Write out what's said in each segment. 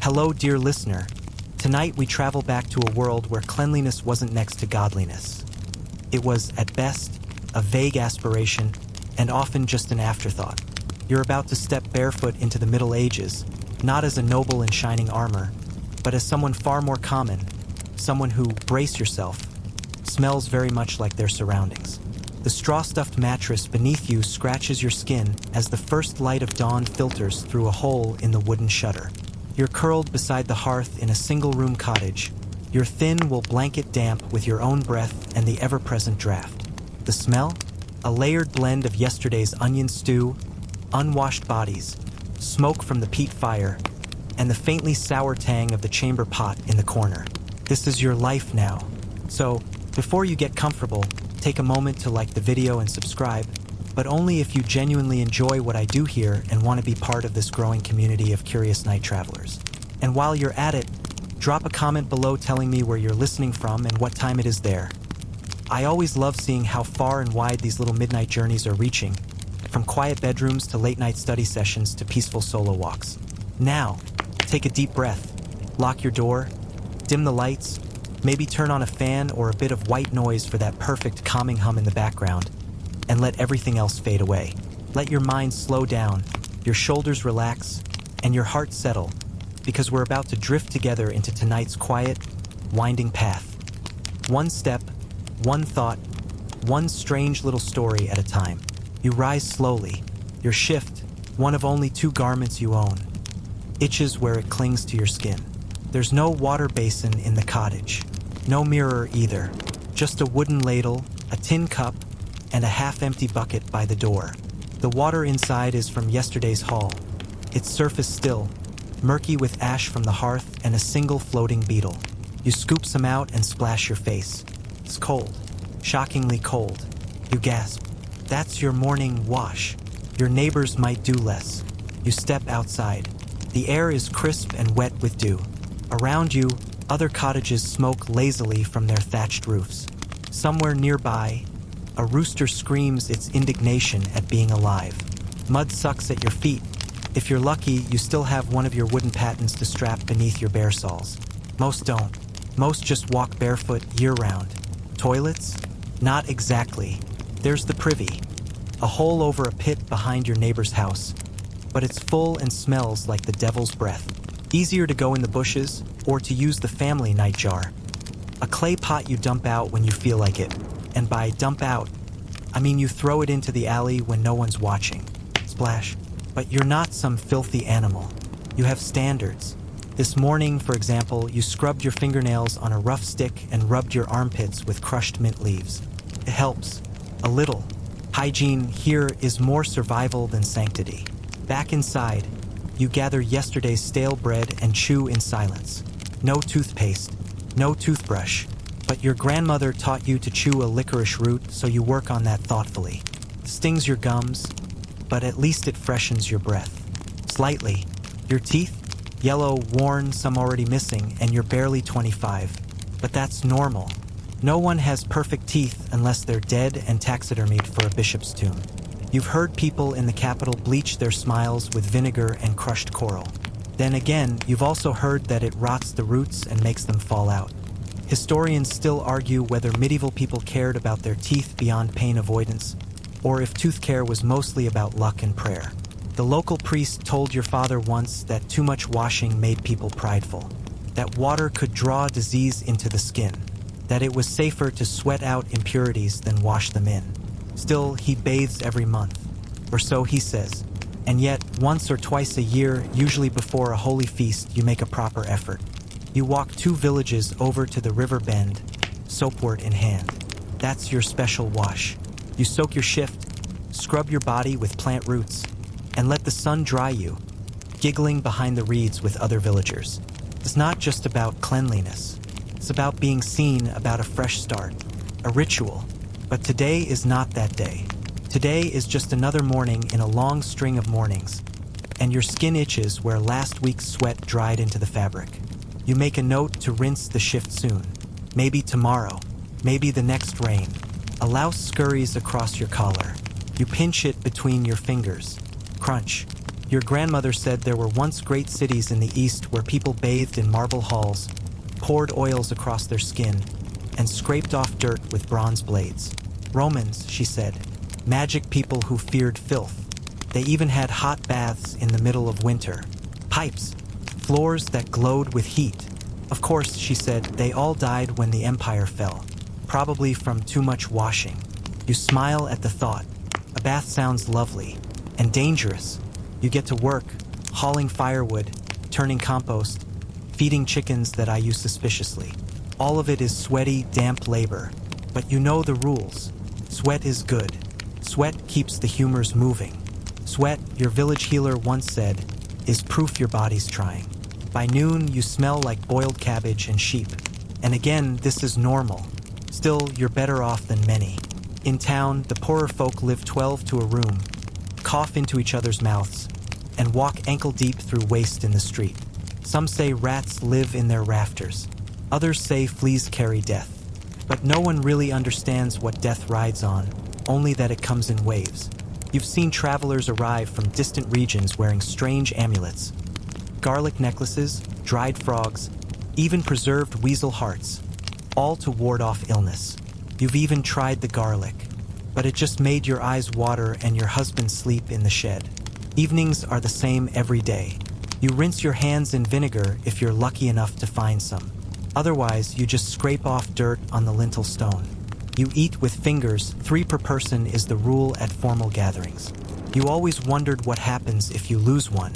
Hello, dear listener. Tonight we travel back to a world where cleanliness wasn't next to godliness. It was, at best, a vague aspiration, and often just an afterthought. You're about to step barefoot into the Middle Ages, not as a noble in shining armor, but as someone far more common, someone who, brace yourself, smells very much like their surroundings. The straw-stuffed mattress beneath you scratches your skin as the first light of dawn filters through a hole in the wooden shutter. You're curled beside the hearth in a single-room cottage, your thin wool blanket damp with your own breath and the ever-present draft. The smell? A layered blend of yesterday's onion stew, unwashed bodies, smoke from the peat fire, and the faintly sour tang of the chamber pot in the corner. This is your life now. So, before you get comfortable, take a moment to like the video and subscribe, but only if you genuinely enjoy what I do here and want to be part of this growing community of curious night travelers. And while you're at it, drop a comment below telling me where you're listening from and what time it is there. I always love seeing how far and wide these little midnight journeys are reaching, from quiet bedrooms to late-night study sessions to peaceful solo walks. Now, take a deep breath, lock your door, dim the lights, maybe turn on a fan or a bit of white noise for that perfect calming hum in the background, and let everything else fade away. Let your mind slow down, your shoulders relax, and your heart settle, because we're about to drift together into tonight's quiet, winding path. One step, one thought, one strange little story at a time. You rise slowly. Your shift, one of only 2 garments you own, itches where it clings to your skin. There's no water basin in the cottage. No mirror either. Just a wooden ladle, a tin cup, and a half-empty bucket by the door. The water inside is from yesterday's haul. Its surface still, murky with ash from the hearth and a single floating beetle. You scoop some out and splash your face. It's cold. Shockingly cold. You gasp. That's your morning wash. Your neighbors might do less. You step outside. The air is crisp and wet with dew. Around you, other cottages smoke lazily from their thatched roofs. Somewhere nearby, a rooster screams its indignation at being alive. Mud sucks at your feet. If you're lucky, you still have one of your wooden pattens to strap beneath your bare soles. Most don't. Most just walk barefoot year-round. Toilets? Not exactly. There's the privy, a hole over a pit behind your neighbor's house, but it's full and smells like the devil's breath. Easier to go in the bushes or to use the family night jar. A clay pot you dump out when you feel like it, and by dump out, I mean you throw it into the alley when no one's watching. Splash. But you're not some filthy animal. You have standards. This morning, for example, you scrubbed your fingernails on a rough stick and rubbed your armpits with crushed mint leaves. It helps. A little. Hygiene here is more survival than sanctity. Back inside, you gather yesterday's stale bread and chew in silence. No toothpaste, no toothbrush, but your grandmother taught you to chew a licorice root, so you work on that thoughtfully. Stings your gums, but at least it freshens your breath. Slightly. Your teeth? Yellow, worn, some already missing, and you're barely 25. But that's normal. No one has perfect teeth unless they're dead and taxidermied for a bishop's tomb. You've heard people in the capital bleach their smiles with vinegar and crushed coral. Then again, you've also heard that it rots the roots and makes them fall out. Historians still argue whether medieval people cared about their teeth beyond pain avoidance, or if tooth care was mostly about luck and prayer. The local priest told your father once that too much washing made people prideful, that water could draw disease into the skin, that it was safer to sweat out impurities than wash them in. Still, he bathes every month, or so he says, and yet once or twice a year, usually before a holy feast, you make a proper effort. You walk 2 villages over to the river bend, soapwort in hand. That's your special wash. You soak your shift, scrub your body with plant roots, and let the sun dry you, giggling behind the reeds with other villagers. It's not just about cleanliness. It's about being seen, about a fresh start, a ritual. But today is not that day. Today is just another morning in a long string of mornings, and your skin itches where last week's sweat dried into the fabric. You make a note to rinse the shift soon. Maybe tomorrow, maybe the next rain. A louse scurries across your collar. You pinch it between your fingers. Crunch. Your grandmother said there were once great cities in the east where people bathed in marble halls, poured oils across their skin, and scraped off dirt with bronze blades. Romans, she said, magic people who feared filth. They even had hot baths in the middle of winter. Pipes, floors that glowed with heat. Of course, she said, they all died when the empire fell, probably from too much washing. You smile at the thought. A bath sounds lovely and dangerous. You get to work, hauling firewood, turning compost, feeding chickens that eye you suspiciously. All of it is sweaty, damp labor. But you know the rules. Sweat is good. Sweat keeps the humors moving. Sweat, your village healer once said, is proof your body's trying. By noon, you smell like boiled cabbage and sheep. And again, this is normal. Still, you're better off than many. In town, the poorer folk live 12 to a room, cough into each other's mouths, and walk ankle-deep through waste in the street. Some say rats live in their rafters. Others say fleas carry death. But no one really understands what death rides on, only that it comes in waves. You've seen travelers arrive from distant regions wearing strange amulets. Garlic necklaces, dried frogs, even preserved weasel hearts, all to ward off illness. You've even tried the garlic, but it just made your eyes water and your husband sleep in the shed. Evenings are the same every day. You rinse your hands in vinegar if you're lucky enough to find some. Otherwise, you just scrape off dirt on the lintel stone. You eat with fingers, 3 per person is the rule at formal gatherings. You always wondered what happens if you lose one.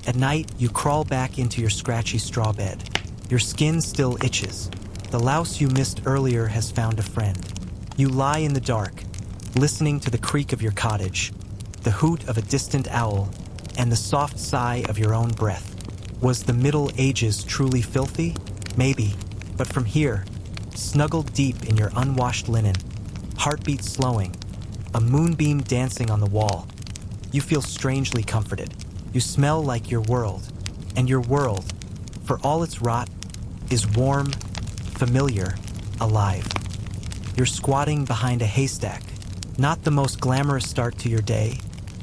At night, you crawl back into your scratchy straw bed. Your skin still itches. The louse you missed earlier has found a friend. You lie in the dark, listening to the creak of your cottage, the hoot of a distant owl, and the soft sigh of your own breath. Was the Middle Ages truly filthy? Maybe. But from here, snuggled deep in your unwashed linen, heartbeat slowing, a moonbeam dancing on the wall, you feel strangely comforted. You smell like your world, and your world, for all its rot, is warm, familiar, alive. You're squatting behind a haystack, not the most glamorous start to your day,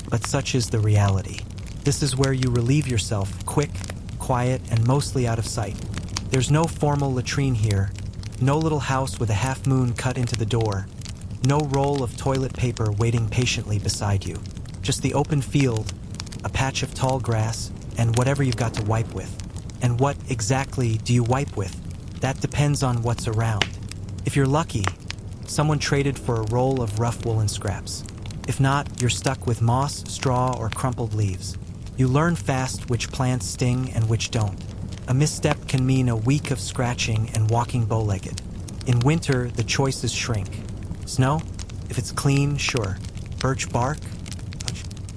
but such is the reality. This is where you relieve yourself, quick, quiet, and mostly out of sight. There's no formal latrine here, no little house with a half moon cut into the door, no roll of toilet paper waiting patiently beside you. Just the open field, a patch of tall grass, and whatever you've got to wipe with. And what exactly do you wipe with? That depends on what's around. If you're lucky, someone traded for a roll of rough woolen scraps. If not, you're stuck with moss, straw, or crumpled leaves. You learn fast which plants sting and which don't. A misstep can mean a week of scratching and walking bow-legged. In winter, the choices shrink. Snow? If it's clean, sure. Birch bark?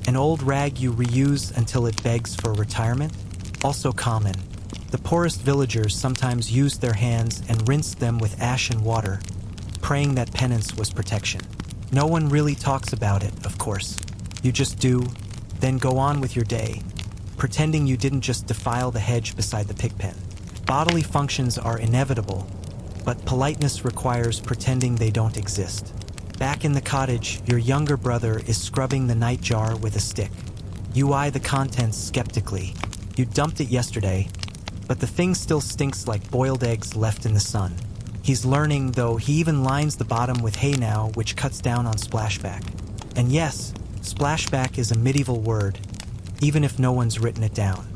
An old rag you reuse until it begs for retirement? Also common. The poorest villagers sometimes used their hands and rinsed them with ash and water, praying that penance was protection. No one really talks about it, of course. You just do, then go on with your day, pretending you didn't just defile the hedge beside the pigpen. Bodily functions are inevitable, but politeness requires pretending they don't exist. Back in the cottage, your younger brother is scrubbing the night jar with a stick. You eye the contents skeptically. You dumped it yesterday, but the thing still stinks like boiled eggs left in the sun. He's learning, though. He even lines the bottom with hay now, which cuts down on splashback. And yes, splashback is a medieval word, even if no one's written it down.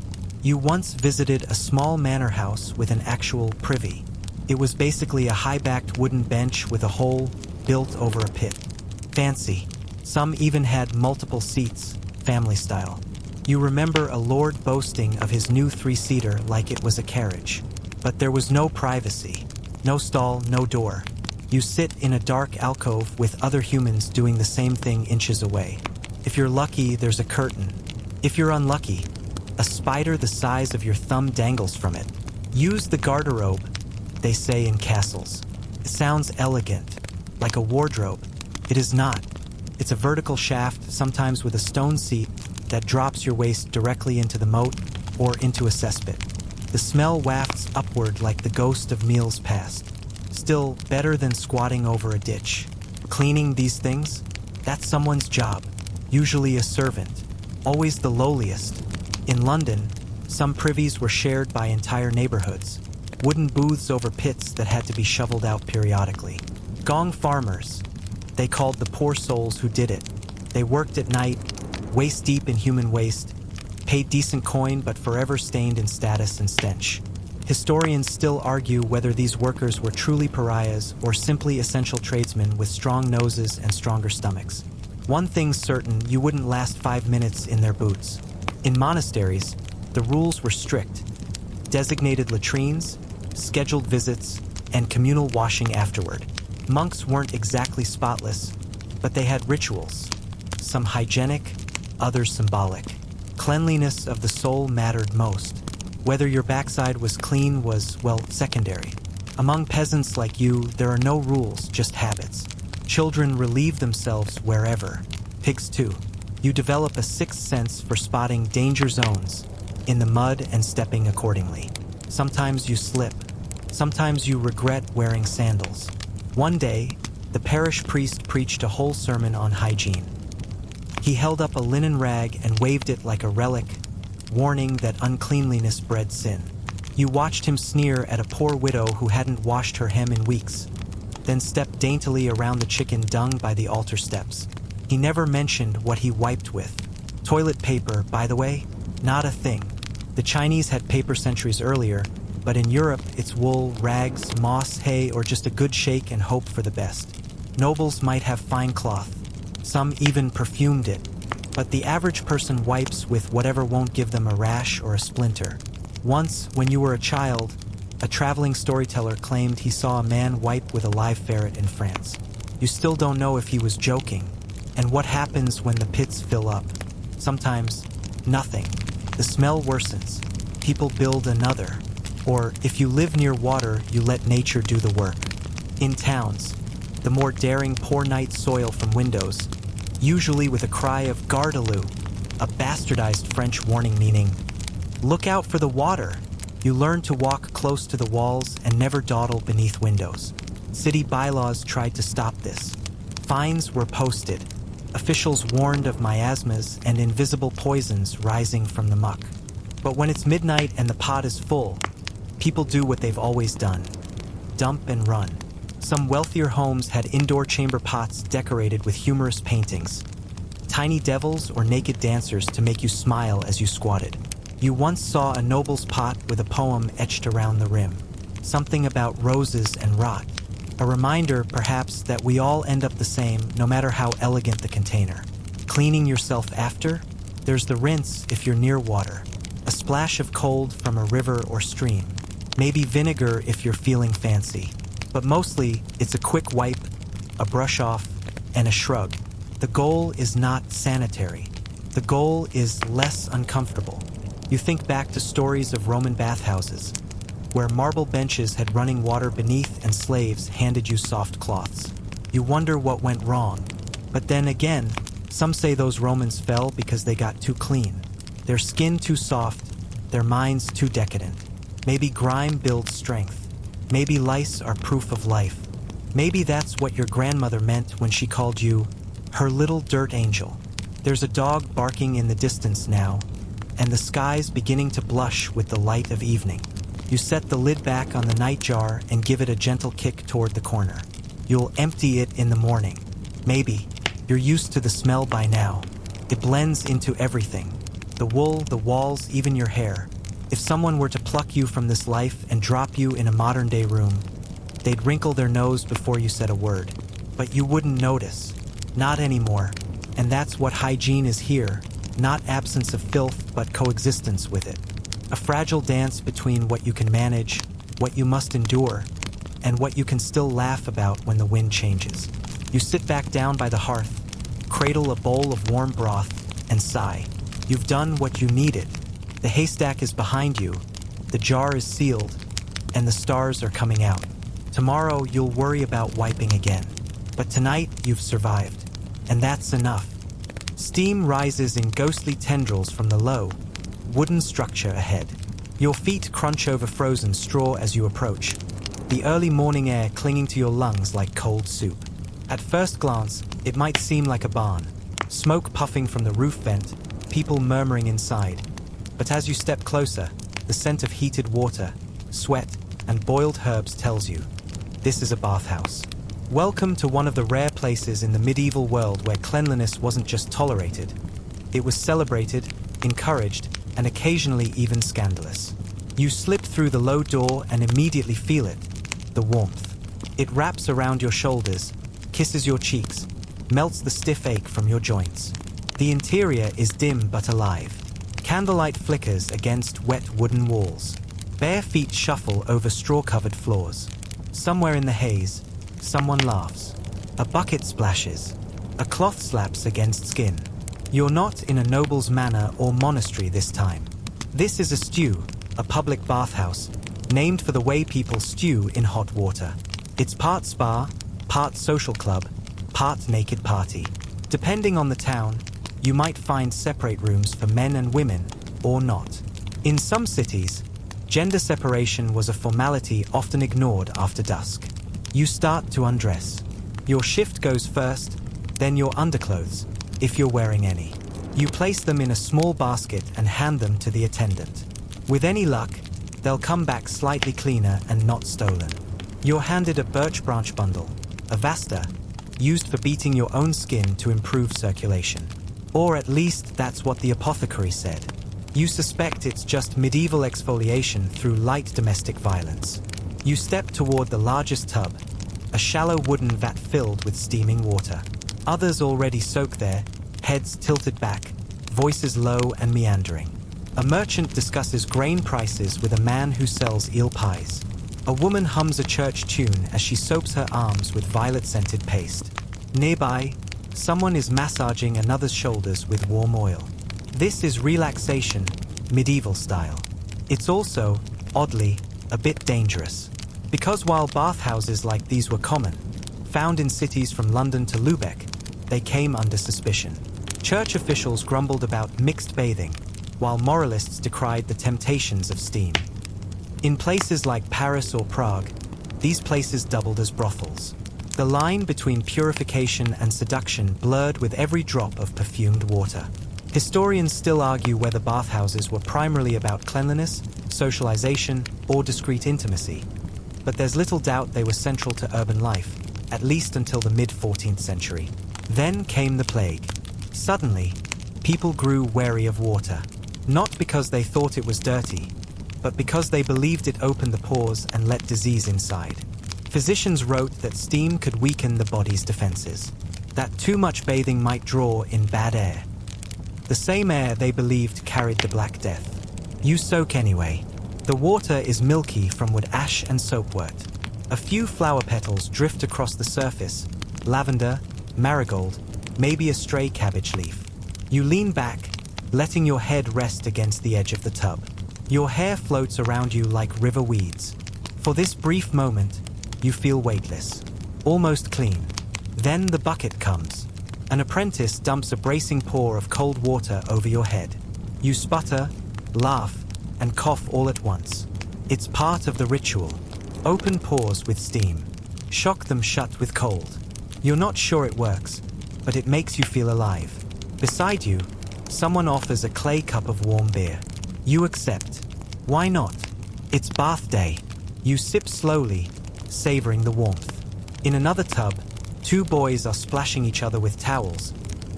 You once visited a small manor house with an actual privy. It was basically a high-backed wooden bench with a hole built over a pit. Fancy. Some even had multiple seats, family style. You remember a lord boasting of his new 3-seater like it was a carriage. But there was no privacy. No stall, no door. You sit in a dark alcove with other humans doing the same thing inches away. If you're lucky, there's a curtain. If you're unlucky, a spider the size of your thumb dangles from it. Use the garderobe, they say in castles. It sounds elegant, like a wardrobe. It is not. It's a vertical shaft, sometimes with a stone seat, that drops your waist directly into the moat or into a cesspit. The smell wafts upward like the ghost of meals past. Still better than squatting over a ditch. Cleaning these things? That's someone's job. Usually a servant. Always the lowliest. In London, some privies were shared by entire neighborhoods, wooden booths over pits that had to be shoveled out periodically. Gong farmers, they called the poor souls who did it. They worked at night, waist deep in human waste, paid decent coin but forever stained in status and stench. Historians still argue whether these workers were truly pariahs or simply essential tradesmen with strong noses and stronger stomachs. One thing's certain, you wouldn't last 5 minutes in their boots. In monasteries, the rules were strict. Designated latrines, scheduled visits, and communal washing afterward. Monks weren't exactly spotless, but they had rituals. Some hygienic, others symbolic. Cleanliness of the soul mattered most. Whether your backside was clean was, well, secondary. Among peasants like you, there are no rules, just habits. Children relieve themselves wherever. Pigs too. You develop a sixth sense for spotting danger zones in the mud and stepping accordingly. Sometimes you slip. Sometimes you regret wearing sandals. One day, the parish priest preached a whole sermon on hygiene. He held up a linen rag and waved it like a relic, warning that uncleanliness bred sin. You watched him sneer at a poor widow who hadn't washed her hem in weeks, then stepped daintily around the chicken dung by the altar steps. He never mentioned what he wiped with. Toilet paper, by the way, not a thing. The Chinese had paper centuries earlier, but in Europe it's wool, rags, moss, hay, or just a good shake and hope for the best. Nobles might have fine cloth. Some even perfumed it. But the average person wipes with whatever won't give them a rash or a splinter. Once, when you were a child, a traveling storyteller claimed he saw a man wipe with a live ferret in France. You still don't know if he was joking. And what happens when the pits fill up? Sometimes, nothing. The smell worsens. People build another. Or, if you live near water, you let nature do the work. In towns, the more daring pour night soil from windows, usually with a cry of garde-à-l'eau, a bastardized French warning meaning, look out for the water. You learn to walk close to the walls and never dawdle beneath windows. City bylaws tried to stop this. Fines were posted. Officials warned of miasmas and invisible poisons rising from the muck. But when it's midnight and the pot is full, people do what they've always done. Dump and run. Some wealthier homes had indoor chamber pots decorated with humorous paintings. Tiny devils or naked dancers to make you smile as you squatted. You once saw a noble's pot with a poem etched around the rim. Something about roses and rot. A reminder, perhaps, that we all end up the same, no matter how elegant the container. Cleaning yourself after? There's the rinse if you're near water. A splash of cold from a river or stream. Maybe vinegar if you're feeling fancy. But mostly, it's a quick wipe, a brush off, and a shrug. The goal is not sanitary. The goal is less uncomfortable. You think back to stories of Roman bathhouses, where marble benches had running water beneath and slaves handed you soft cloths. You wonder what went wrong. But then again, some say those Romans fell because they got too clean. Their skin too soft, their minds too decadent. Maybe grime builds strength. Maybe lice are proof of life. Maybe that's what your grandmother meant when she called you her little dirt angel. There's a dog barking in the distance now, and the sky's beginning to blush with the light of evening. You set the lid back on the night jar and give it a gentle kick toward the corner. You'll empty it in the morning. Maybe. You're used to the smell by now. It blends into everything. The wool, the walls, even your hair. If someone were to pluck you from this life and drop you in a modern-day room, they'd wrinkle their nose before you said a word. But you wouldn't notice. Not anymore. And that's what hygiene is here. Not absence of filth, but coexistence with it. A fragile dance between what you can manage, what you must endure, and what you can still laugh about when the wind changes. You sit back down by the hearth, cradle a bowl of warm broth, and sigh. You've done what you needed. The haystack is behind you, the jar is sealed, and the stars are coming out. Tomorrow you'll worry about wiping again. But tonight you've survived, and that's enough. Steam rises in ghostly tendrils from the low, wooden structure ahead. Your feet crunch over frozen straw as you approach, the early morning air clinging to your lungs like cold soup. At first glance, it might seem like a barn. Smoke puffing from the roof vent, people murmuring inside. But as you step closer, the scent of heated water, sweat, and boiled herbs tells you, this is a bathhouse. Welcome to one of the rare places in the medieval world where cleanliness wasn't just tolerated. It was celebrated, encouraged, and occasionally even scandalous. You slip through the low door and immediately feel it, the warmth. It wraps around your shoulders, kisses your cheeks, melts the stiff ache from your joints. The interior is dim but alive. Candlelight flickers against wet wooden walls. Bare feet shuffle over straw-covered floors. Somewhere in the haze, someone laughs. A bucket splashes. A cloth slaps against skin. You're not in a noble's manor or monastery this time. This is a stew, a public bathhouse, named for the way people stew in hot water. It's part spa, part social club, part naked party. Depending on the town, you might find separate rooms for men and women, or not. In some cities, gender separation was a formality often ignored after dusk. You start to undress. Your shift goes first, then your underclothes, if you're wearing any. You place them in a small basket and hand them to the attendant. With any luck, they'll come back slightly cleaner and not stolen. You're handed a birch branch bundle, a vasta, used for beating your own skin to improve circulation. Or at least that's what the apothecary said. You suspect it's just medieval exfoliation through light domestic violence. You step toward the largest tub, a shallow wooden vat filled with steaming water. Others already soak there, heads tilted back, voices low and meandering. A merchant discusses grain prices with a man who sells eel pies. A woman hums a church tune as she soaps her arms with violet-scented paste. Nearby, someone is massaging another's shoulders with warm oil. This is relaxation, medieval style. It's also, oddly, a bit dangerous. Because while bathhouses like these were common, found in cities from London to Lubeck, they came under suspicion. Church officials grumbled about mixed bathing, while moralists decried the temptations of steam. In places like Paris or Prague, these places doubled as brothels. The line between purification and seduction blurred with every drop of perfumed water. Historians still argue whether bathhouses were primarily about cleanliness, socialization, or discreet intimacy. But there's little doubt they were central to urban life, at least until the mid-14th century. Then came the plague. Suddenly, people grew wary of water. Not because they thought it was dirty, but because they believed it opened the pores and let disease inside. Physicians wrote that steam could weaken the body's defenses, that too much bathing might draw in bad air. The same air they believed carried the Black Death. You soak anyway. The water is milky from wood ash and soapwort. A few flower petals drift across the surface, lavender, marigold, maybe a stray cabbage leaf. You lean back, letting your head rest against the edge of the tub. Your hair floats around you like river weeds. For this brief moment, you feel weightless, almost clean. Then the bucket comes. An apprentice dumps a bracing pour of cold water over your head. You sputter, laugh, and cough all at once. It's part of the ritual. Open pores with steam. Shock them shut with cold. You're not sure it works, but it makes you feel alive. Beside you, someone offers a clay cup of warm beer. You accept. Why not? It's bath day. You sip slowly, savoring the warmth. In another tub, two boys are splashing each other with towels,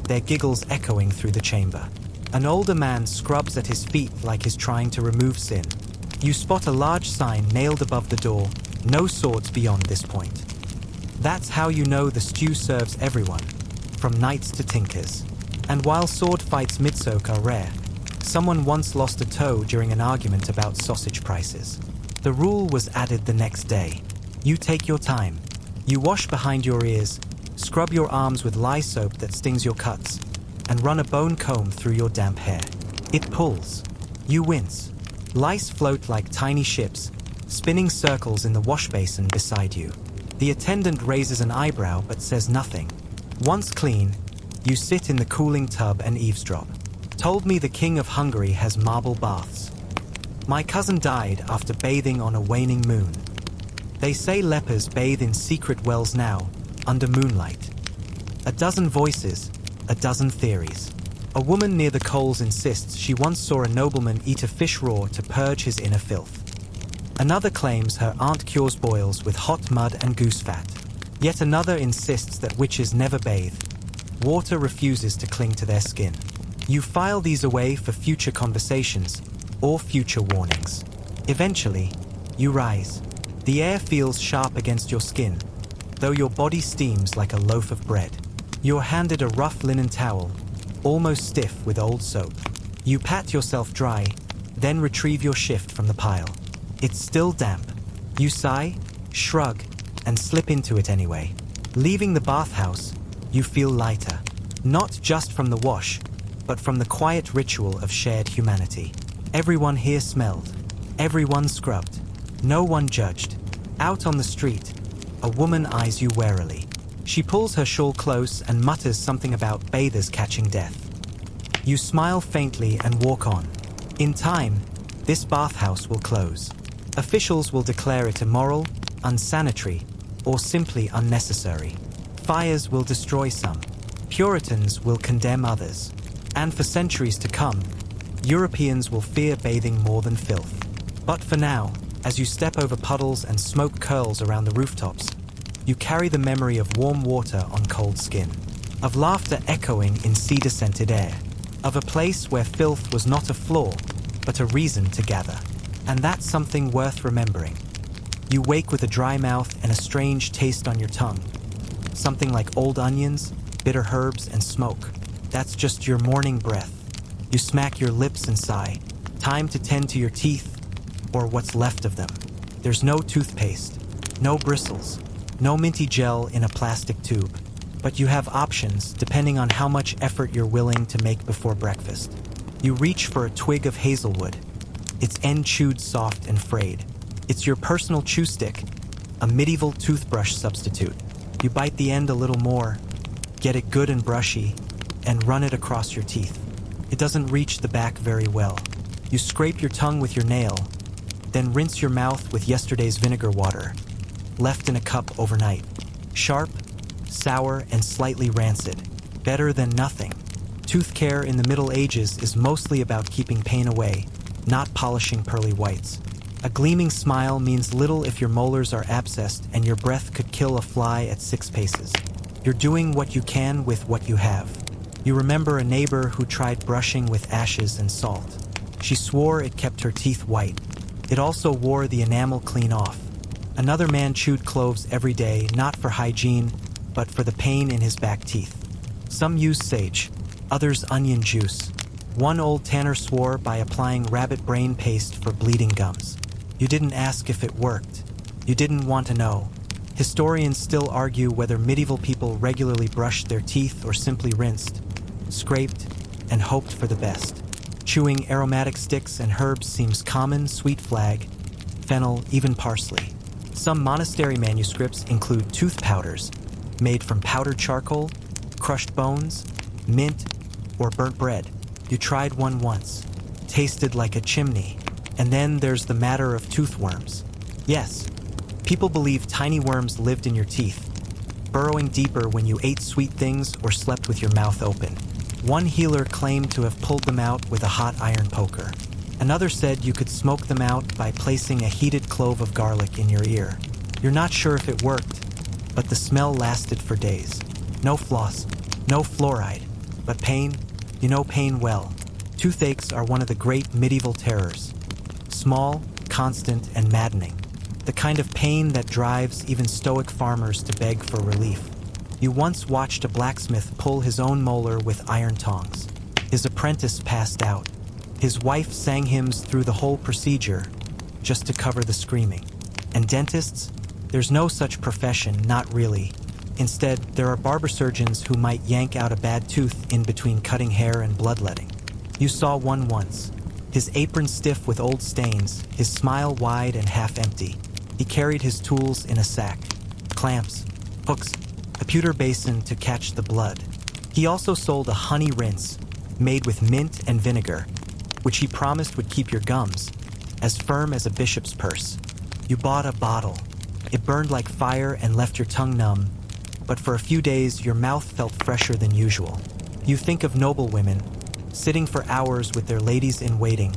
their giggles echoing through the chamber. An older man scrubs at his feet like he's trying to remove sin. You spot a large sign nailed above the door, no swords beyond this point. That's how you know the stew serves everyone, from knights to tinkers. And while sword fights mid-soak are rare, someone once lost a toe during an argument about sausage prices. The rule was added the next day. You take your time. You wash behind your ears, scrub your arms with lye soap that stings your cuts, and run a bone comb through your damp hair. It pulls. You wince. Lice float like tiny ships, spinning circles in the wash basin beside you. The attendant raises an eyebrow but says nothing. Once clean, you sit in the cooling tub and eavesdrop. Told me the King of Hungary has marble baths. My cousin died after bathing on a waning moon. They say lepers bathe in secret wells now, under moonlight. A dozen voices, a dozen theories. A woman near the coals insists she once saw a nobleman eat a fish raw to purge his inner filth. Another claims her aunt cures boils with hot mud and goose fat. Yet another insists that witches never bathe. Water refuses to cling to their skin. You file these away for future conversations or future warnings. Eventually, you rise. The air feels sharp against your skin, though your body steams like a loaf of bread. You're handed a rough linen towel, almost stiff with old soap. You pat yourself dry, then retrieve your shift from the pile. It's still damp. You sigh, shrug, and slip into it anyway. Leaving the bathhouse, you feel lighter. Not just from the wash, but from the quiet ritual of shared humanity. Everyone here smelled. Everyone scrubbed. No one judged. Out on the street, a woman eyes you warily. She pulls her shawl close and mutters something about bathers catching death. You smile faintly and walk on. In time, this bathhouse will close. Officials will declare it immoral, unsanitary, or simply unnecessary. Fires will destroy some. Puritans will condemn others. And for centuries to come, Europeans will fear bathing more than filth. But for now, as you step over puddles and smoke curls around the rooftops, you carry the memory of warm water on cold skin, of laughter echoing in cedar-scented air, of a place where filth was not a flaw, but a reason to gather. And that's something worth remembering. You wake with a dry mouth and a strange taste on your tongue. Something like old onions, bitter herbs, and smoke. That's just your morning breath. You smack your lips and sigh. Time to tend to your teeth, or what's left of them. There's no toothpaste, no bristles, no minty gel in a plastic tube. But you have options depending on how much effort you're willing to make before breakfast. You reach for a twig of hazelwood, its end chewed soft and frayed. It's your personal chew stick, a medieval toothbrush substitute. You bite the end a little more, get it good and brushy, and run it across your teeth. It doesn't reach the back very well. You scrape your tongue with your nail, then rinse your mouth with yesterday's vinegar water, left in a cup overnight. Sharp, sour, and slightly rancid. Better than nothing. Tooth care in the Middle Ages is mostly about keeping pain away, not polishing pearly whites. A gleaming smile means little if your molars are abscessed and your breath could kill a fly at 6 paces. You're doing what you can with what you have. You remember a neighbor who tried brushing with ashes and salt. She swore it kept her teeth white. It also wore the enamel clean off. Another man chewed cloves every day, not for hygiene, but for the pain in his back teeth. Some used sage, others onion juice. One old tanner swore by applying rabbit brain paste for bleeding gums. You didn't ask if it worked. You didn't want to know. Historians still argue whether medieval people regularly brushed their teeth or simply rinsed, scraped, and hoped for the best. Chewing aromatic sticks and herbs seems common, sweet flag, fennel, even parsley. Some monastery manuscripts include tooth powders, made from powdered charcoal, crushed bones, mint, or burnt bread. You tried one once, tasted like a chimney. And then there's the matter of tooth worms. Yes, people believe tiny worms lived in your teeth, burrowing deeper when you ate sweet things or slept with your mouth open. One healer claimed to have pulled them out with a hot iron poker. Another said you could smoke them out by placing a heated clove of garlic in your ear. You're not sure if it worked, but the smell lasted for days. No floss, no fluoride, but pain, you know pain well. Toothaches are one of the great medieval terrors. Small, constant, and maddening. The kind of pain that drives even stoic farmers to beg for relief. You once watched a blacksmith pull his own molar with iron tongs. His apprentice passed out. His wife sang hymns through the whole procedure, just to cover the screaming. And dentists? There's no such profession, not really. Instead, there are barber surgeons who might yank out a bad tooth in between cutting hair and bloodletting. You saw one once. His apron stiff with old stains, his smile wide and half empty. He carried his tools in a sack. Clamps, hooks, a pewter basin to catch the blood. He also sold a honey rinse, made with mint and vinegar, which he promised would keep your gums as firm as a bishop's purse. You bought a bottle. It burned like fire and left your tongue numb, but for a few days your mouth felt fresher than usual. You think of noblewomen, sitting for hours with their ladies-in-waiting,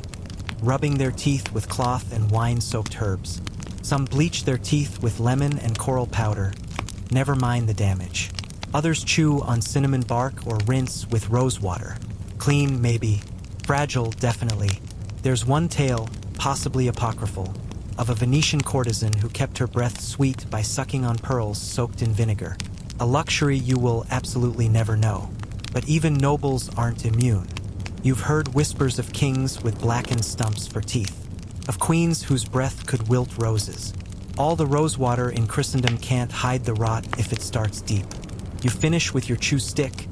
rubbing their teeth with cloth and wine-soaked herbs. Some bleach their teeth with lemon and coral powder. Never mind the damage. Others chew on cinnamon bark or rinse with rose water. Clean, maybe. Fragile, definitely. There's one tale, possibly apocryphal, of a Venetian courtesan who kept her breath sweet by sucking on pearls soaked in vinegar. A luxury you will absolutely never know. But even nobles aren't immune. You've heard whispers of kings with blackened stumps for teeth, of queens whose breath could wilt roses. All the rose water in Christendom can't hide the rot if it starts deep. You finish with your chew stick,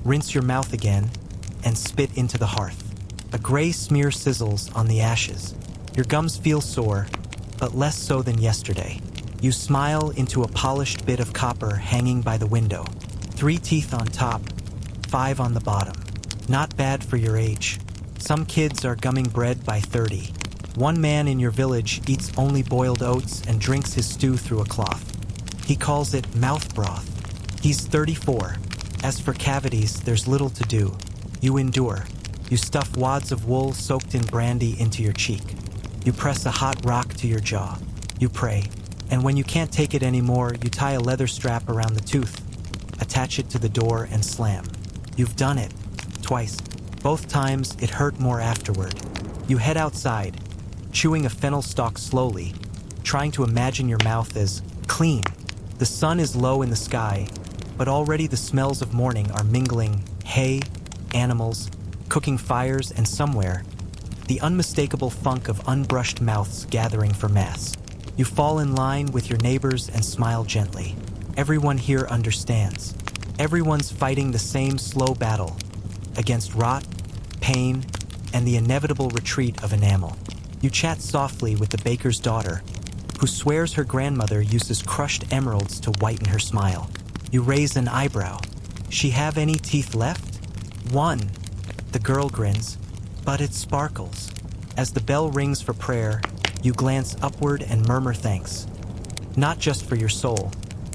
rinse your mouth again, and spit into the hearth. A gray smear sizzles on the ashes. Your gums feel sore, but less so than yesterday. You smile into a polished bit of copper hanging by the window. 3 teeth on top, 5 on the bottom. Not bad for your age. Some kids are gumming bread by 30. One man in your village eats only boiled oats and drinks his stew through a cloth. He calls it mouth broth. He's 34. As for cavities, there's little to do. You endure. You stuff wads of wool soaked in brandy into your cheek. You press a hot rock to your jaw. You pray. And when you can't take it anymore, you tie a leather strap around the tooth, attach it to the door, and slam. You've done it. Twice. Both times, it hurt more afterward. You head outside, chewing a fennel stalk slowly, trying to imagine your mouth as clean. The sun is low in the sky, but already the smells of morning are mingling hay, animals, cooking fires, and somewhere, the unmistakable funk of unbrushed mouths gathering for mass. You fall in line with your neighbors and smile gently. Everyone here understands. Everyone's fighting the same slow battle against rot, pain, and the inevitable retreat of enamel. You chat softly with the baker's daughter, who swears her grandmother uses crushed emeralds to whiten her smile. You raise an eyebrow. She have any teeth left? 1. The girl grins, but it sparkles. As the bell rings for prayer, you glance upward and murmur thanks. Not just for your soul,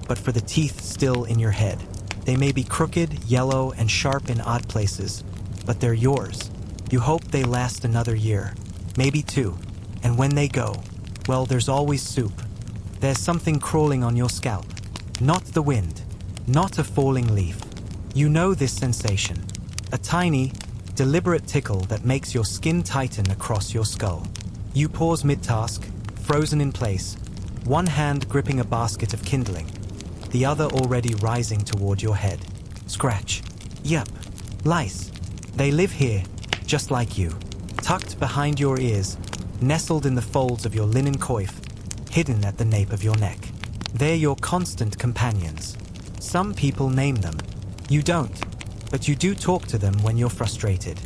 but for the teeth still in your head. They may be crooked, yellow, and sharp in odd places, but they're yours. You hope they last another year, maybe 2. And when they go, well, there's always soup. There's something crawling on your scalp. Not the wind, not a falling leaf. You know this sensation. A tiny, deliberate tickle that makes your skin tighten across your skull. You pause mid-task, frozen in place, one hand gripping a basket of kindling, the other already rising toward your head. Scratch. Yup. Lice. They live here, just like you. Tucked behind your ears, nestled in the folds of your linen coif, hidden at the nape of your neck. They're your constant companions. Some people name them. You don't, but you do talk to them when you're frustrated.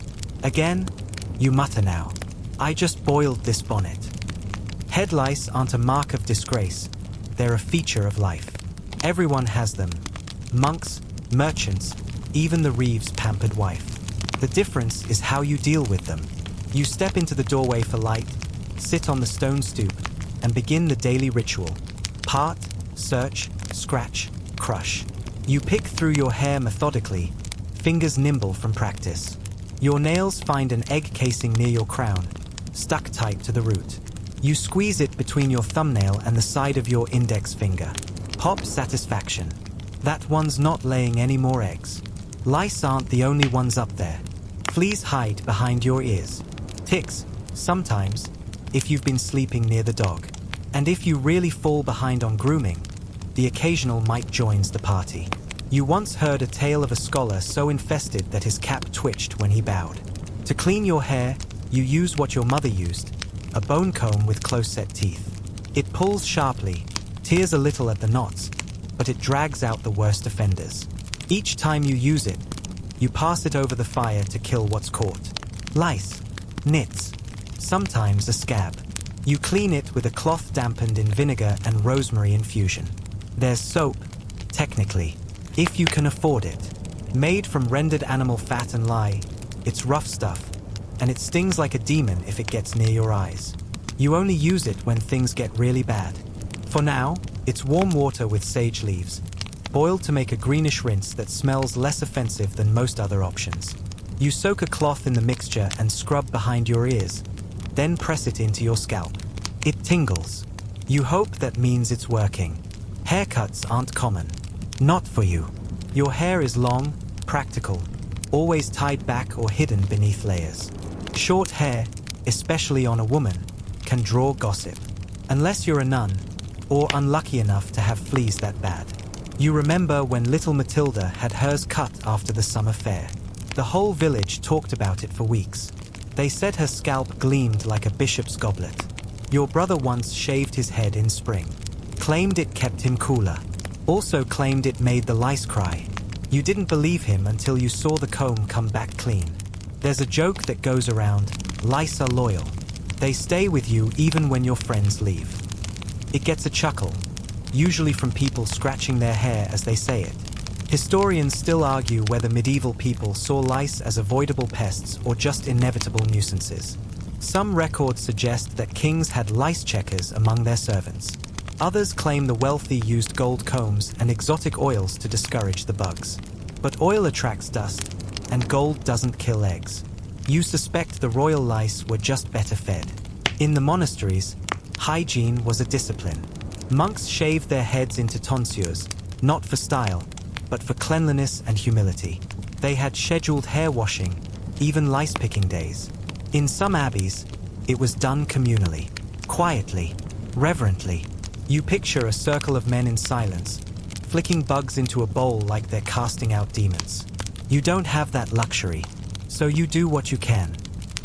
Again, you mutter now. I just boiled this bonnet. Head lice aren't a mark of disgrace. They're a feature of life. Everyone has them. Monks, merchants, even the reeve's pampered wife. The difference is how you deal with them. You step into the doorway for light, sit on the stone stoop, and begin the daily ritual. Part, search, scratch, crush. You pick through your hair methodically, fingers nimble from practice. Your nails find an egg casing near your crown, stuck tight to the root. You squeeze it between your thumbnail and the side of your index finger. Pop satisfaction. That one's not laying any more eggs. Lice aren't the only ones up there. Fleas hide behind your ears. Ticks, sometimes, if you've been sleeping near the dog. And if you really fall behind on grooming, the occasional mite joins the party. You once heard a tale of a scholar so infested that his cap twitched when he bowed. To clean your hair, you use what your mother used, a bone comb with close-set teeth. It pulls sharply, tears a little at the knots, but it drags out the worst offenders. Each time you use it, you pass it over the fire to kill what's caught. Lice, nits, sometimes a scab. You clean it with a cloth dampened in vinegar and rosemary infusion. There's soap, technically, if you can afford it. Made from rendered animal fat and lye, it's rough stuff, and it stings like a demon if it gets near your eyes. You only use it when things get really bad. For now, it's warm water with sage leaves, boiled to make a greenish rinse that smells less offensive than most other options. You soak a cloth in the mixture and scrub behind your ears, then press it into your scalp. It tingles. You hope that means it's working. Haircuts aren't common. Not for you. Your hair is long, practical, always tied back or hidden beneath layers. Short hair, especially on a woman, can draw gossip. Unless you're a nun, or unlucky enough to have fleas that bad. You remember when little Matilda had hers cut after the summer fair. The whole village talked about it for weeks. They said her scalp gleamed like a bishop's goblet. Your brother once shaved his head in spring. Claimed it kept him cooler. Also claimed it made the lice cry. You didn't believe him until you saw the comb come back clean. There's a joke that goes around, lice are loyal. They stay with you even when your friends leave. It gets a chuckle, usually from people scratching their hair as they say it. Historians still argue whether medieval people saw lice as avoidable pests or just inevitable nuisances. Some records suggest that kings had lice checkers among their servants. Others claim the wealthy used gold combs and exotic oils to discourage the bugs. But oil attracts dust, and gold doesn't kill eggs. You suspect the royal lice were just better fed. In the monasteries, hygiene was a discipline. Monks shaved their heads into tonsures, not for style, but for cleanliness and humility. They had scheduled hair washing, even lice-picking days. In some abbeys, it was done communally, quietly, reverently. You picture a circle of men in silence, flicking bugs into a bowl like they're casting out demons. You don't have that luxury, so you do what you can.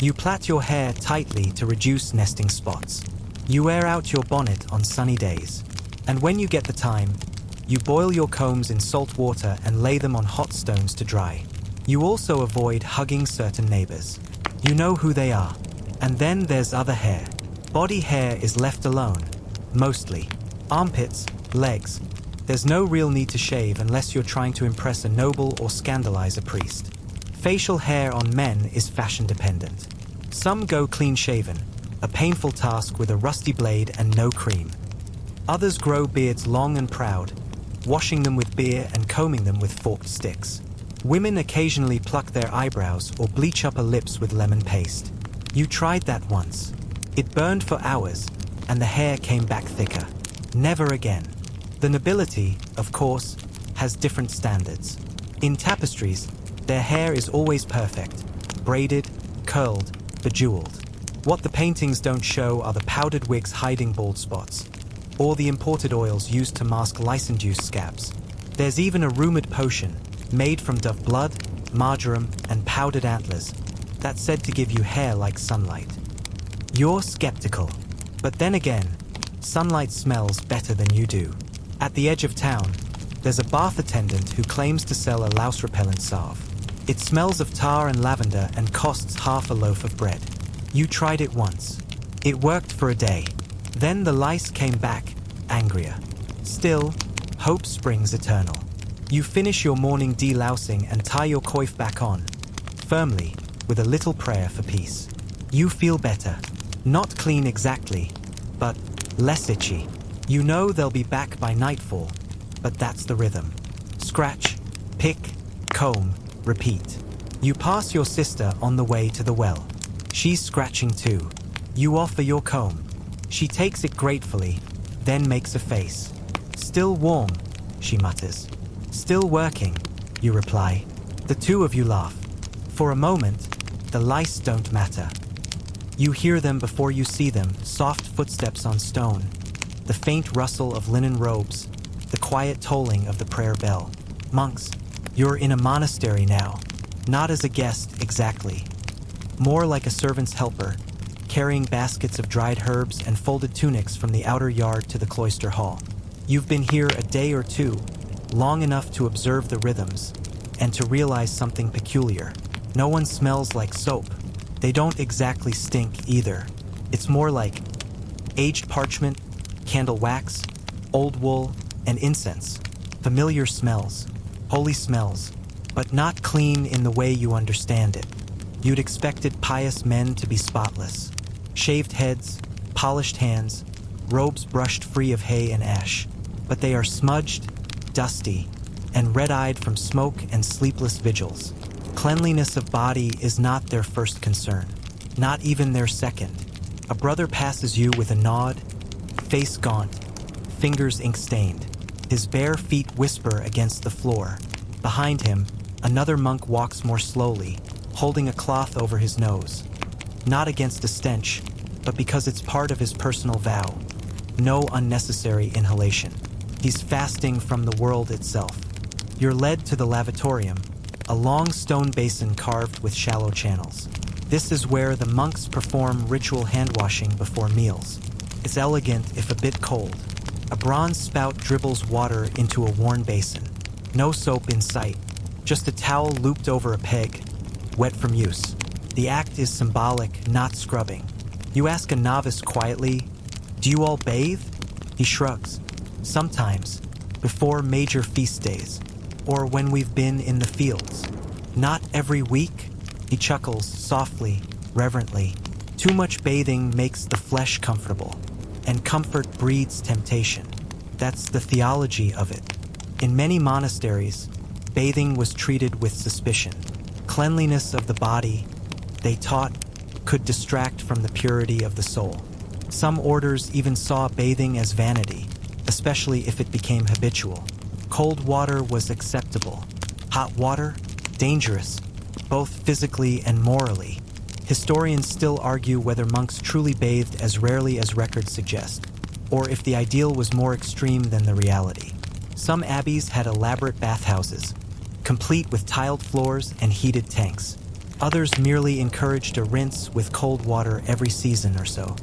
You plait your hair tightly to reduce nesting spots. You air out your bonnet on sunny days. And when you get the time, you boil your combs in salt water and lay them on hot stones to dry. You also avoid hugging certain neighbors. You know who they are. And then there's other hair. Body hair is left alone, mostly. Armpits, legs. There's no real need to shave unless you're trying to impress a noble or scandalize a priest. Facial hair on men is fashion dependent. Some go clean-shaven, a painful task with a rusty blade and no cream. Others grow beards long and proud, washing them with beer and combing them with forked sticks. Women occasionally pluck their eyebrows or bleach upper lips with lemon paste. You tried that once. It burned for hours, and the hair came back thicker. Never again. The nobility, of course, has different standards. In tapestries, their hair is always perfect, braided, curled, bejeweled. What the paintings don't show are the powdered wigs hiding bald spots, or the imported oils used to mask lice-induced scabs. There's even a rumored potion, made from dove blood, marjoram, and powdered antlers, that's said to give you hair like sunlight. You're skeptical, but then again, sunlight smells better than you do. At the edge of town, there's a bath attendant who claims to sell a louse-repellent salve. It smells of tar and lavender and costs half a loaf of bread. You tried it once. It worked for a day. Then the lice came back, angrier. Still, hope springs eternal. You finish your morning delousing and tie your coif back on, firmly, with a little prayer for peace. You feel better. Not clean exactly, but less itchy. You know they'll be back by nightfall, but that's the rhythm. Scratch, pick, comb, repeat. You pass your sister on the way to the well. She's scratching too. You offer your comb. She takes it gratefully, then makes a face. Still warm, she mutters. Still working, you reply. The two of you laugh. For a moment, the lice don't matter. You hear them before you see them, soft footsteps on stone, the faint rustle of linen robes, the quiet tolling of the prayer bell. Monks, you're in a monastery now, not as a guest exactly. More like a servant's helper, carrying baskets of dried herbs and folded tunics from the outer yard to the cloister hall. You've been here a day or two, long enough to observe the rhythms, and to realize something peculiar. No one smells like soap. They don't exactly stink either. It's more like aged parchment, candle wax, old wool, and incense. Familiar smells, holy smells, but not clean in the way you understand it. You'd expected pious men to be spotless. Shaved heads, polished hands, robes brushed free of hay and ash. But they are smudged, dusty, and red-eyed from smoke and sleepless vigils. Cleanliness of body is not their first concern, not even their second. A brother passes you with a nod, face gaunt, fingers ink-stained. His bare feet whisper against the floor. Behind him, another monk walks more slowly, holding a cloth over his nose. Not against a stench, but because it's part of his personal vow. No unnecessary inhalation. He's fasting from the world itself. You're led to the lavatorium, a long stone basin carved with shallow channels. This is where the monks perform ritual hand-washing before meals. It's elegant if a bit cold. A bronze spout dribbles water into a worn basin. No soap in sight, just a towel looped over a peg, wet from use. The act is symbolic, not scrubbing. You ask a novice quietly, "Do you all bathe?" He shrugs. Sometimes, before major feast days, or when we've been in the fields. Not every week, he chuckles softly, reverently. Too much bathing makes the flesh comfortable, and comfort breeds temptation. That's the theology of it. In many monasteries, bathing was treated with suspicion. Cleanliness of the body, they taught, could distract from the purity of the soul. Some orders even saw bathing as vanity, especially if it became habitual. Cold water was acceptable. Hot water, dangerous, both physically and morally. Historians still argue whether monks truly bathed as rarely as records suggest, or if the ideal was more extreme than the reality. Some abbeys had elaborate bathhouses, complete with tiled floors and heated tanks. Others merely encouraged a rinse with cold water every season or so.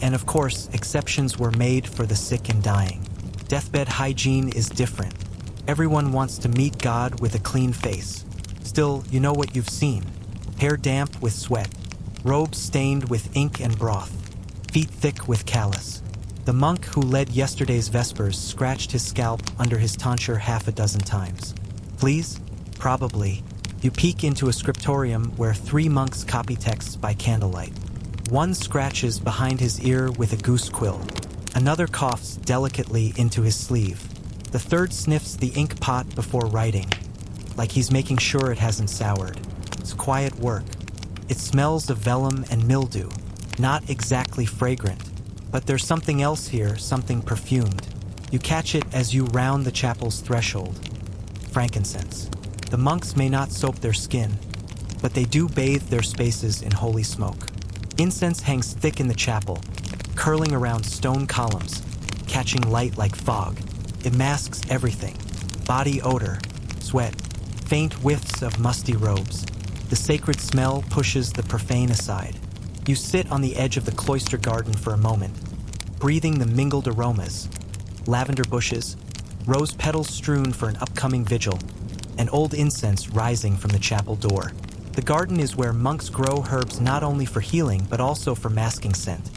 And of course, exceptions were made for the sick and dying. Deathbed hygiene is different. Everyone wants to meet God with a clean face. Still, you know what you've seen. Hair damp with sweat, robes stained with ink and broth, feet thick with callus. The monk who led yesterday's vespers scratched his scalp under his tonsure half a dozen times. Please? Probably. You peek into a scriptorium where 3 monks copy texts by candlelight. One scratches behind his ear with a goose quill. Another coughs delicately into his sleeve. The third sniffs the ink pot before writing, like he's making sure it hasn't soured. It's quiet work. It smells of vellum and mildew, not exactly fragrant, but there's something else here, something perfumed. You catch it as you round the chapel's threshold. Frankincense. The monks may not soap their skin, but they do bathe their spaces in holy smoke. Incense hangs thick in the chapel, curling around stone columns, catching light like fog. It masks everything. Body odor, sweat, faint whiffs of musty robes. The sacred smell pushes the profane aside. You sit on the edge of the cloister garden for a moment, breathing the mingled aromas. Lavender bushes, rose petals strewn for an upcoming vigil, and old incense rising from the chapel door. The garden is where monks grow herbs not only for healing, but also for masking scent.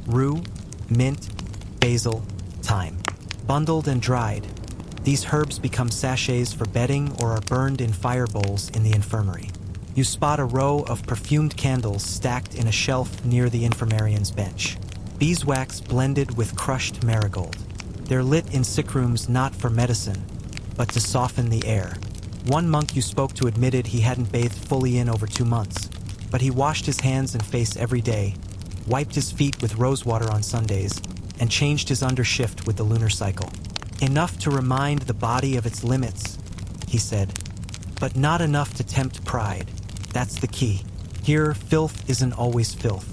Rue, mint, basil, thyme. Bundled and dried, these herbs become sachets for bedding or are burned in fire bowls in the infirmary. You spot a row of perfumed candles stacked in a shelf near the infirmarian's bench. Beeswax blended with crushed marigold. They're lit in sick rooms not for medicine, but to soften the air. One monk you spoke to admitted he hadn't bathed fully in over 2 months, but he washed his hands and face every day, wiped his feet with rosewater on Sundays, and changed his undershift with the lunar cycle. Enough to remind the body of its limits, he said, but not enough to tempt pride. That's the key. Here, filth isn't always filth.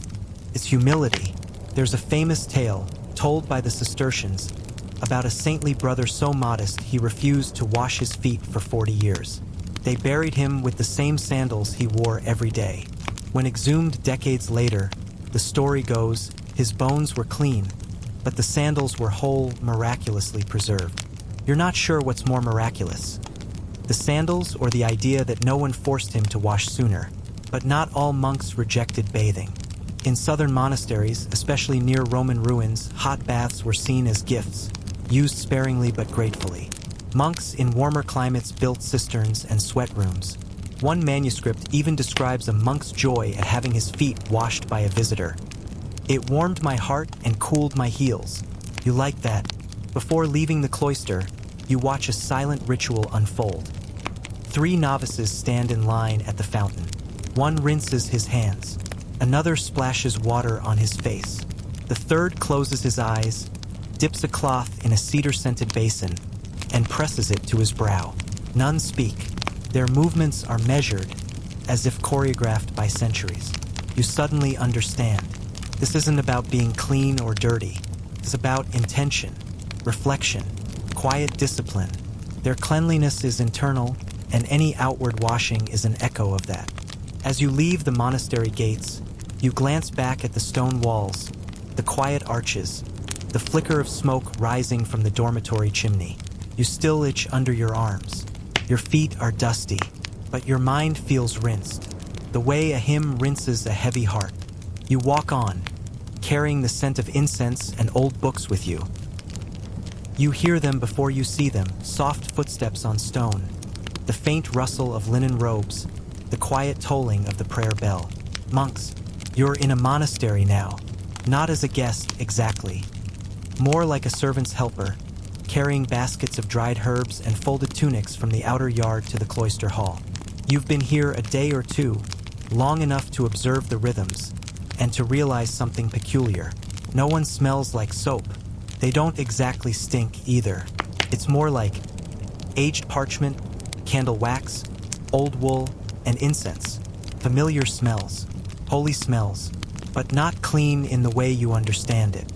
It's humility. There's a famous tale, told by the Cistercians, about a saintly brother so modest he refused to wash his feet for 40 years. They buried him with the same sandals he wore every day. When exhumed decades later, the story goes, his bones were clean, but the sandals were whole, miraculously preserved. You're not sure what's more miraculous, the sandals or the idea that no one forced him to wash sooner. But not all monks rejected bathing. In southern monasteries, especially near Roman ruins, hot baths were seen as gifts, used sparingly but gratefully. Monks in warmer climates built cisterns and sweat rooms. One manuscript even describes a monk's joy at having his feet washed by a visitor. It warmed my heart and cooled my heels. You like that? Before leaving the cloister, you watch a silent ritual unfold. 3 novices stand in line at the fountain. One rinses his hands. Another splashes water on his face. The third closes his eyes, dips a cloth in a cedar-scented basin, and presses it to his brow. None speak. Their movements are measured, as if choreographed by centuries. You suddenly understand. This isn't about being clean or dirty. It's about intention, reflection, quiet discipline. Their cleanliness is internal, and any outward washing is an echo of that. As you leave the monastery gates, you glance back at the stone walls, the quiet arches, the flicker of smoke rising from the dormitory chimney. You still itch under your arms. Your feet are dusty, but your mind feels rinsed, the way a hymn rinses a heavy heart. You walk on, carrying the scent of incense and old books with you. You hear them before you see them, soft footsteps on stone, the faint rustle of linen robes, the quiet tolling of the prayer bell. Monks, you're in a monastery now, not as a guest exactly, more like a servant's helper, carrying baskets of dried herbs and folded tunics from the outer yard to the cloister hall. You've been here a day or two, long enough to observe the rhythms, and to realize something peculiar. No one smells like soap. They don't exactly stink either. It's more like aged parchment, candle wax, old wool, and incense. Familiar smells, holy smells, but not clean in the way you understand it.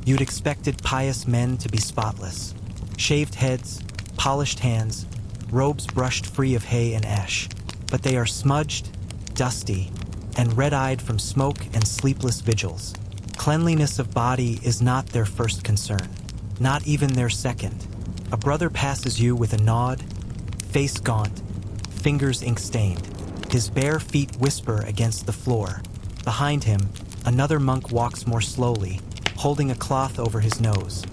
You'd expected pious men to be spotless. Shaved heads, polished hands, robes brushed free of hay and ash. But they are smudged, dusty, and red-eyed from smoke and sleepless vigils. Cleanliness of body is not their first concern, not even their second. A brother passes you with a nod, face gaunt, fingers ink-stained. His bare feet whisper against the floor. Behind him, another monk walks more slowly, holding a cloth over his nose.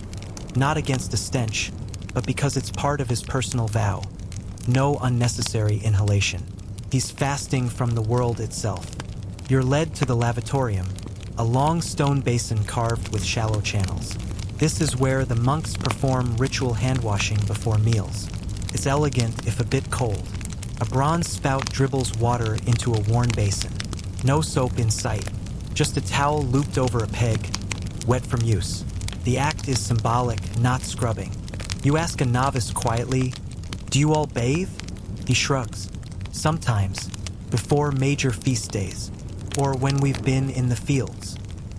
Not against a stench, but because it's part of his personal vow. No unnecessary inhalation. He's fasting from the world itself. You're led to the lavatorium, a long stone basin carved with shallow channels. This is where the monks perform ritual hand-washing before meals. It's elegant if a bit cold. A bronze spout dribbles water into a worn basin. No soap in sight, just a towel looped over a peg, wet from use. The act is symbolic, not scrubbing. You ask a novice quietly, "Do you all bathe?" He shrugs. Sometimes, before major feast days, or when we've been in the fields.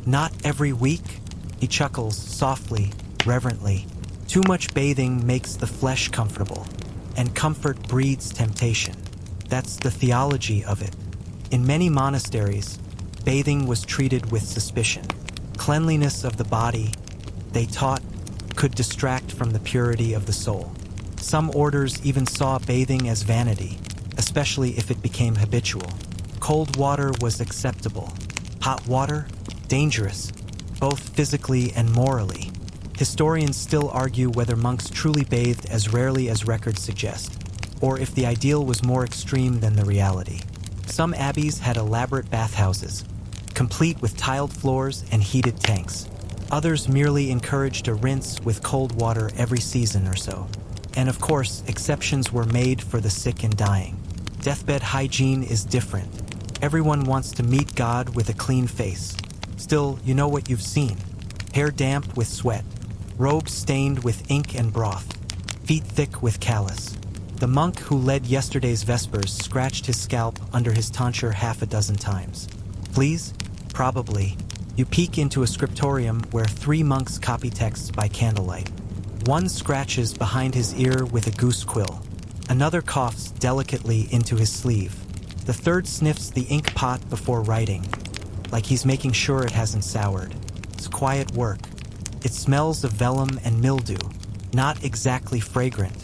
Not every week, he chuckles softly, reverently. Too much bathing makes the flesh comfortable, and comfort breeds temptation. That's the theology of it. In many monasteries, bathing was treated with suspicion. Cleanliness of the body, they taught, could distract from the purity of the soul. Some orders even saw bathing as vanity, especially if it became habitual. Cold water was acceptable. Hot water, dangerous, both physically and morally. Historians still argue whether monks truly bathed as rarely as records suggest, or if the ideal was more extreme than the reality. Some abbeys had elaborate bathhouses, complete with tiled floors and heated tanks. Others merely encouraged a rinse with cold water every season or so. And of course, exceptions were made for the sick and dying. Deathbed hygiene is different. Everyone wants to meet God with a clean face. Still, you know what you've seen. Hair damp with sweat, robes stained with ink and broth, feet thick with callus. The monk who led yesterday's vespers scratched his scalp under his tonsure half a dozen times. Please? Probably. You peek into a scriptorium where 3 monks copy texts by candlelight. One scratches behind his ear with a goose quill. Another coughs delicately into his sleeve. The third sniffs the ink pot before writing, like he's making sure it hasn't soured. It's quiet work. It smells of vellum and mildew, not exactly fragrant,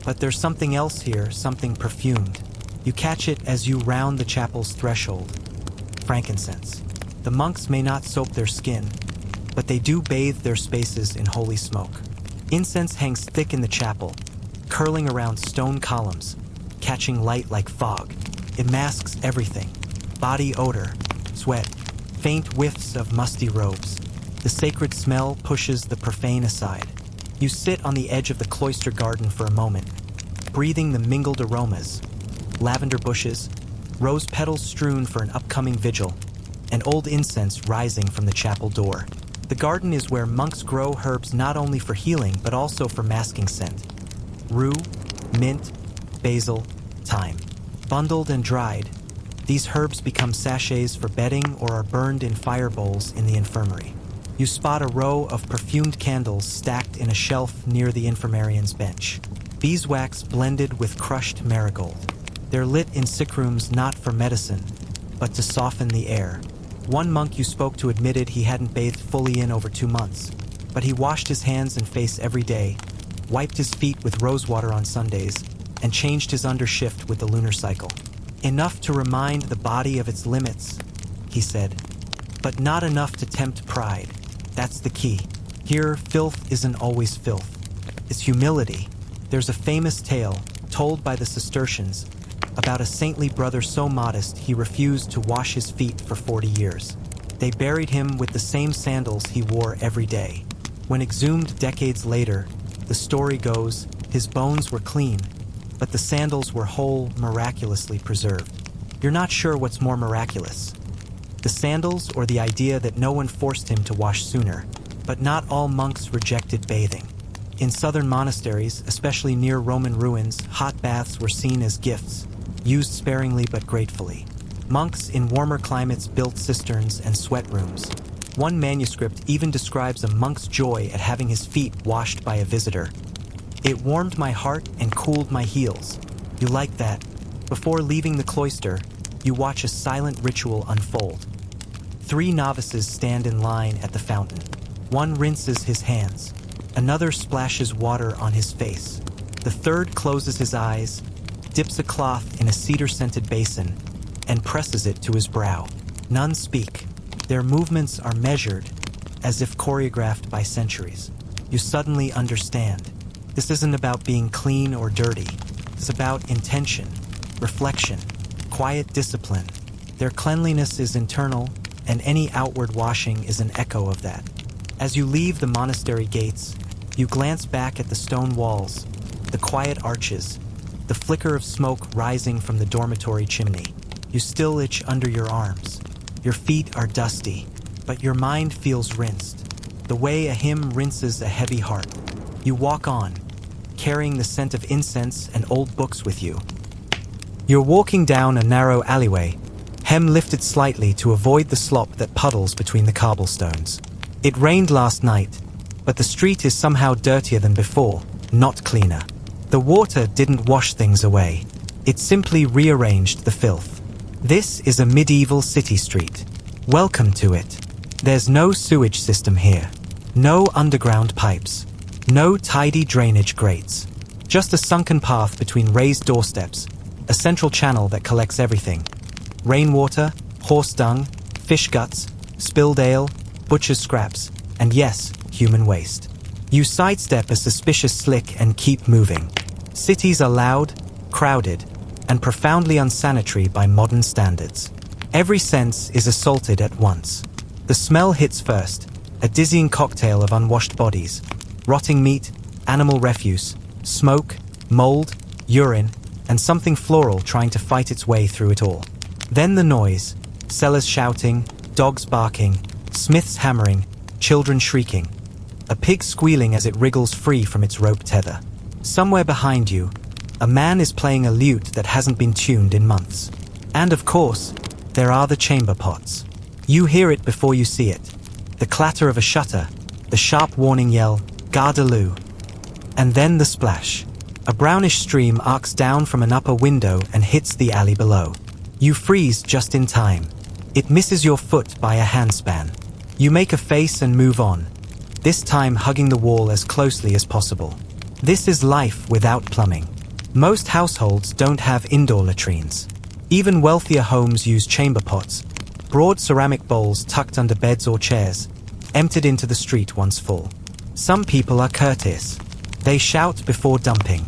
but there's something else here, something perfumed. You catch it as you round the chapel's threshold. Frankincense. The monks may not soap their skin, but they do bathe their spaces in holy smoke. Incense hangs thick in the chapel, curling around stone columns, catching light like fog. It masks everything. Body odor, sweat, faint whiffs of musty robes. The sacred smell pushes the profane aside. You sit on the edge of the cloister garden for a moment, breathing the mingled aromas, lavender bushes, rose petals strewn for an upcoming vigil, and old incense rising from the chapel door. The garden is where monks grow herbs not only for healing but also for masking scent. Rue, mint, basil, thyme. Bundled and dried, these herbs become sachets for bedding or are burned in fire bowls in the infirmary. You spot a row of perfumed candles stacked in a shelf near the infirmarian's bench. Beeswax blended with crushed marigold. They're lit in sick rooms not for medicine, but to soften the air. One monk you spoke to admitted he hadn't bathed fully in over 2 months, but he washed his hands and face every day, wiped his feet with rosewater on Sundays, and changed his undershift with the lunar cycle. Enough to remind the body of its limits, he said, but not enough to tempt pride. That's the key. Here, filth isn't always filth. It's humility. There's a famous tale, told by the Cistercians, about a saintly brother so modest he refused to wash his feet for 40 years. They buried him with the same sandals he wore every day. When exhumed decades later, the story goes, his bones were clean, but the sandals were whole, miraculously preserved. You're not sure what's more miraculous, the sandals or the idea that no one forced him to wash sooner. But not all monks rejected bathing. In southern monasteries, especially near Roman ruins, hot baths were seen as gifts, used sparingly but gratefully. Monks in warmer climates built cisterns and sweat rooms. One manuscript even describes a monk's joy at having his feet washed by a visitor. It warmed my heart and cooled my heels. You like that? Before leaving the cloister, you watch a silent ritual unfold. 3 novices stand in line at the fountain. One rinses his hands. Another splashes water on his face. The third closes his eyes, dips a cloth in a cedar-scented basin, and presses it to his brow. None speak. Their movements are measured, as if choreographed by centuries. You suddenly understand. This isn't about being clean or dirty. It's about intention, reflection, quiet discipline. Their cleanliness is internal, and any outward washing is an echo of that. As you leave the monastery gates, you glance back at the stone walls, the quiet arches, the flicker of smoke rising from the dormitory chimney. You still itch under your arms. Your feet are dusty, but your mind feels rinsed, the way a hymn rinses a heavy heart. You walk on, carrying the scent of incense and old books with you. You're walking down a narrow alleyway, hem lifted slightly to avoid the slop that puddles between the cobblestones. It rained last night, but the street is somehow dirtier than before, not cleaner. The water didn't wash things away. It simply rearranged the filth. This is a medieval city street. Welcome to it. There's no sewage system here. No underground pipes. No tidy drainage grates. Just a sunken path between raised doorsteps, a central channel that collects everything. Rainwater, horse dung, fish guts, spilled ale, butcher's scraps, and yes, human waste. You sidestep a suspicious slick and keep moving. Cities are loud, crowded, and profoundly unsanitary by modern standards. Every sense is assaulted at once. The smell hits first, a dizzying cocktail of unwashed bodies, rotting meat, animal refuse, smoke, mold, urine, and something floral trying to fight its way through it all. Then the noise, sellers shouting, dogs barking, smiths hammering, children shrieking, a pig squealing as it wriggles free from its rope tether. Somewhere behind you, a man is playing a lute that hasn't been tuned in months. And of course, there are the chamber pots. You hear it before you see it. The clatter of a shutter, the sharp warning yell, "Garde-lou." And then the splash. A brownish stream arcs down from an upper window and hits the alley below. You freeze just in time. It misses your foot by a handspan. You make a face and move on, this time hugging the wall as closely as possible. This is life without plumbing. Most households don't have indoor latrines. Even wealthier homes use chamber pots, broad ceramic bowls tucked under beds or chairs, emptied into the street once full. Some people are courteous. They shout before dumping.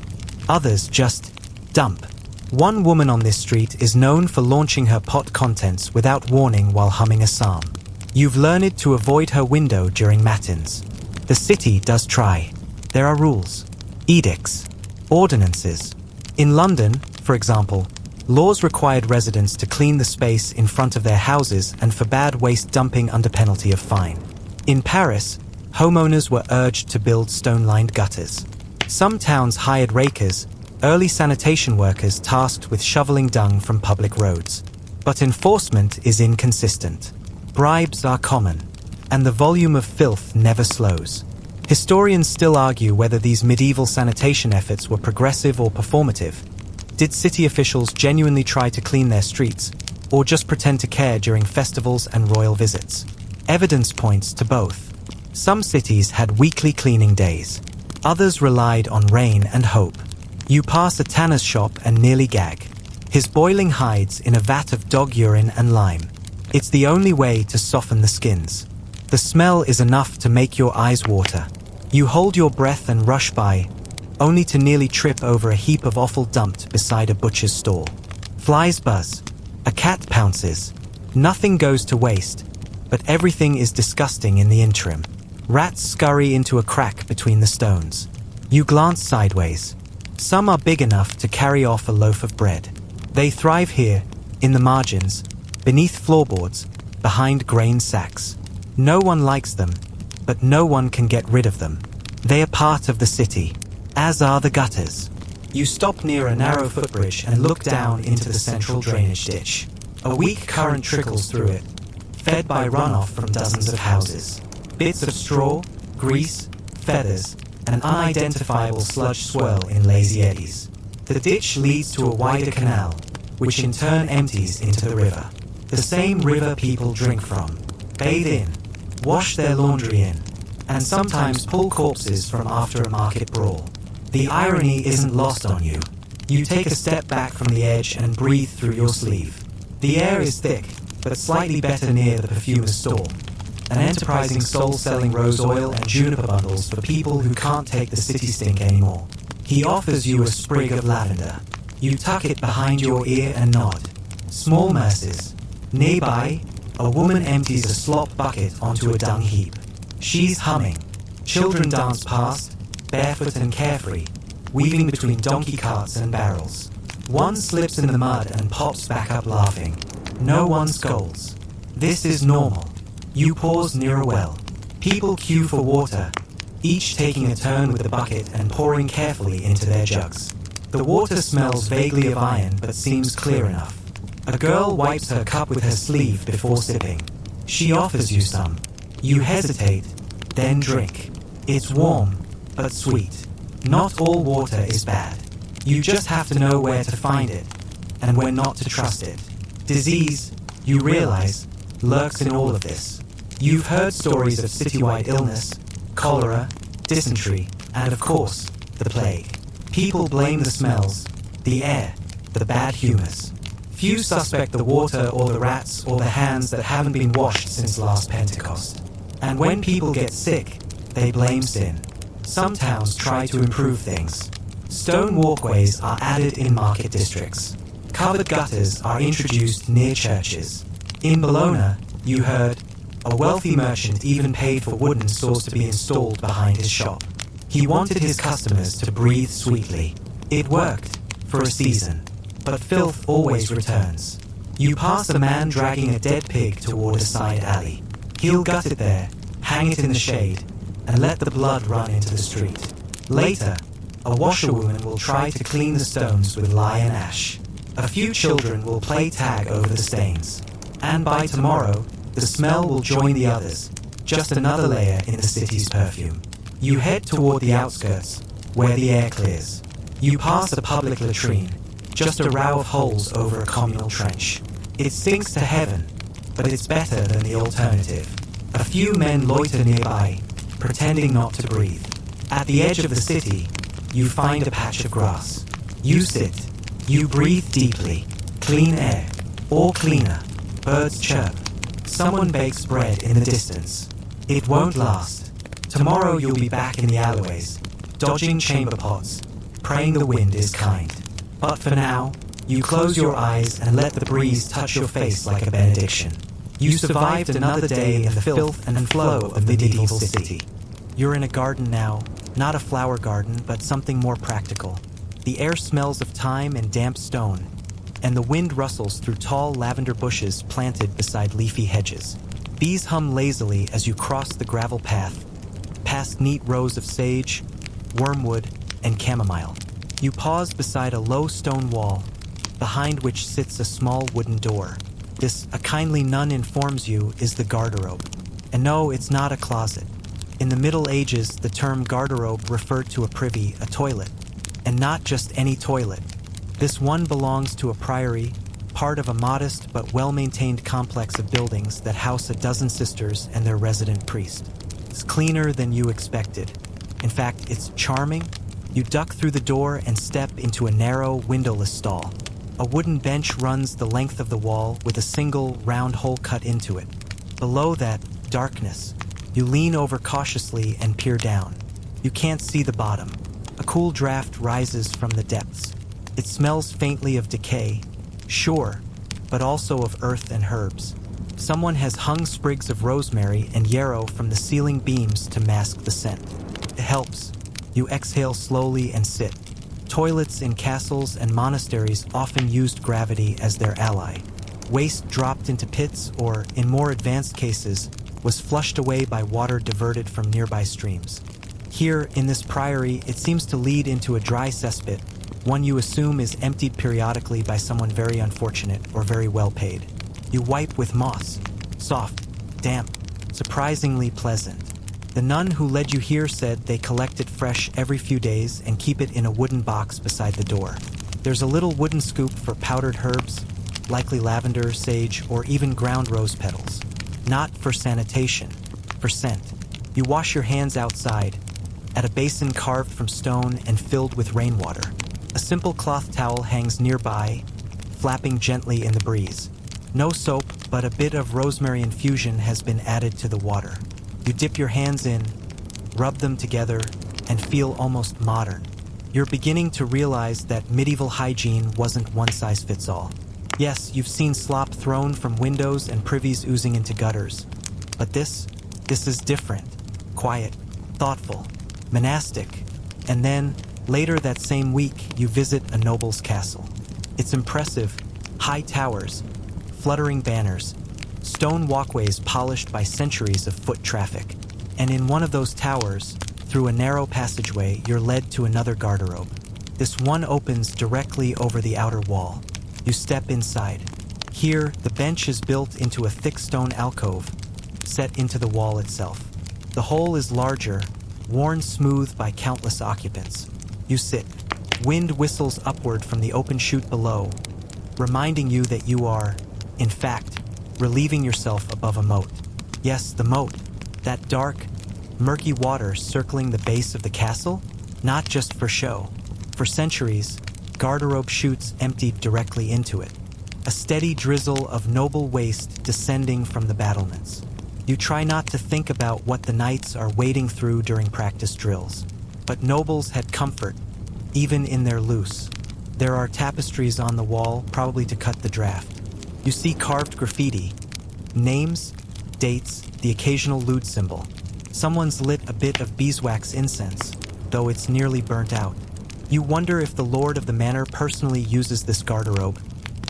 Others just dump. One woman on this street is known for launching her pot contents without warning while humming a psalm. You've learned to avoid her window during matins. The city does try. There are rules, edicts, ordinances. In London, for example, Laws required residents to clean the space in front of their houses and forbade waste dumping under penalty of fine. In Paris, homeowners were urged to build stone-lined gutters. Some towns hired rakers, early sanitation workers tasked with shoveling dung from public roads. But enforcement is inconsistent. Bribes are common, and the volume of filth never slows. Historians still argue whether these medieval sanitation efforts were progressive or performative. Did city officials genuinely try to clean their streets, or just pretend to care during festivals and royal visits? Evidence points to both. Some cities had weekly cleaning days. Others relied on rain and hope. You pass a tanner's shop and nearly gag. His boiling hides in a vat of dog urine and lime. It's the only way to soften the skins. The smell is enough to make your eyes water. You hold your breath and rush by, only to nearly trip over a heap of offal dumped beside a butcher's stall. Flies buzz. A cat pounces. Nothing goes to waste, but everything is disgusting in the interim. Rats scurry into a crack between the stones. You glance sideways. Some are big enough to carry off a loaf of bread. They thrive here, in the margins, beneath floorboards, behind grain sacks. No one likes them, but no one can get rid of them. They are part of the city, as are the gutters. You stop near a narrow footbridge and look down into the central drainage ditch. A weak current trickles through it, fed by runoff from dozens of houses. Bits of straw, grease, feathers, and unidentifiable sludge swirl in lazy eddies. The ditch leads to a wider canal, which in turn empties into the river. The same river people drink from, bathe in, wash their laundry in, and sometimes pull corpses from after a market brawl. The irony isn't lost on you. You take a step back from the edge and breathe through your sleeve. The air is thick, but slightly better near the perfumer's stall. An enterprising soul selling rose oil and juniper bundles for people who can't take the city stink anymore. He offers you a sprig of lavender. You tuck it behind your ear and nod. Small mercies. Nearby, a woman empties a slop bucket onto a dung heap. She's humming. Children dance past, barefoot and carefree, weaving between donkey carts and barrels. One slips in the mud and pops back up laughing. No one scolds. This is normal. You pause near a well. People queue for water, each taking a turn with the bucket and pouring carefully into their jugs. The water smells vaguely of iron but seems clear enough. A girl wipes her cup with her sleeve before sipping. She offers you some. You hesitate, then drink. It's warm, but sweet. Not all water is bad. You just have to know where to find it, and when not to trust it. Disease, you realize, lurks in all of this. You've heard stories of citywide illness, cholera, dysentery, and of course, the plague. People blame the smells, the air, the bad humors. Few suspect the water or the rats or the hands that haven't been washed since last Pentecost. And when people get sick, they blame sin. Some towns try to improve things. Stone walkways are added in market districts. Covered gutters are introduced near churches. In Bologna, you heard, a wealthy merchant even paid for wooden saws to be installed behind his shop. He wanted his customers to breathe sweetly. It worked, for a season. But filth always returns. You pass a man dragging a dead pig toward a side alley. He'll gut it there, hang it in the shade, and let the blood run into the street. Later, a washerwoman will try to clean the stones with lye and ash. A few children will play tag over the stains. And by tomorrow, the smell will join the others, just another layer in the city's perfume. You head toward the outskirts, where the air clears. You pass a public latrine, just a row of holes over a communal trench. It stinks to heaven, but it's better than the alternative. A few men loiter nearby, pretending not to breathe. At the edge of the city, you find a patch of grass. You sit. You breathe deeply. Clean air. Or cleaner. Birds chirp. Someone bakes bread in the distance. It won't last. Tomorrow you'll be back in the alleyways, dodging chamber pots, praying the wind is kind. But for now, you close your eyes and let the breeze touch your face like a benediction. You survived another day in the filth and flow of the medieval city. You're in a garden now, not a flower garden, but something more practical. The air smells of thyme and damp stone, and the wind rustles through tall lavender bushes planted beside leafy hedges. Bees hum lazily as you cross the gravel path, past neat rows of sage, wormwood, and chamomile. You pause beside a low stone wall, behind which sits a small wooden door. This, a kindly nun informs you, is the garderobe. And no, it's not a closet. In the Middle Ages, the term garderobe referred to a privy, a toilet. And not just any toilet. This one belongs to a priory, part of a modest but well-maintained complex of buildings that house a dozen sisters and their resident priest. It's cleaner than you expected. In fact, it's charming. You duck through the door and step into a narrow, windowless stall. A wooden bench runs the length of the wall with a single, round hole cut into it. Below that, darkness. You lean over cautiously and peer down. You can't see the bottom. A cool draft rises from the depths. It smells faintly of decay, sure, but also of earth and herbs. Someone has hung sprigs of rosemary and yarrow from the ceiling beams to mask the scent. It helps. You exhale slowly and sit. Toilets in castles and monasteries often used gravity as their ally. Waste dropped into pits or, in more advanced cases, was flushed away by water diverted from nearby streams. Here, in this priory, it seems to lead into a dry cesspit, one you assume is emptied periodically by someone very unfortunate or very well paid. You wipe with moss, soft, damp, surprisingly pleasant. The nun who led you here said they collect it fresh every few days and keep it in a wooden box beside the door. There's a little wooden scoop for powdered herbs, likely lavender, sage, or even ground rose petals. Not for sanitation, for scent. You wash your hands outside, at a basin carved from stone and filled with rainwater. A simple cloth towel hangs nearby, flapping gently in the breeze. No soap, but a bit of rosemary infusion has been added to the water. You dip your hands in, rub them together, and feel almost modern. You're beginning to realize that medieval hygiene wasn't one-size-fits-all. Yes, you've seen slop thrown from windows and privies oozing into gutters. But this is different. Quiet, thoughtful, monastic. And then, later that same week, you visit a noble's castle. It's impressive. High towers, fluttering banners, stone walkways polished by centuries of foot traffic. And in one of those towers, through a narrow passageway, you're led to another garderobe. This one opens directly over the outer wall. You step inside. Here, the bench is built into a thick stone alcove, set into the wall itself. The hole is larger, worn smooth by countless occupants. You sit. Wind whistles upward from the open chute below, reminding you that you are, in fact, relieving yourself above a moat. Yes, the moat. That dark, murky water circling the base of the castle, not just for show. For centuries, garderobe chutes emptied directly into it. A steady drizzle of noble waste descending from the battlements. You try not to think about what the knights are wading through during practice drills. But nobles had comfort, even in their loose. There are tapestries on the wall, probably to cut the draft. You see carved graffiti, names, dates, the occasional lewd symbol. Someone's lit a bit of beeswax incense, though it's nearly burnt out. You wonder if the lord of the manor personally uses this garderobe,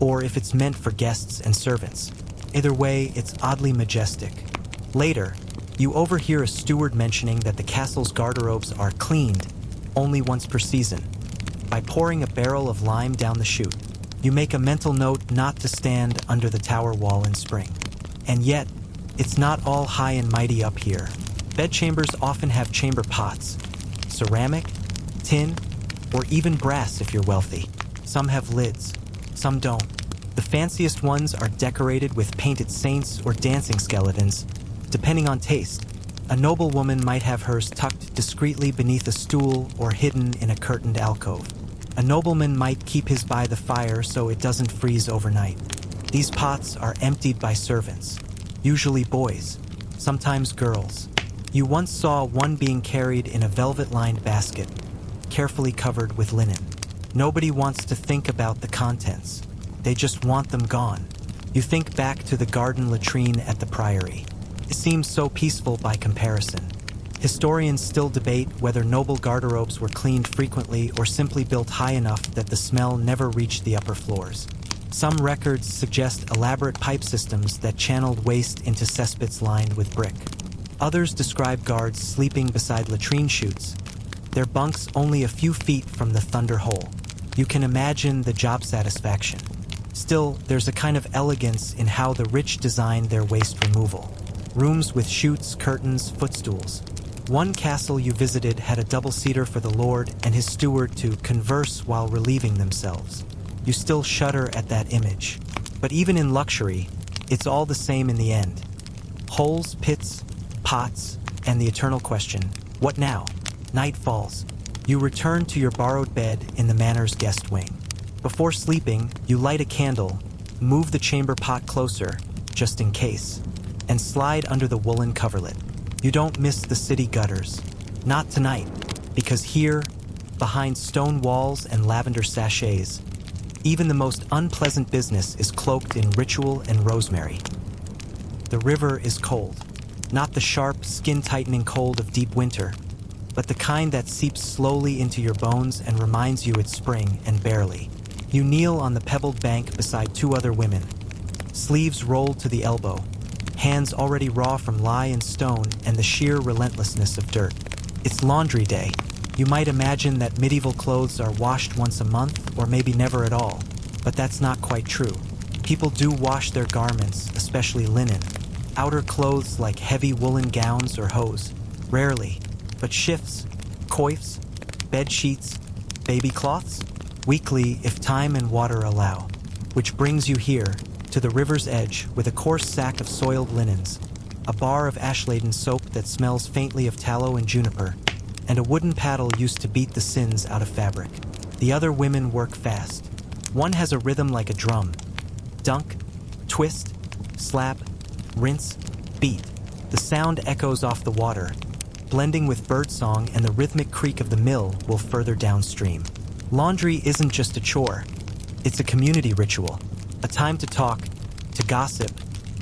or if it's meant for guests and servants. Either way, it's oddly majestic. Later, you overhear a steward mentioning that the castle's garderobes are cleaned only once per season, by pouring a barrel of lime down the chute. You make a mental note not to stand under the tower wall in spring. And yet, it's not all high and mighty up here. Bedchambers often have chamber pots, ceramic, tin, or even brass if you're wealthy. Some have lids, some don't. The fanciest ones are decorated with painted saints or dancing skeletons, depending on taste. A noblewoman might have hers tucked discreetly beneath a stool or hidden in a curtained alcove. A nobleman might keep his by the fire so it doesn't freeze overnight. These pots are emptied by servants, usually boys, sometimes girls. You once saw one being carried in a velvet-lined basket, carefully covered with linen. Nobody wants to think about the contents. They just want them gone. You think back to the garden latrine at the priory. It seems so peaceful by comparison. Historians still debate whether noble garderobes were cleaned frequently or simply built high enough that the smell never reached the upper floors. Some records suggest elaborate pipe systems that channeled waste into cesspits lined with brick. Others describe guards sleeping beside latrine chutes, their bunks only a few feet from the thunder hole. You can imagine the job satisfaction. Still, there's a kind of elegance in how the rich design their waste removal. Rooms with chutes, curtains, footstools. One castle you visited had a double-seater for the lord and his steward to converse while relieving themselves. You still shudder at that image. But even in luxury, it's all the same in the end. Holes, pits, pots, and the eternal question, what now? Night falls. You return to your borrowed bed in the manor's guest wing. Before sleeping, you light a candle, move the chamber pot closer, just in case, and slide under the woolen coverlet. You don't miss the city gutters. Not tonight, because here, behind stone walls and lavender sachets, even the most unpleasant business is cloaked in ritual and rosemary. The river is cold. Not the sharp, skin-tightening cold of deep winter, but the kind that seeps slowly into your bones and reminds you it's spring and barely. You kneel on the pebbled bank beside two other women, sleeves rolled to the elbow, hands already raw from lye and stone and the sheer relentlessness of dirt. It's laundry day. You might imagine that medieval clothes are washed once a month or maybe never at all, but that's not quite true. People do wash their garments, especially linen. Outer clothes like heavy woolen gowns or hose. Rarely. But shifts, coifs, bed sheets, baby cloths? Weekly if time and water allow. Which brings you here, to the river's edge with a coarse sack of soiled linens, a bar of ash-laden soap that smells faintly of tallow and juniper, and a wooden paddle used to beat the sins out of fabric. The other women work fast. One has a rhythm like a drum. Dunk, twist, slap, rinse, beat. The sound echoes off the water, blending with birdsong and the rhythmic creak of the mill will further downstream. Laundry isn't just a chore. It's a community ritual, a time to talk, to gossip,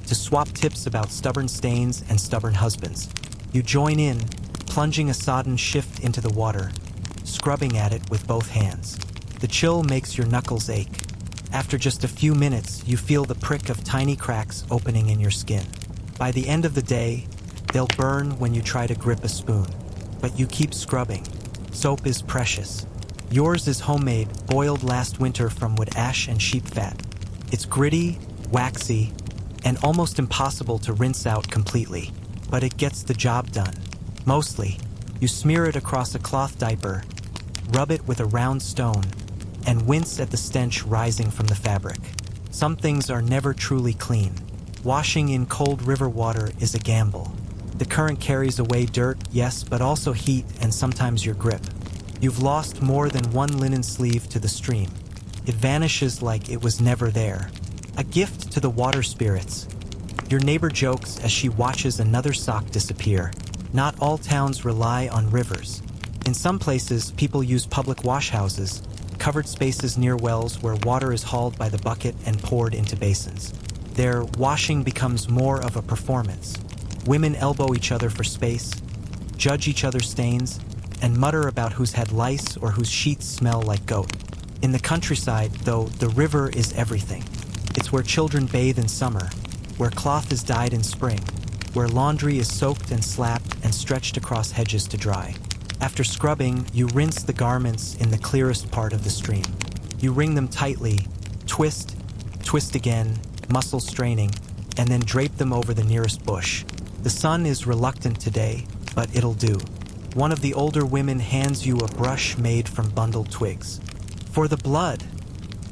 to swap tips about stubborn stains and stubborn husbands. You join in, plunging a sodden shift into the water, scrubbing at it with both hands. The chill makes your knuckles ache. After just a few minutes, you feel the prick of tiny cracks opening in your skin. By the end of the day, they'll burn when you try to grip a spoon. But you keep scrubbing. Soap is precious. Yours is homemade, boiled last winter from wood ash and sheep fat. It's gritty, waxy, and almost impossible to rinse out completely. But it gets the job done. Mostly, you smear it across a cloth diaper, rub it with a round stone, and wince at the stench rising from the fabric. Some things are never truly clean. Washing in cold river water is a gamble. The current carries away dirt, yes, but also heat and sometimes your grip. You've lost more than one linen sleeve to the stream. It vanishes like it was never there. A gift to the water spirits. Your neighbor jokes as she watches another sock disappear. Not all towns rely on rivers. In some places, people use public washhouses, covered spaces near wells where water is hauled by the bucket and poured into basins. There, washing becomes more of a performance. Women elbow each other for space, judge each other's stains, and mutter about who's had lice or whose sheets smell like goat. In the countryside, though, the river is everything. It's where children bathe in summer, where cloth is dyed in spring, where laundry is soaked and slapped and stretched across hedges to dry. After scrubbing, you rinse the garments in the clearest part of the stream. You wring them tightly, twist, twist again, muscle straining, and then drape them over the nearest bush. The sun is reluctant today, but it'll do. One of the older women hands you a brush made from bundled twigs. "For the blood,"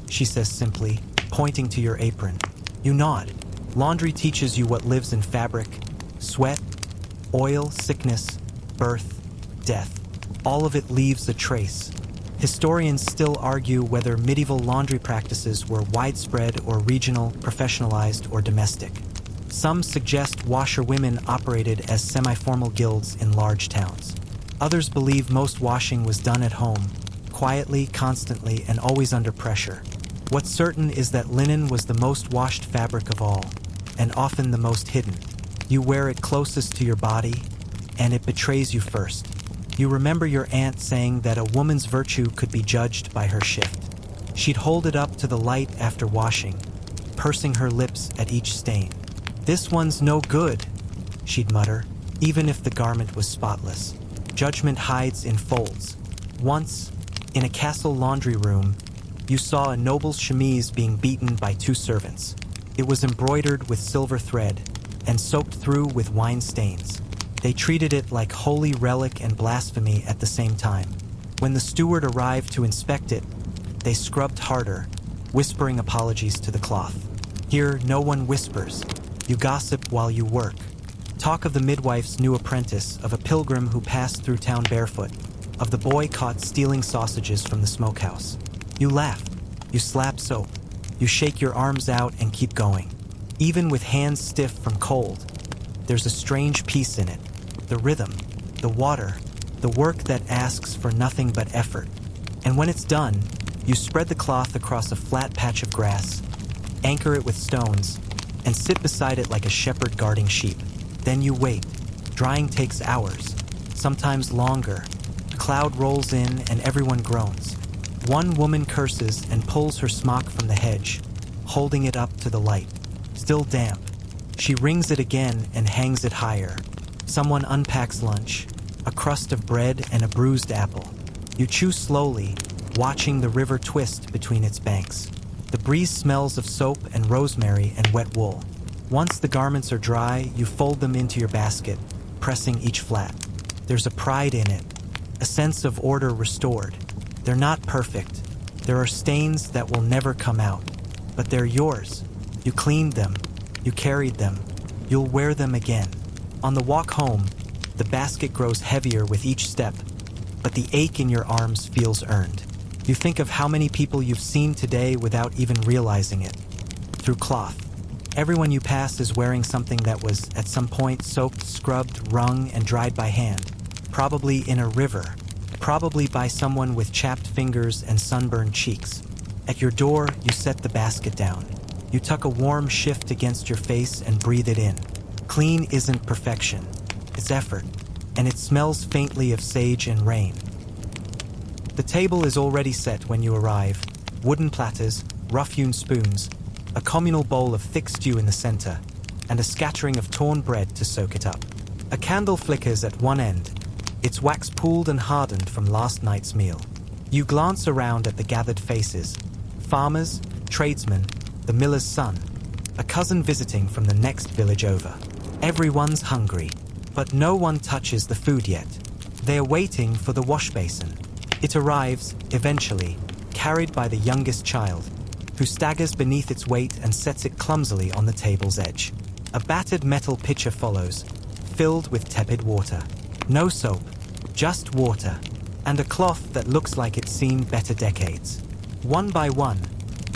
she says simply, pointing to your apron. You nod. Laundry teaches you what lives in fabric: sweat, oil, sickness, birth, death. All of it leaves a trace. Historians still argue whether medieval laundry practices were widespread or regional, professionalized or domestic. Some suggest washerwomen operated as semi-formal guilds in large towns. Others believe most washing was done at home, quietly, constantly, and always under pressure. What's certain is that linen was the most washed fabric of all, and often the most hidden. You wear it closest to your body, and it betrays you first. You remember your aunt saying that a woman's virtue could be judged by her shift. She'd hold it up to the light after washing, pursing her lips at each stain. "This one's no good," she'd mutter, even if the garment was spotless. Judgment hides in folds. Once, in a castle laundry room, you saw a noble's chemise being beaten by 2 servants. It was embroidered with silver thread and soaked through with wine stains. They treated it like holy relic and blasphemy at the same time. When the steward arrived to inspect it, they scrubbed harder, whispering apologies to the cloth. Here, no one whispers. You gossip while you work. Talk of the midwife's new apprentice, of a pilgrim who passed through town barefoot, of the boy caught stealing sausages from the smokehouse. You laugh. You slap soap. You shake your arms out and keep going. Even with hands stiff from cold, there's a strange peace in it. The rhythm, the water, the work that asks for nothing but effort. And when it's done, you spread the cloth across a flat patch of grass, anchor it with stones, and sit beside it like a shepherd guarding sheep. Then you wait. Drying takes hours, sometimes longer. A cloud rolls in and everyone groans. One woman curses and pulls her smock from the hedge, holding it up to the light. Still damp. She wrings it again and hangs it higher. Someone unpacks lunch, a crust of bread and a bruised apple. You chew slowly, watching the river twist between its banks. The breeze smells of soap and rosemary and wet wool. Once the garments are dry, you fold them into your basket, pressing each flat. There's a pride in it, a sense of order restored. They're not perfect. There are stains that will never come out, but they're yours. You cleaned them. You carried them. You'll wear them again. On the walk home, the basket grows heavier with each step, but the ache in your arms feels earned. You think of how many people you've seen today without even realizing it. Through cloth. Everyone you pass is wearing something that was, at some point, soaked, scrubbed, wrung, and dried by hand. Probably in a river. Probably by someone with chapped fingers and sunburned cheeks. At your door, you set the basket down. You tuck a warm shift against your face and breathe it in. Clean isn't perfection. It's effort. And it smells faintly of sage and rain. The table is already set when you arrive. Wooden platters, rough-hewn spoons, a communal bowl of thick stew in the center, and a scattering of torn bread to soak it up. A candle flickers at one end, its wax pooled and hardened from last night's meal. You glance around at the gathered faces. Farmers, tradesmen, the miller's son, a cousin visiting from the next village over. Everyone's hungry, but no one touches the food yet. They are waiting for the wash basin. It arrives, eventually, carried by the youngest child, who staggers beneath its weight and sets it clumsily on the table's edge. A battered metal pitcher follows, filled with tepid water. No soap, just water, and a cloth that looks like it's seen better decades. One by one,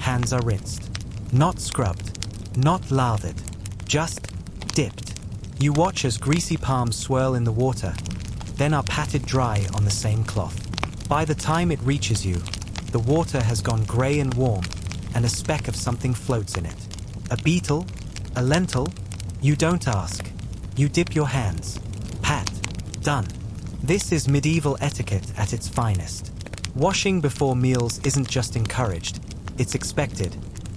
hands are rinsed. Not scrubbed, not lathered, just dipped. You watch as greasy palms swirl in the water, then are patted dry on the same cloth. By the time it reaches you, the water has gone grey and warm, and a speck of something floats in it. A beetle? A lentil? You don't ask. You dip your hands. Pat. Done. This is medieval etiquette at its finest. Washing before meals isn't just encouraged, it's expected,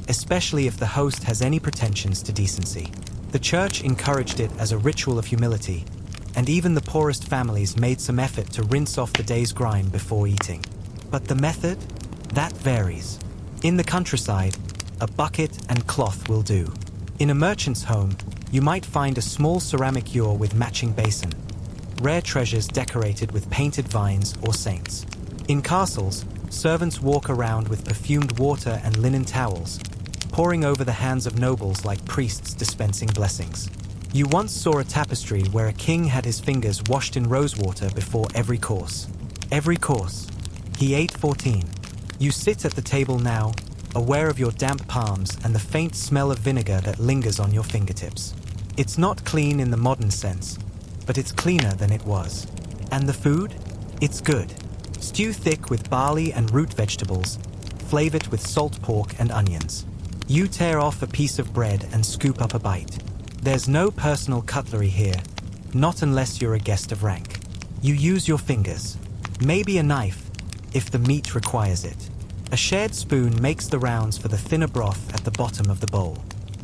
especially if the host has any pretensions to decency. The church encouraged it as a ritual of humility, and even the poorest families made some effort to rinse off the day's grime before eating. But the method? That varies. In the countryside, a bucket and cloth will do. In a merchant's home, you might find a small ceramic ewer with matching basin, rare treasures decorated with painted vines or saints. In castles, servants walk around with perfumed water and linen towels, pouring over the hands of nobles like priests dispensing blessings. You once saw a tapestry where a king had his fingers washed in rosewater before every course. Every course. He ate 14. You sit at the table now, aware of your damp palms and the faint smell of vinegar that lingers on your fingertips. It's not clean in the modern sense, but it's cleaner than it was. And the food? It's good. Stew thick with barley and root vegetables, flavour it with salt pork and onions. You tear off a piece of bread and scoop up a bite. There's no personal cutlery here, not unless you're a guest of rank. You use your fingers, maybe a knife, if the meat requires it. A shared spoon makes the rounds for the thinner broth at the bottom of the bowl.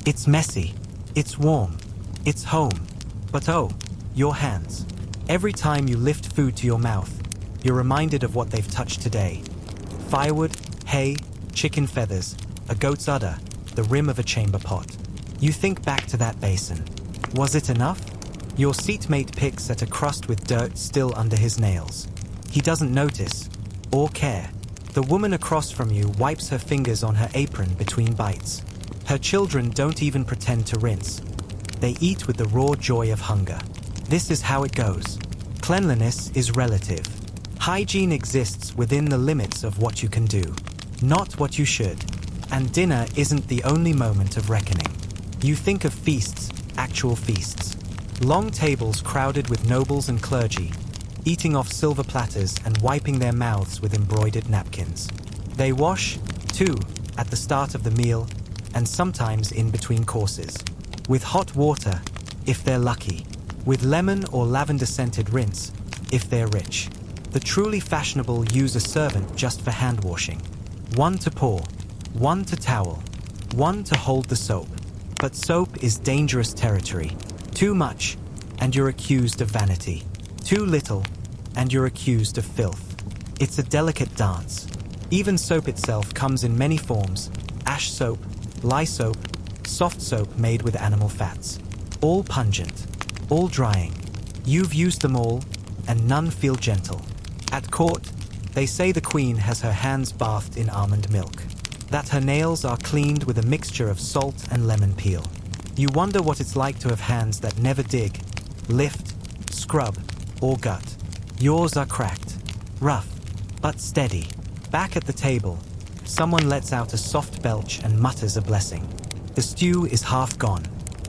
It's messy. It's warm. It's home. But oh, your hands. Every time you lift food to your mouth, you're reminded of what they've touched today. Firewood, hay, chicken feathers, a goat's udder, the rim of a chamber pot. You think back to that basin. Was it enough? Your seatmate picks at a crust with dirt still under his nails. He doesn't notice or care. The woman across from you wipes her fingers on her apron between bites. Her children don't even pretend to rinse. They eat with the raw joy of hunger. This is how it goes. Cleanliness is relative. Hygiene exists within the limits of what you can do, not what you should. And dinner isn't the only moment of reckoning. You think of feasts, actual feasts. Long tables crowded with nobles and clergy, eating off silver platters and wiping their mouths with embroidered napkins. They wash, too, at the start of the meal, and sometimes in between courses. With hot water, if they're lucky. With lemon or lavender-scented rinse, if they're rich. The truly fashionable use a servant just for hand washing. One to pour, one to towel, one to hold the soap. But soap is dangerous territory. Too much, and you're accused of vanity. Too little, and you're accused of filth. It's a delicate dance. Even soap itself comes in many forms: ash soap, lye soap, soft soap made with animal fats. All pungent, all drying. You've used them all, and none feel gentle. At court, they say the queen has her hands bathed in almond milk, that her nails are cleaned with a mixture of salt and lemon peel. You wonder what it's like to have hands that never dig, lift, scrub, or gut. Yours are cracked, rough, but steady. Back at the table, someone lets out a soft belch and mutters a blessing. The stew is half gone.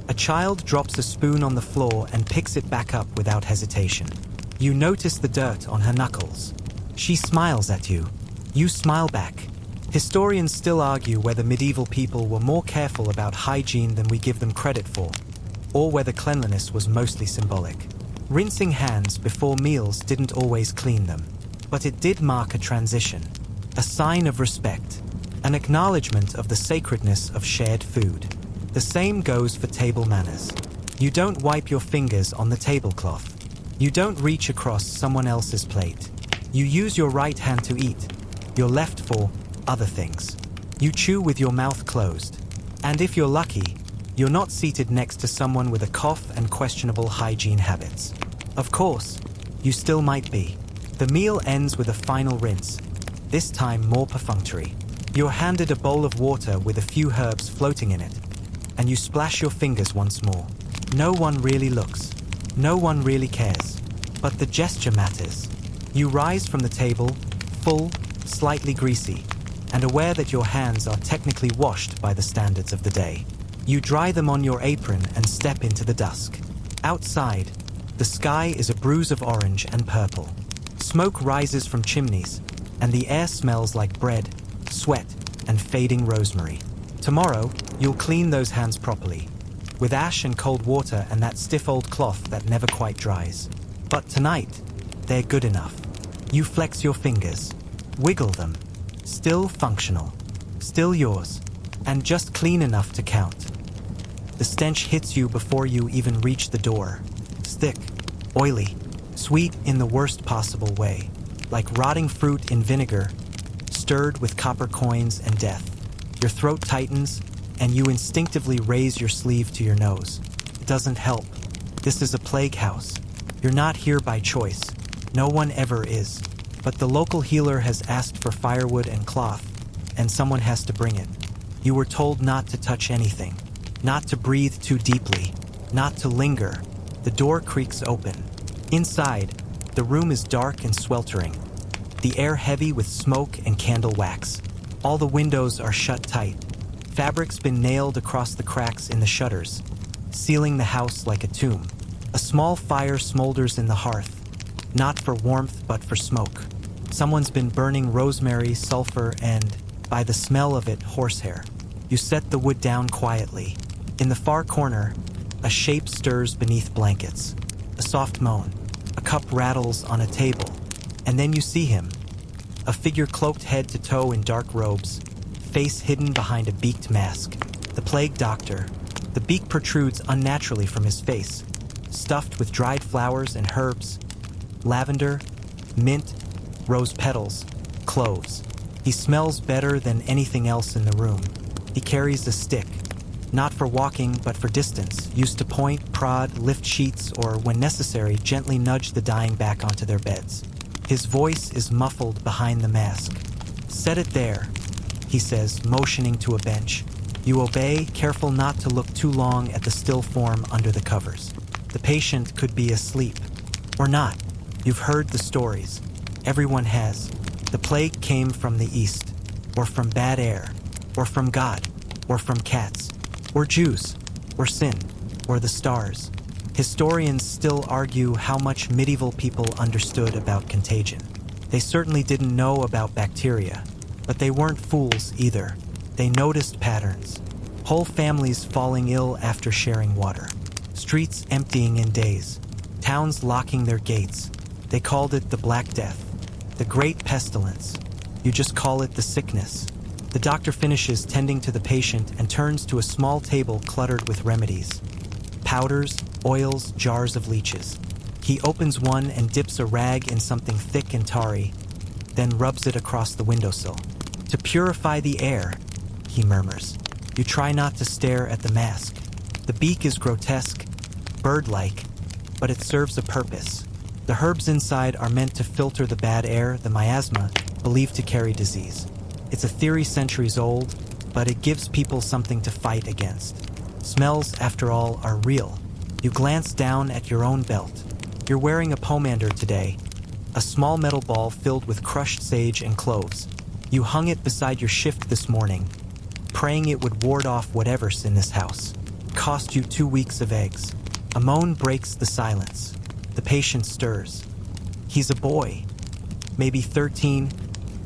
A child drops a spoon on the floor and picks it back up without hesitation. You notice the dirt on her knuckles. She smiles at you. You smile back. Historians still argue whether medieval people were more careful about hygiene than we give them credit for, or whether cleanliness was mostly symbolic. Rinsing hands before meals didn't always clean them, but it did mark a transition, a sign of respect, an acknowledgement of the sacredness of shared food. The same goes for table manners. You don't wipe your fingers on the tablecloth. You don't reach across someone else's plate. You use your right hand to eat, your left for other things. You chew with your mouth closed. And if you're lucky, you're not seated next to someone with a cough and questionable hygiene habits. Of course, you still might be. The meal ends with a final rinse, this time more perfunctory. You're handed a bowl of water with a few herbs floating in it, and you splash your fingers once more. No one really looks. No one really cares. But the gesture matters. You rise from the table, full, slightly greasy, and aware that your hands are technically washed by the standards of the day. You dry them on your apron and step into the dusk. Outside, the sky is a bruise of orange and purple. Smoke rises from chimneys, and the air smells like bread, sweat, and fading rosemary. Tomorrow, you'll clean those hands properly, with ash and cold water and that stiff old cloth that never quite dries. But tonight, they're good enough. You flex your fingers, wiggle them, still functional, still yours, and just clean enough to count. The stench hits you before you even reach the door. Thick, oily, sweet in the worst possible way, like rotting fruit in vinegar, stirred with copper coins and death. Your throat tightens, and you instinctively raise your sleeve to your nose. It doesn't help. This is a plague house. You're not here by choice. No one ever is. But the local healer has asked for firewood and cloth, and someone has to bring it. You were told not to touch anything, not to breathe too deeply, not to linger. The door creaks open. Inside, the room is dark and sweltering, the air heavy with smoke and candle wax. All the windows are shut tight. Fabric's been nailed across the cracks in the shutters, sealing the house like a tomb. A small fire smolders in the hearth, not for warmth but for smoke. Someone's been burning rosemary, sulfur, and, by the smell of it, horsehair. You set the wood down quietly. In the far corner, a shape stirs beneath blankets. A soft moan. A cup rattles on a table. And then you see him. A figure cloaked head to toe in dark robes, face hidden behind a beaked mask. The plague doctor. The beak protrudes unnaturally from his face, stuffed with dried flowers and herbs, lavender, mint, rose petals, cloves. He smells better than anything else in the room. He carries a stick, not for walking but for distance, used to point, prod, lift sheets, or, when necessary, gently nudge the dying back onto their beds. His voice is muffled behind the mask. "Set it there," he says, motioning to a bench. You obey, careful not to look too long at the still form under the covers. The patient could be asleep. Or not. You've heard the stories. Everyone has. The plague came from the east, or from bad air, or from God, or from cats, or Jews, or sin, or the stars. Historians still argue how much medieval people understood about contagion. They certainly didn't know about bacteria, but they weren't fools either. They noticed patterns. Whole families falling ill after sharing water. Streets emptying in days. Towns locking their gates. They called it the Black Death. The Great Pestilence. You just call it the sickness. The doctor finishes tending to the patient and turns to a small table cluttered with remedies. Powders, oils, jars of leeches. He opens one and dips a rag in something thick and tarry, then rubs it across the windowsill. To purify the air, he murmurs. You try not to stare at the mask. The beak is grotesque, bird-like, but it serves a purpose. The herbs inside are meant to filter the bad air, the miasma, believed to carry disease. It's a theory centuries old, but it gives people something to fight against. Smells, after all, are real. You glance down at your own belt. You're wearing a pomander today, a small metal ball filled with crushed sage and cloves. You hung it beside your shift this morning, praying it would ward off whatever's in this house. Cost you 2 weeks of eggs. A moan breaks the silence. The patient stirs. He's a boy, maybe 13,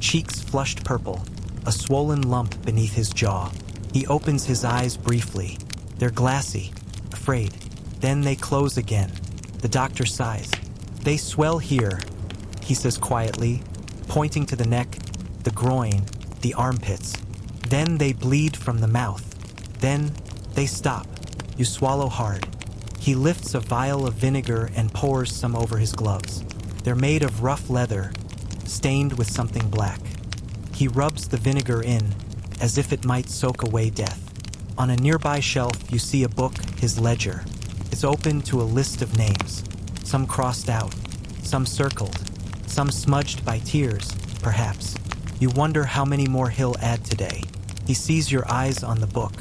cheeks flushed purple, a swollen lump beneath his jaw. He opens his eyes briefly. They're glassy, afraid. Then they close again. The doctor sighs. They swell here, he says quietly, pointing to the neck, the groin, the armpits. Then they bleed from the mouth. Then they stop. You swallow hard. He lifts a vial of vinegar and pours some over his gloves. They're made of rough leather, stained with something black. He rubs the vinegar in, as if it might soak away death. On a nearby shelf, you see a book, his ledger. It's open to a list of names. Some crossed out, some circled, some smudged by tears, perhaps. You wonder how many more he'll add today. He sees your eyes on the book.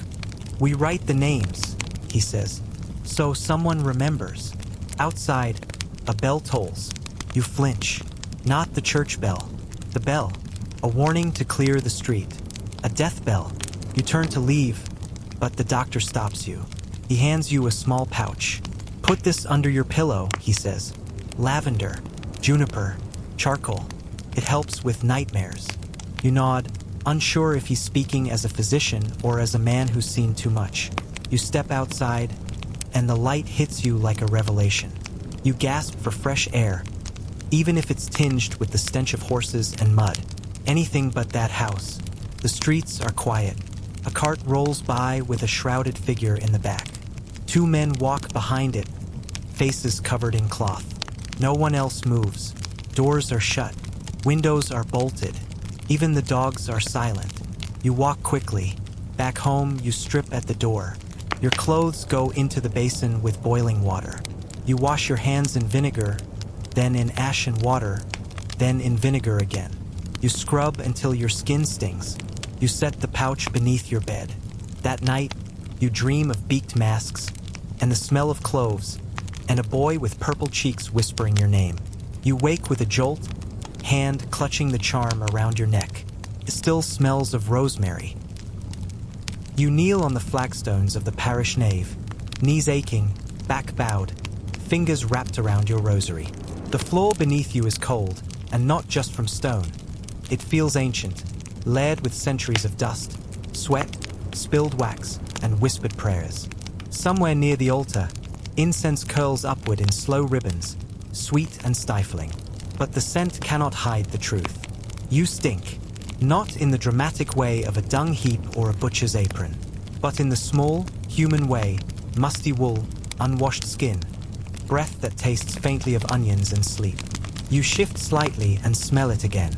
We write the names, he says, so someone remembers. Outside, a bell tolls. You flinch. Not the church bell. The bell. A warning to clear the street. A death bell. You turn to leave, but the doctor stops you. He hands you a small pouch. Put this under your pillow, he says. Lavender, juniper, charcoal. It helps with nightmares. You nod, unsure if he's speaking as a physician or as a man who's seen too much. You step outside, and the light hits you like a revelation. You gasp for fresh air, even if it's tinged with the stench of horses and mud. Anything but that house. The streets are quiet. A cart rolls by with a shrouded figure in the back. 2 men walk behind it, faces covered in cloth. No one else moves. Doors are shut. Windows are bolted. Even the dogs are silent. You walk quickly. Back home, you strip at the door. Your clothes go into the basin with boiling water. You wash your hands in vinegar, then in ash and water, then in vinegar again. You scrub until your skin stings. You set the pouch beneath your bed. That night, you dream of beaked masks, and the smell of cloves, and a boy with purple cheeks whispering your name. You wake with a jolt, hand clutching the charm around your neck. It still smells of rosemary. You kneel on the flagstones of the parish nave, knees aching, back bowed, fingers wrapped around your rosary. The floor beneath you is cold, and not just from stone. It feels ancient, layered with centuries of dust, sweat, spilled wax, and whispered prayers. Somewhere near the altar, incense curls upward in slow ribbons, sweet and stifling. But the scent cannot hide the truth. You stink. Not in the dramatic way of a dung heap or a butcher's apron, but in the small, human way, musty wool, unwashed skin, breath that tastes faintly of onions and sleep. You shift slightly and smell it again.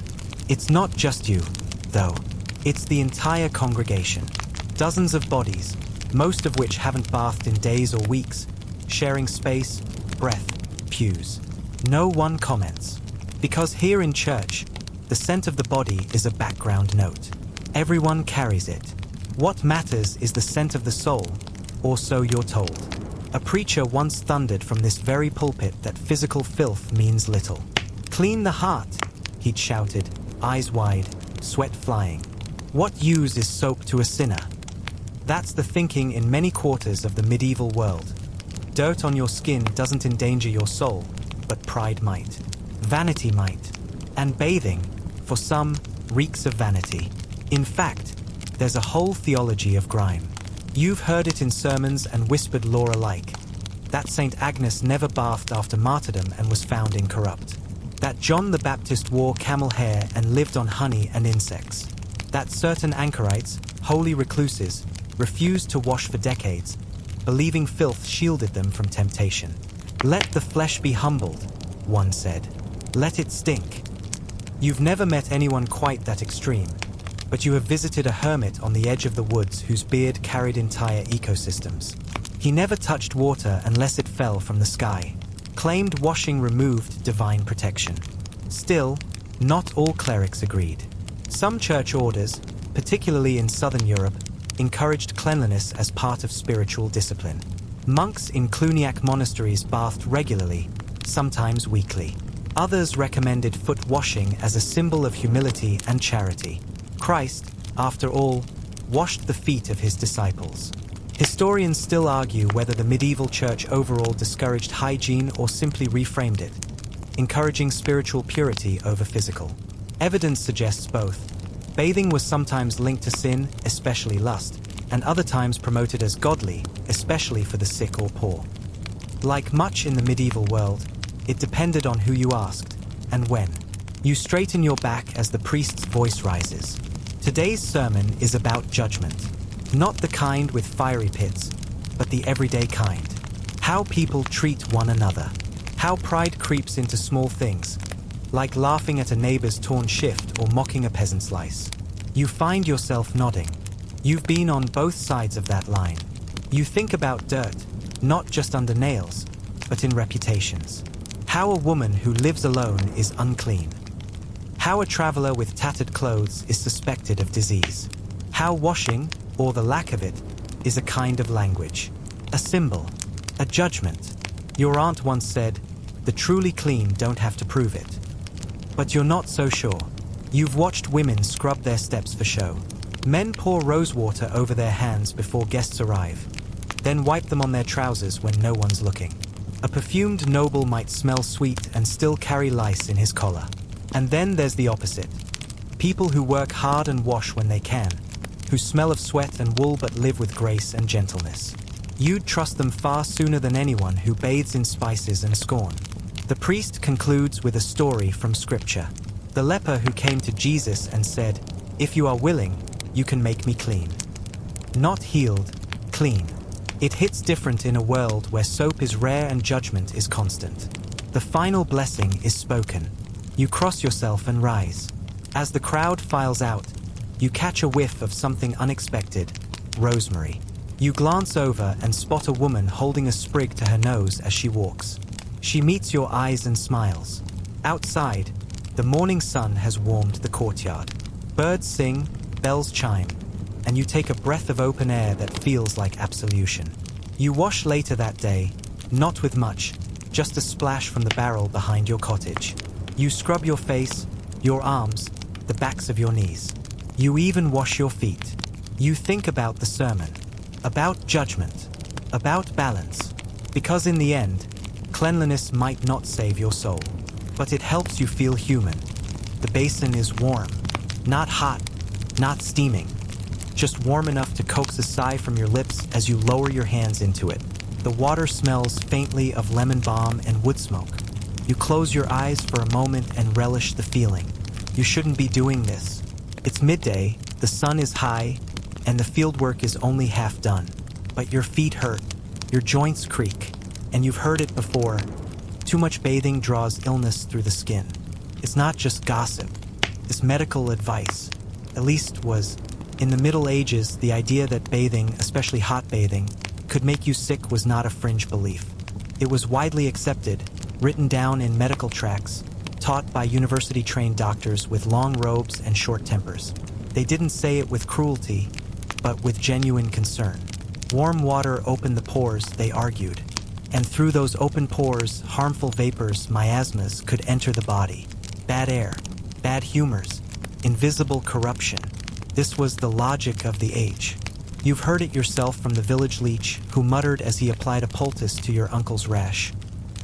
It's not just you, though. It's the entire congregation. Dozens of bodies, most of which haven't bathed in days or weeks, sharing space, breath, pews. No one comments. Because here in church, the scent of the body is a background note. Everyone carries it. What matters is the scent of the soul, or so you're told. A preacher once thundered from this very pulpit that physical filth means little. Clean the heart, he'd shouted, eyes wide, sweat flying. What use is soap to a sinner? That's the thinking in many quarters of the medieval world. Dirt on your skin doesn't endanger your soul, but pride might. Vanity might. And bathing, for some, reeks of vanity. In fact, there's a whole theology of grime. You've heard it in sermons and whispered lore alike. That St. Agnes never bathed after martyrdom and was found incorrupt. That John the Baptist wore camel hair and lived on honey and insects. That certain anchorites, holy recluses, refused to wash for decades, believing filth shielded them from temptation. Let the flesh be humbled, one said. Let it stink. You've never met anyone quite that extreme, but you have visited a hermit on the edge of the woods whose beard carried entire ecosystems. He never touched water unless it fell from the sky, claimed washing removed divine protection. Still, not all clerics agreed. Some church orders, particularly in southern Europe, encouraged cleanliness as part of spiritual discipline. Monks in Cluniac monasteries bathed regularly, sometimes weekly. Others recommended foot washing as a symbol of humility and charity. Christ, after all, washed the feet of his disciples. Historians still argue whether the medieval church overall discouraged hygiene or simply reframed it, encouraging spiritual purity over physical. Evidence suggests both. Bathing was sometimes linked to sin, especially lust, and other times promoted as godly, especially for the sick or poor. Like much in the medieval world, it depended on who you asked, and when. You straighten your back as the priest's voice rises. Today's sermon is about judgment. Not the kind with fiery pits, but the everyday kind. How people treat one another. How pride creeps into small things, like laughing at a neighbor's torn shift or mocking a peasant's lice. You find yourself nodding. You've been on both sides of that line. You think about dirt, not just under nails, but in reputations. How a woman who lives alone is unclean. How a traveler with tattered clothes is suspected of disease. How washing, or the lack of it, is a kind of language. A symbol. A judgment. Your aunt once said, "The truly clean don't have to prove it." But you're not so sure. You've watched women scrub their steps for show. Men pour rose water over their hands before guests arrive, then wipe them on their trousers when no one's looking. A perfumed noble might smell sweet and still carry lice in his collar. And then there's the opposite. People who work hard and wash when they can, who smell of sweat and wool but live with grace and gentleness. You'd trust them far sooner than anyone who bathes in spices and scorn. The priest concludes with a story from Scripture. The leper who came to Jesus and said, "If you are willing, you can make me clean." Not healed, clean. It hits different in a world where soap is rare and judgment is constant. The final blessing is spoken. You cross yourself and rise. As the crowd files out, you catch a whiff of something unexpected, rosemary. You glance over and spot a woman holding a sprig to her nose as she walks. She meets your eyes and smiles. Outside, the morning sun has warmed the courtyard. Birds sing, bells chime, and you take a breath of open air that feels like absolution. You wash later that day, not with much, just a splash from the barrel behind your cottage. You scrub your face, your arms, the backs of your knees. You even wash your feet. You think about the sermon, about judgment, about balance, because in the end, cleanliness might not save your soul, but it helps you feel human. The basin is warm, not hot, not steaming, just warm enough to coax a sigh from your lips as you lower your hands into it. The water smells faintly of lemon balm and wood smoke. You close your eyes for a moment and relish the feeling. You shouldn't be doing this. It's midday, the sun is high, and the fieldwork is only half done. But your feet hurt, your joints creak, and you've heard it before. Too much bathing draws illness through the skin. It's not just gossip. It's medical advice. At least was. In the Middle Ages, the idea that bathing, especially hot bathing, could make you sick was not a fringe belief. It was widely accepted, written down in medical tracts, taught by university-trained doctors with long robes and short tempers. They didn't say it with cruelty, but with genuine concern. Warm water opened the pores, they argued, and through those open pores, harmful vapors, miasmas, could enter the body. Bad air, bad humors, invisible corruption. This was the logic of the age. You've heard it yourself from the village leech who muttered as he applied a poultice to your uncle's rash.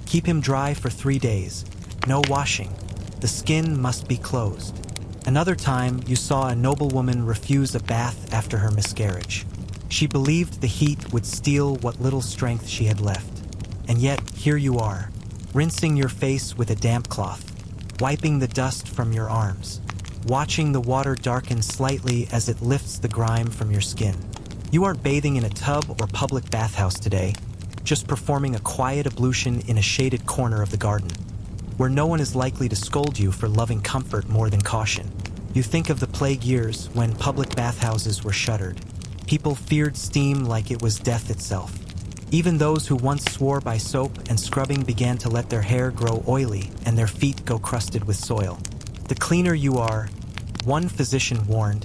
Keep him dry for 3 days. No washing. The skin must be closed. Another time, you saw a noblewoman refuse a bath after her miscarriage. She believed the heat would steal what little strength she had left. And yet, here you are, rinsing your face with a damp cloth, wiping the dust from your arms, watching the water darken slightly as it lifts the grime from your skin. You aren't bathing in a tub or public bathhouse today, just performing a quiet ablution in a shaded corner of the garden, where no one is likely to scold you for loving comfort more than caution. You think of the plague years when public bathhouses were shuttered. People feared steam like it was death itself. Even those who once swore by soap and scrubbing began to let their hair grow oily and their feet go crusted with soil. The cleaner you are, one physician warned,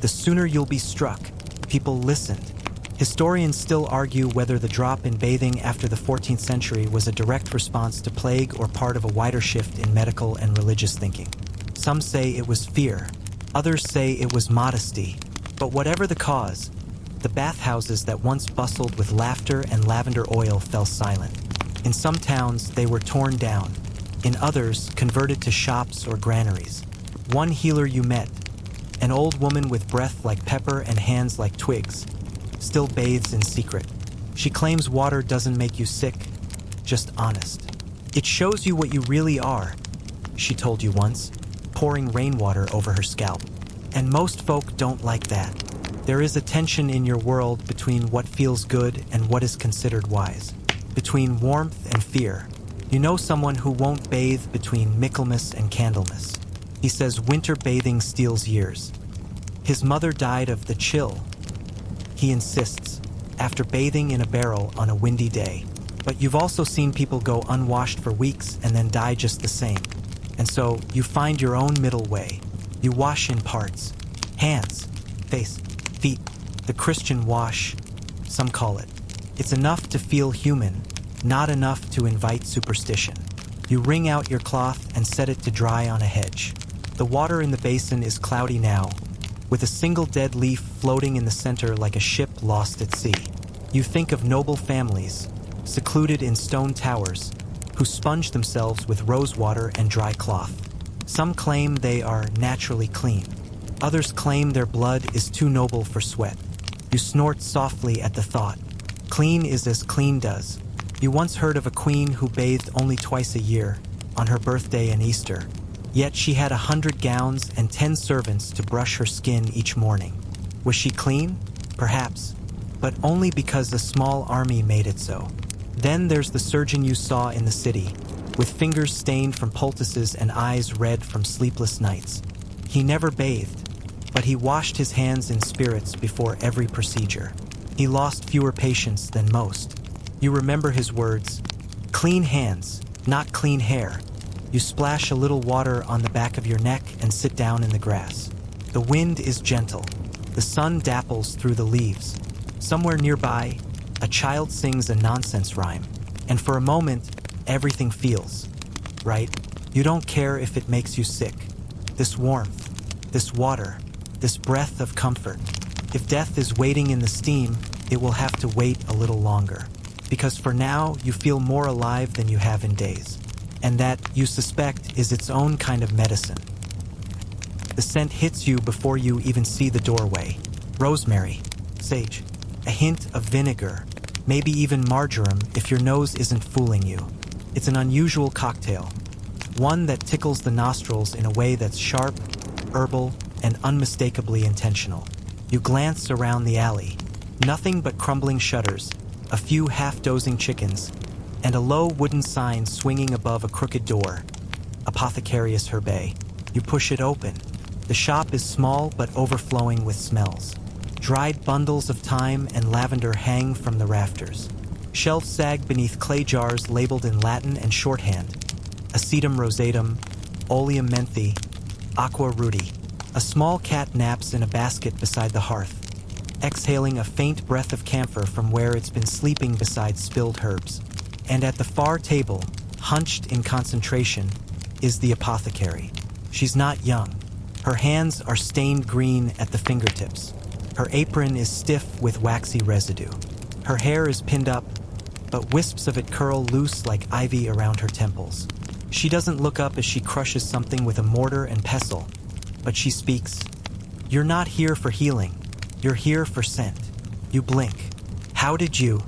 the sooner you'll be struck. People listened. Historians still argue whether the drop in bathing after the 14th century was a direct response to plague or part of a wider shift in medical and religious thinking. Some say it was fear. Others say it was modesty. But whatever the cause, the bathhouses that once bustled with laughter and lavender oil fell silent. In some towns, they were torn down. In others, converted to shops or granaries. One healer you met, an old woman with breath like pepper and hands like twigs, still bathes in secret. She claims water doesn't make you sick, just honest. It shows you what you really are, she told you once, pouring rainwater over her scalp. And most folk don't like that. There is a tension in your world between what feels good and what is considered wise, between warmth and fear. You know someone who won't bathe between Michaelmas and Candlemas. He says winter bathing steals years. His mother died of the chill, he insists, after bathing in a barrel on a windy day. But you've also seen people go unwashed for weeks and then die just the same. And so you find your own middle way. You wash in parts. Hands, face, feet, the Christian wash, some call it. It's enough to feel human, not enough to invite superstition. You wring out your cloth and set it to dry on a hedge. The water in the basin is cloudy now, with a single dead leaf floating in the center like a ship lost at sea. You think of noble families, secluded in stone towers, who sponge themselves with rose water and dry cloth. Some claim they are naturally clean. Others claim their blood is too noble for sweat. You snort softly at the thought. Clean is as clean does. You once heard of a queen who bathed only twice a year, on her birthday and Easter. Yet she had 100 gowns and 10 servants to brush her skin each morning. Was she clean? Perhaps, but only because a small army made it so. Then there's the surgeon you saw in the city, with fingers stained from poultices and eyes red from sleepless nights. He never bathed, but he washed his hands in spirits before every procedure. He lost fewer patients than most. You remember his words, "Clean hands, not clean hair." You splash a little water on the back of your neck and sit down in the grass. The wind is gentle. The sun dapples through the leaves. Somewhere nearby, a child sings a nonsense rhyme. And for a moment, everything feels right. You don't care if it makes you sick. This warmth, this water, this breath of comfort. If death is waiting in the steam, it will have to wait a little longer. Because for now, you feel more alive than you have in days. And that, you suspect, is its own kind of medicine. The scent hits you before you even see the doorway. Rosemary, sage, a hint of vinegar, maybe even marjoram if your nose isn't fooling you. It's an unusual cocktail. One that tickles the nostrils in a way that's sharp, herbal, and unmistakably intentional. You glance around the alley. Nothing but crumbling shutters, a few half-dozing chickens, and a low wooden sign swinging above a crooked door. Apothecarius Herbae. You push it open. The shop is small but overflowing with smells. Dried bundles of thyme and lavender hang from the rafters. Shelves sag beneath clay jars labeled in Latin and shorthand. Acetum rosatum, Oleum menthe, Aqua rudi. A small cat naps in a basket beside the hearth, exhaling a faint breath of camphor from where it's been sleeping beside spilled herbs. And at the far table, hunched in concentration, is the apothecary. She's not young. Her hands are stained green at the fingertips. Her apron is stiff with waxy residue. Her hair is pinned up, but wisps of it curl loose like ivy around her temples. She doesn't look up as she crushes something with a mortar and pestle, but she speaks. You're not here for healing. You're here for scent. You blink. How did you?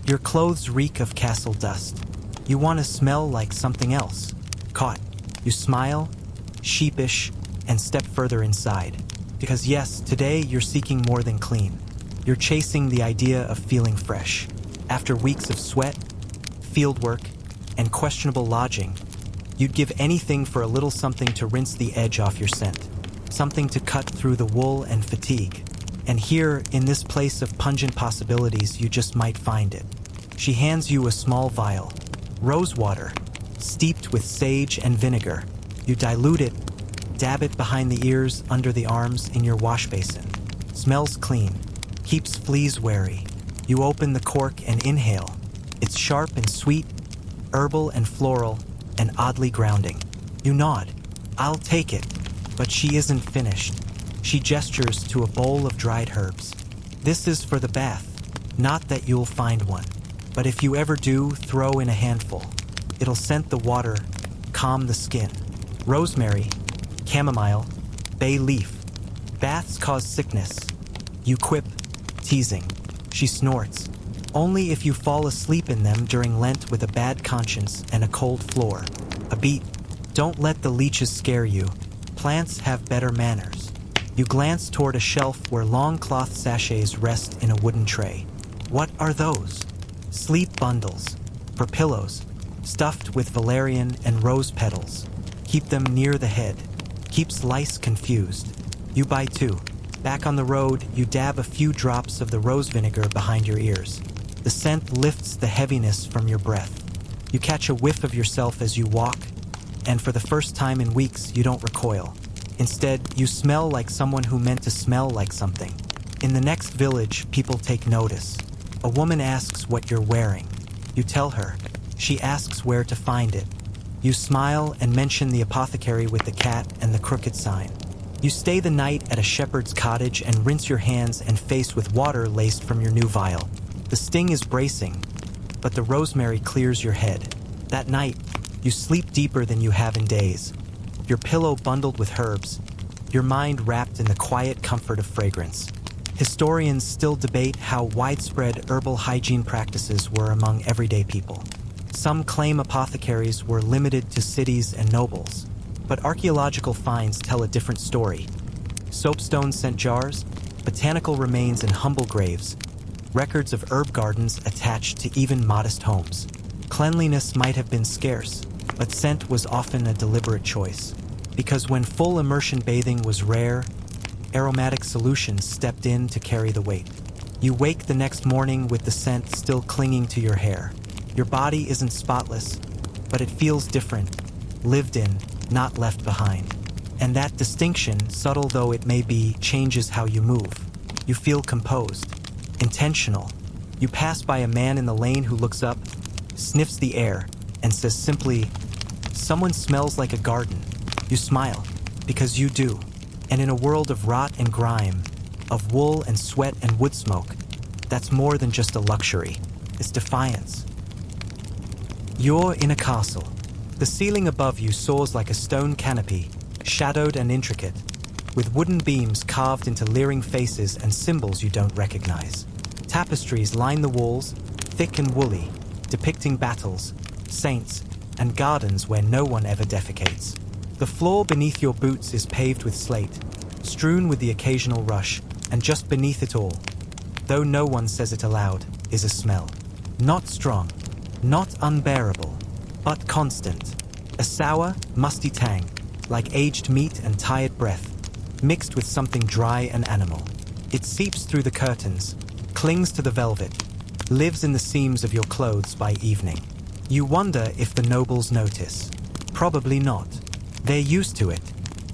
Your clothes reek of castle dust. You want to smell like something else. Caught. You smile, sheepish, and step further inside. Because yes, today you're seeking more than clean. You're chasing the idea of feeling fresh. After weeks of sweat, fieldwork, and questionable lodging, you'd give anything for a little something to rinse the edge off your scent. Something to cut through the wool and fatigue. And here, in this place of pungent possibilities, you just might find it. She hands you a small vial. Rose water, steeped with sage and vinegar. You dilute it, dab it behind the ears, under the arms, in your wash basin. Smells clean, keeps fleas wary. You open the cork and inhale. It's sharp and sweet, herbal and floral, and oddly grounding. You nod. I'll take it. But she isn't finished. She gestures to a bowl of dried herbs. This is for the bath. Not that you'll find one. But if you ever do, throw in a handful. It'll scent the water, calm the skin. Rosemary, chamomile, bay leaf. Baths cause sickness. You quip, teasing. She snorts. Only if you fall asleep in them during Lent with a bad conscience and a cold floor. A beat. Don't let the leeches scare you. Plants have better manners. You glance toward a shelf where long cloth sachets rest in a wooden tray. What are those? Sleep bundles. For pillows. Stuffed with valerian and rose petals. Keep them near the head. Keeps lice confused. You buy two. Back on the road, you dab a few drops of the rose vinegar behind your ears. The scent lifts the heaviness from your breath. You catch a whiff of yourself as you walk, and for the first time in weeks, you don't recoil. Instead, you smell like someone who meant to smell like something. In the next village, people take notice. A woman asks what you're wearing. You tell her. She asks where to find it. You smile and mention the apothecary with the cat and the crooked sign. You stay the night at a shepherd's cottage and rinse your hands and face with water laced from your new vial. The sting is bracing, but the rosemary clears your head. That night, you sleep deeper than you have in days. Your pillow bundled with herbs, your mind wrapped in the quiet comfort of fragrance. Historians still debate how widespread herbal hygiene practices were among everyday people. Some claim apothecaries were limited to cities and nobles, but archaeological finds tell a different story. Soapstone scent jars, botanical remains in humble graves, records of herb gardens attached to even modest homes. Cleanliness might have been scarce, but scent was often a deliberate choice. Because when full immersion bathing was rare, aromatic solutions stepped in to carry the weight. You wake the next morning with the scent still clinging to your hair. Your body isn't spotless, but it feels different, lived in, not left behind. And that distinction, subtle though it may be, changes how you move. You feel composed, intentional. You pass by a man in the lane who looks up, sniffs the air, and says simply, "Someone smells like a garden." You smile, because you do. And in a world of rot and grime, of wool and sweat and wood smoke, that's more than just a luxury. It's defiance. You're in a castle. The ceiling above you soars like a stone canopy, shadowed and intricate, with wooden beams carved into leering faces and symbols you don't recognize. Tapestries line the walls, thick and woolly, depicting battles, saints, and gardens where no one ever defecates. The floor beneath your boots is paved with slate, strewn with the occasional rush, and just beneath it all, though no one says it aloud, is a smell. Not strong, not unbearable, but constant. A sour, musty tang, like aged meat and tired breath, mixed with something dry and animal. It seeps through the curtains, clings to the velvet, lives in the seams of your clothes by evening. You wonder if the nobles notice. Probably not. They're used to it.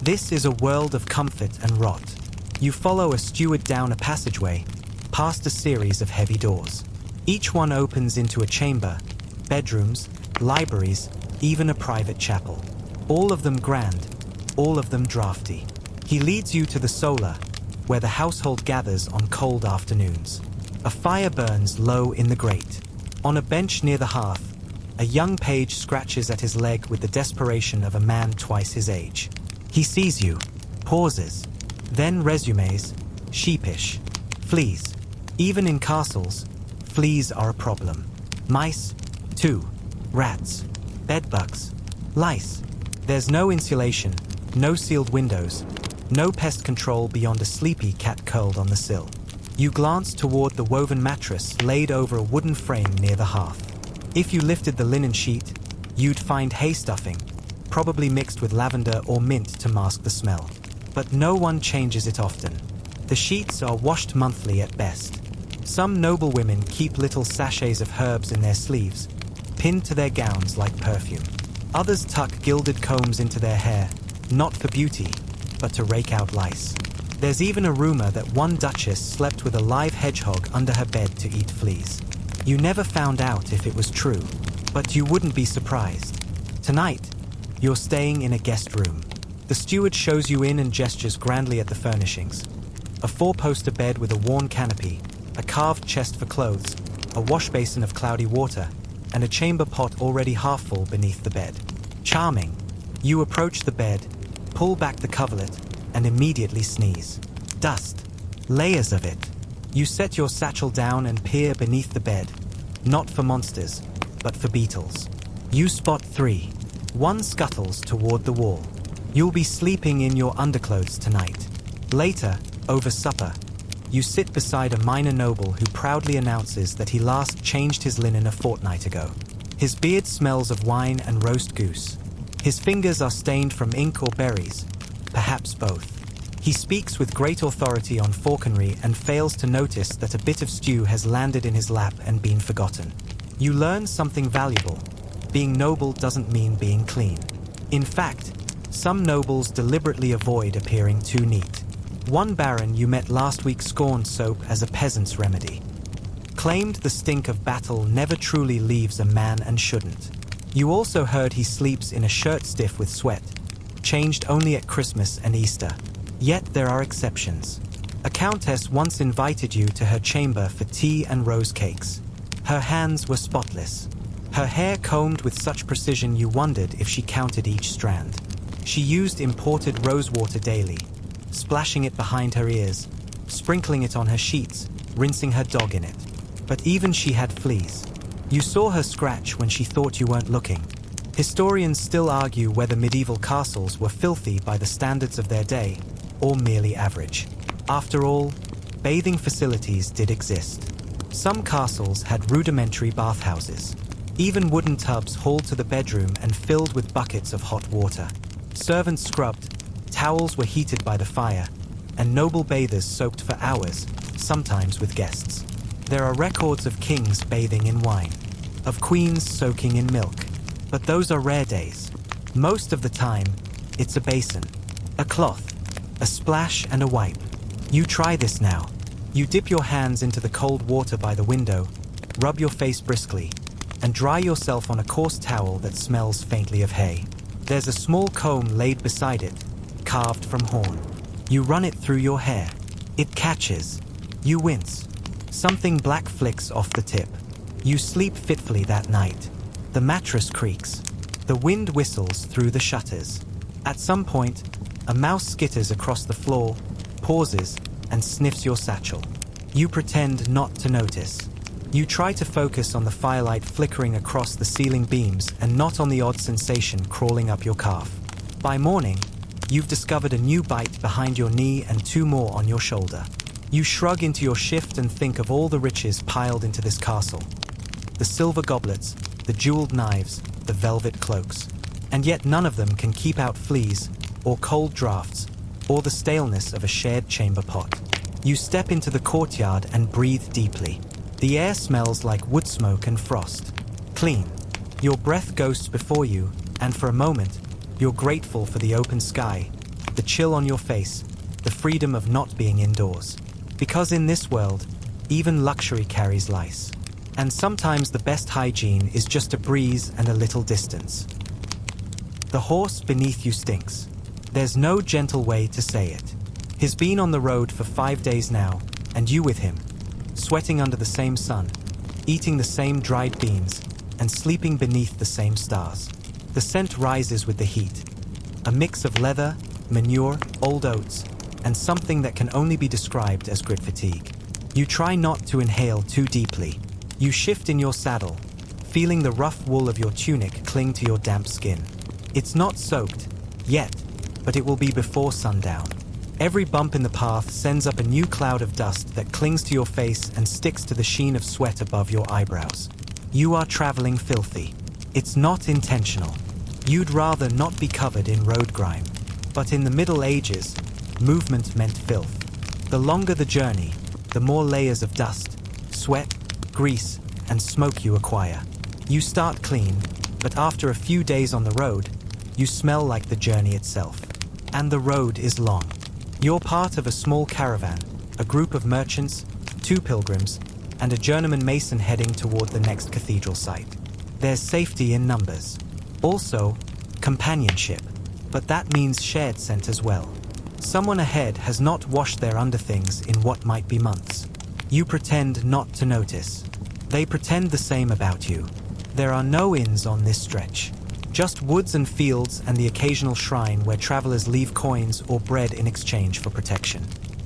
This is a world of comfort and rot. You follow a steward down a passageway, past a series of heavy doors. Each one opens into a chamber, bedrooms, libraries, even a private chapel. All of them grand, all of them drafty. He leads you to the solar, where the household gathers on cold afternoons. A fire burns low in the grate. On a bench near the hearth, a young page scratches at his leg with the desperation of a man twice his age. He sees you, pauses, then resumes, sheepish. Fleas. Even in castles, fleas are a problem. Mice, too. Rats. Bedbugs. Lice. There's no insulation, no sealed windows, no pest control beyond a sleepy cat curled on the sill. You glance toward the woven mattress laid over a wooden frame near the hearth. If you lifted the linen sheet, you'd find hay stuffing, probably mixed with lavender or mint to mask the smell. But no one changes it often. The sheets are washed monthly at best. Some noble women keep little sachets of herbs in their sleeves, pinned to their gowns like perfume. Others tuck gilded combs into their hair, not for beauty, but to rake out lice. There's even a rumor that one duchess slept with a live hedgehog under her bed to eat fleas. You never found out if it was true, but you wouldn't be surprised. Tonight, you're staying in a guest room. The steward shows you in and gestures grandly at the furnishings. A four-poster bed with a worn canopy, a carved chest for clothes, a wash basin of cloudy water, and a chamber pot already half full beneath the bed. Charming. You approach the bed, pull back the coverlet, and immediately sneeze. Dust. Layers of it. You set your satchel down and peer beneath the bed, not for monsters, but for beetles. You spot 3. One scuttles toward the wall. You'll be sleeping in your underclothes tonight. Later, over supper, you sit beside a minor noble who proudly announces that he last changed his linen a fortnight ago. His beard smells of wine and roast goose. His fingers are stained from ink or berries, perhaps both. He speaks with great authority on falconry and fails to notice that a bit of stew has landed in his lap and been forgotten. You learn something valuable. Being noble doesn't mean being clean. In fact, some nobles deliberately avoid appearing too neat. One baron you met last week scorned soap as a peasant's remedy. Claimed the stink of battle never truly leaves a man and shouldn't. You also heard he sleeps in a shirt stiff with sweat, changed only at Christmas and Easter. Yet there are exceptions. A countess once invited you to her chamber for tea and rose cakes. Her hands were spotless. Her hair combed with such precision you wondered if she counted each strand. She used imported rose water daily, splashing it behind her ears, sprinkling it on her sheets, rinsing her dog in it. But even she had fleas. You saw her scratch when she thought you weren't looking. Historians still argue whether medieval castles were filthy by the standards of their day, or merely average. After all, bathing facilities did exist. Some castles had rudimentary bathhouses. Even wooden tubs hauled to the bedroom and filled with buckets of hot water. Servants scrubbed, towels were heated by the fire, and noble bathers soaked for hours, sometimes with guests. There are records of kings bathing in wine, of queens soaking in milk, but those are rare days. Most of the time, it's a basin, a cloth, a splash and a wipe. You try this now. You dip your hands into the cold water by the window, rub your face briskly, and dry yourself on a coarse towel that smells faintly of hay. There's a small comb laid beside it, carved from horn. You run it through your hair. It catches. You wince. Something black flicks off the tip. You sleep fitfully that night. The mattress creaks. The wind whistles through the shutters. At some point, a mouse skitters across the floor, pauses, and sniffs your satchel. You pretend not to notice. You try to focus on the firelight flickering across the ceiling beams and not on the odd sensation crawling up your calf. By morning, you've discovered a new bite behind your knee and 2 more on your shoulder. You shrug into your shift and think of all the riches piled into this castle. The silver goblets, the jeweled knives, the velvet cloaks. And yet none of them can keep out fleas, or cold drafts, or the staleness of a shared chamber pot. You step into the courtyard and breathe deeply. The air smells like wood smoke and frost. Clean. Your breath ghosts before you, and for a moment, you're grateful for the open sky, the chill on your face, the freedom of not being indoors. Because in this world, even luxury carries lice. And sometimes the best hygiene is just a breeze and a little distance. The horse beneath you stinks. There's no gentle way to say it. He's been on the road for 5 days now, and you with him, sweating under the same sun, eating the same dried beans, and sleeping beneath the same stars. The scent rises with the heat, a mix of leather, manure, old oats, and something that can only be described as grit fatigue. You try not to inhale too deeply. You shift in your saddle, feeling the rough wool of your tunic cling to your damp skin. It's not soaked, yet, but it will be before sundown. Every bump in the path sends up a new cloud of dust that clings to your face and sticks to the sheen of sweat above your eyebrows. You are traveling filthy. It's not intentional. You'd rather not be covered in road grime. But in the Middle Ages, movement meant filth. The longer the journey, the more layers of dust, sweat, grease, and smoke you acquire. You start clean, but after a few days on the road, you smell like the journey itself. And the road is long. You're part of a small caravan, a group of merchants, 2 pilgrims, and a journeyman mason heading toward the next cathedral site. There's safety in numbers. Also, companionship. But that means shared scent as well. Someone ahead has not washed their underthings in what might be months. You pretend not to notice. They pretend the same about you. There are no inns on this stretch. Just woods and fields and the occasional shrine where travelers leave coins or bread in exchange for protection.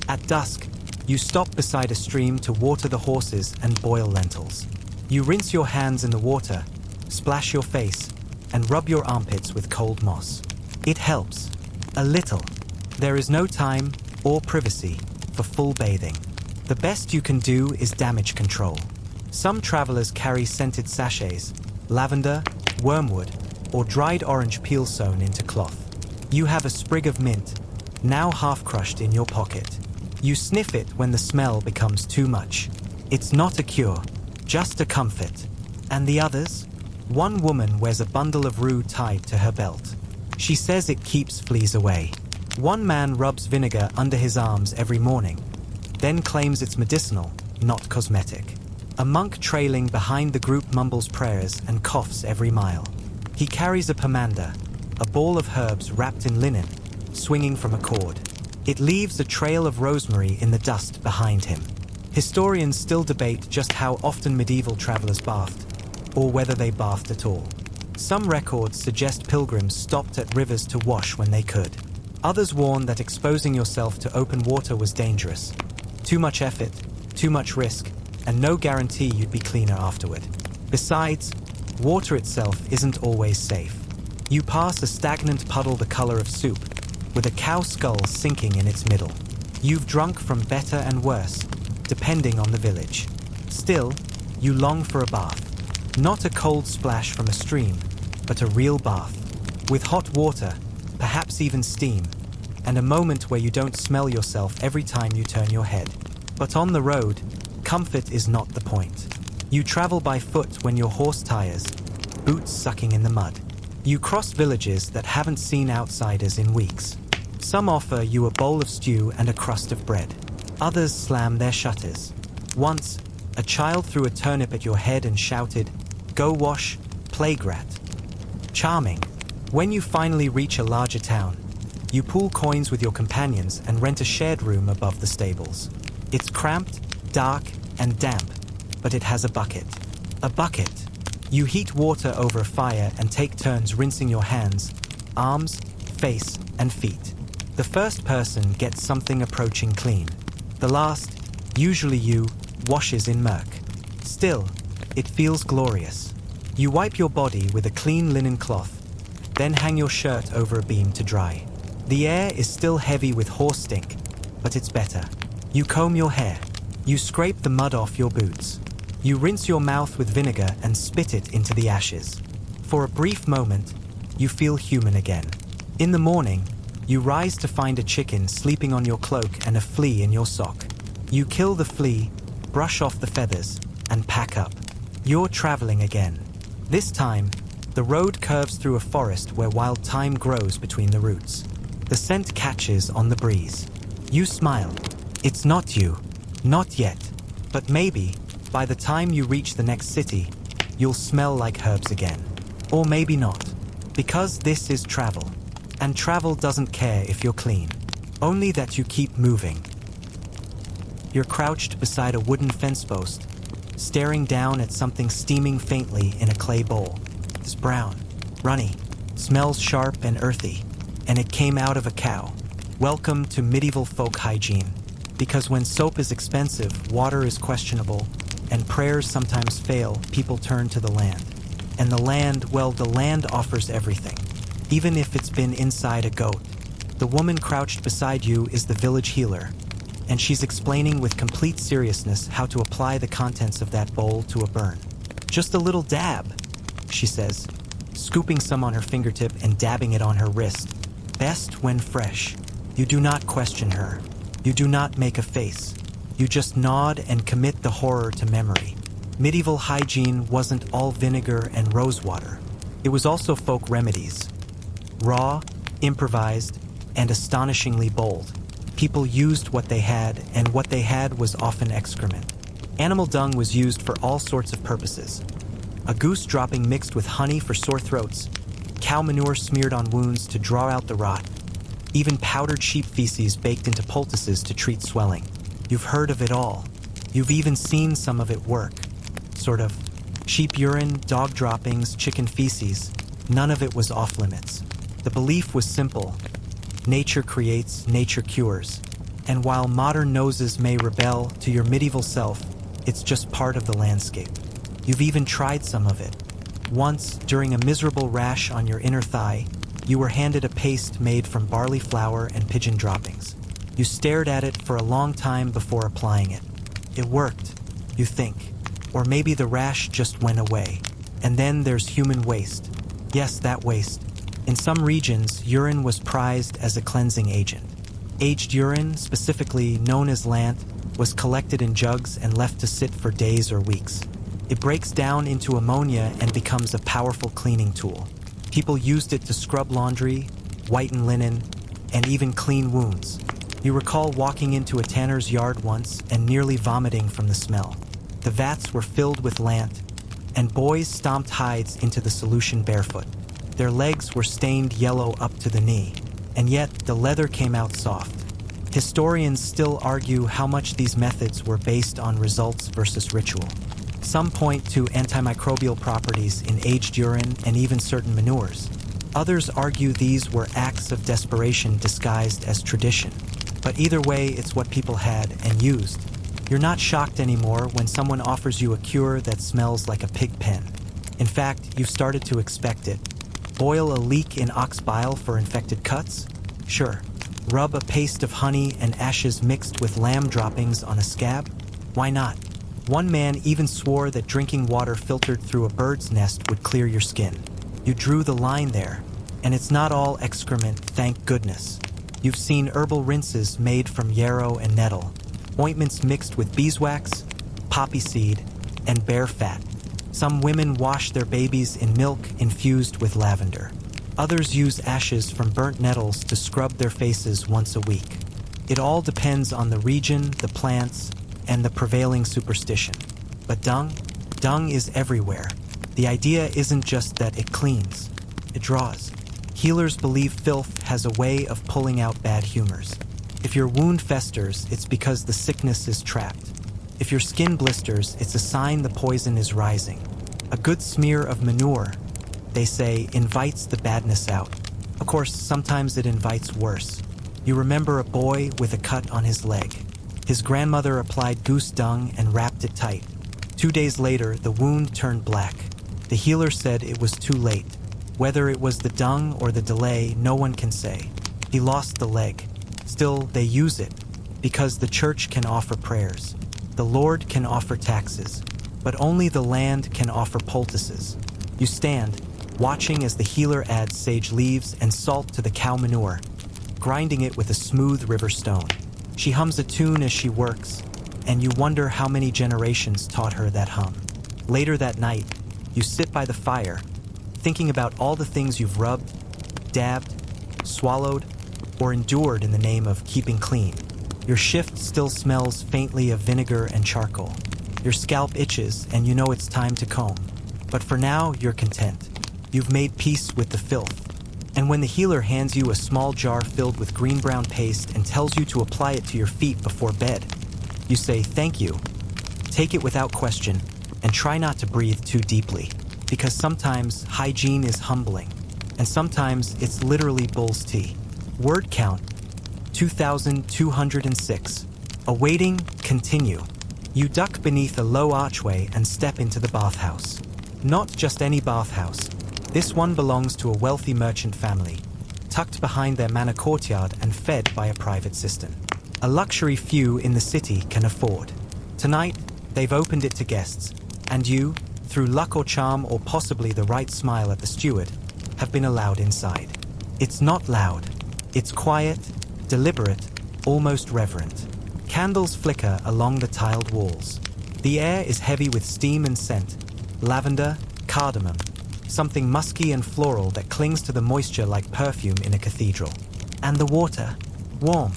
At dusk, you stop beside a stream to water the horses and boil lentils. You rinse your hands in the water, splash your face, and rub your armpits with cold moss. It helps. A little. There is no time or privacy for full bathing. The best you can do is damage control. Some travelers carry scented sachets, lavender, wormwood, or dried orange peel sewn into cloth. You have a sprig of mint, now half crushed in your pocket. You sniff it when the smell becomes too much. It's not a cure, just a comfort. And the others? One woman wears a bundle of rue tied to her belt. She says it keeps fleas away. One man rubs vinegar under his arms every morning, then claims it's medicinal, not cosmetic. A monk trailing behind the group mumbles prayers and coughs every mile. He carries a pomander, a ball of herbs wrapped in linen, swinging from a cord. It leaves a trail of rosemary in the dust behind him. Historians still debate just how often medieval travelers bathed, or whether they bathed at all. Some records suggest pilgrims stopped at rivers to wash when they could. Others warn that exposing yourself to open water was dangerous. Too much effort, too much risk, and no guarantee you'd be cleaner afterward. Besides, water itself isn't always safe. You pass a stagnant puddle the color of soup, with a cow skull sinking in its middle. You've drunk from better and worse, depending on the village. Still, you long for a bath. Not a cold splash from a stream, but a real bath. With hot water, perhaps even steam, and a moment where you don't smell yourself every time you turn your head. But on the road, comfort is not the point. You travel by foot when your horse tires, boots sucking in the mud. You cross villages that haven't seen outsiders in weeks. Some offer you a bowl of stew and a crust of bread. Others slam their shutters. Once, a child threw a turnip at your head and shouted, "Go wash, plague rat." Charming. When you finally reach a larger town, you pool coins with your companions and rent a shared room above the stables. It's cramped, dark, and damp, but it has a bucket. A bucket. You heat water over a fire and take turns rinsing your hands, arms, face, and feet. The first person gets something approaching clean. The last, usually you, washes in murk. Still, it feels glorious. You wipe your body with a clean linen cloth, then hang your shirt over a beam to dry. The air is still heavy with horse stink, but it's better. You comb your hair. You scrape the mud off your boots. You rinse your mouth with vinegar and spit it into the ashes. For a brief moment, you feel human again. In the morning, you rise to find a chicken sleeping on your cloak and a flea in your sock. You kill the flea, brush off the feathers, and pack up. You're traveling again. This time, the road curves through a forest where wild thyme grows between the roots. The scent catches on the breeze. You smile. It's not you. Not yet. But maybe, by the time you reach the next city, you'll smell like herbs again. Or maybe not. Because this is travel. And travel doesn't care if you're clean. Only that you keep moving. You're crouched beside a wooden fence post, staring down at something steaming faintly in a clay bowl. It's brown, runny, smells sharp and earthy, and it came out of a cow. Welcome to medieval folk hygiene. Because when soap is expensive, water is questionable, and prayers sometimes fail, people turn to the land. And the land, well, the land offers everything, even if it's been inside a goat. The woman crouched beside you is the village healer, and she's explaining with complete seriousness how to apply the contents of that bowl to a burn. Just a little dab, she says, scooping some on her fingertip and dabbing it on her wrist. Best when fresh. You do not question her. You do not make a face. You just nod and commit the horror to memory. Medieval hygiene wasn't all vinegar and rosewater. It was also folk remedies. Raw, improvised, and astonishingly bold. People used what they had, and what they had was often excrement. Animal dung was used for all sorts of purposes. A goose dropping mixed with honey for sore throats, cow manure smeared on wounds to draw out the rot, even powdered sheep feces baked into poultices to treat swelling. You've heard of it all. You've even seen some of it work. Sort of. Sheep urine, dog droppings, chicken feces. None of it was off limits. The belief was simple. Nature creates, nature cures. And while modern noses may rebel to your medieval self, it's just part of the landscape. You've even tried some of it. Once, during a miserable rash on your inner thigh, you were handed a paste made from barley flour and pigeon droppings. You stared at it for a long time before applying it. It worked, you think. Or maybe the rash just went away. And then there's human waste. Yes, that waste. In some regions, urine was prized as a cleansing agent. Aged urine, specifically known as lant, was collected in jugs and left to sit for days or weeks. It breaks down into ammonia and becomes a powerful cleaning tool. People used it to scrub laundry, whiten linen, and even clean wounds. You recall walking into a tanner's yard once and nearly vomiting from the smell. The vats were filled with lant, and boys stomped hides into the solution barefoot. Their legs were stained yellow up to the knee, and yet the leather came out soft. Historians still argue how much these methods were based on results versus ritual. Some point to antimicrobial properties in aged urine and even certain manures. Others argue these were acts of desperation disguised as tradition. But either way, it's what people had and used. You're not shocked anymore when someone offers you a cure that smells like a pig pen. In fact, you've started to expect it. Boil a leek in ox bile for infected cuts? Sure. Rub a paste of honey and ashes mixed with lamb droppings on a scab? Why not? One man even swore that drinking water filtered through a bird's nest would clear your skin. You drew the line there, and it's not all excrement, thank goodness. You've seen herbal rinses made from yarrow and nettle, ointments mixed with beeswax, poppy seed, and bear fat. Some women wash their babies in milk infused with lavender. Others use ashes from burnt nettles to scrub their faces once a week. It all depends on the region, the plants, and the prevailing superstition. But dung? Dung is everywhere. The idea isn't just that it cleans, it draws. Healers believe filth has a way of pulling out bad humors. If your wound festers, it's because the sickness is trapped. If your skin blisters, it's a sign the poison is rising. A good smear of manure, they say, invites the badness out. Of course, sometimes it invites worse. You remember a boy with a cut on his leg. His grandmother applied goose dung and wrapped it tight. 2 days later, the wound turned black. The healer said it was too late. Whether it was the dung or the delay, no one can say. He lost the leg. Still, they use it, because the church can offer prayers. The Lord can offer taxes, but only the land can offer poultices. You stand, watching as the healer adds sage leaves and salt to the cow manure, grinding it with a smooth river stone. She hums a tune as she works, and you wonder how many generations taught her that hum. Later that night, you sit by the fire, thinking about all the things you've rubbed, dabbed, swallowed, or endured in the name of keeping clean. Your shift still smells faintly of vinegar and charcoal. Your scalp itches, and you know it's time to comb. But for now, you're content. You've made peace with the filth. And when the healer hands you a small jar filled with green-brown paste and tells you to apply it to your feet before bed, you say thank you. Take it without question, and try not to breathe too deeply, because sometimes hygiene is humbling, and sometimes it's literally bull's tea. Word count, 2,206. Awaiting, continue. You duck beneath a low archway and step into the bathhouse. Not just any bathhouse. This one belongs to a wealthy merchant family, tucked behind their manor courtyard and fed by a private cistern. A luxury few in the city can afford. Tonight, they've opened it to guests, and you, through luck or charm or possibly the right smile at the steward, have been allowed inside. It's not loud. It's quiet, deliberate, almost reverent. Candles flicker along the tiled walls. The air is heavy with steam and scent, lavender, cardamom, something musky and floral that clings to the moisture like perfume in a cathedral. And the water, warm,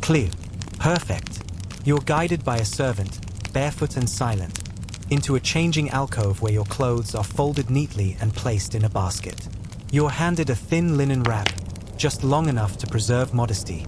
clear, perfect. You're guided by a servant, barefoot and silent, into a changing alcove where your clothes are folded neatly and placed in a basket. You're handed a thin linen wrap, just long enough to preserve modesty,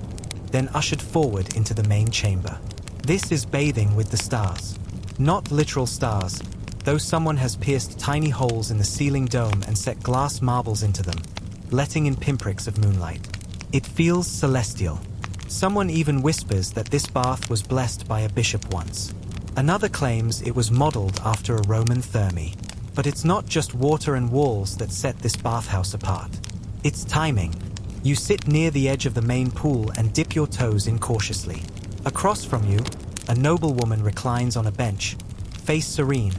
then ushered forward into the main chamber. This is bathing with the stars. Not literal stars, though someone has pierced tiny holes in the ceiling dome and set glass marbles into them, letting in pinpricks of moonlight. It feels celestial. Someone even whispers that this bath was blessed by a bishop once. Another claims it was modeled after a Roman therme. But it's not just water and walls that set this bathhouse apart. It's timing. You sit near the edge of the main pool and dip your toes in cautiously. Across from you, a noblewoman reclines on a bench, face serene,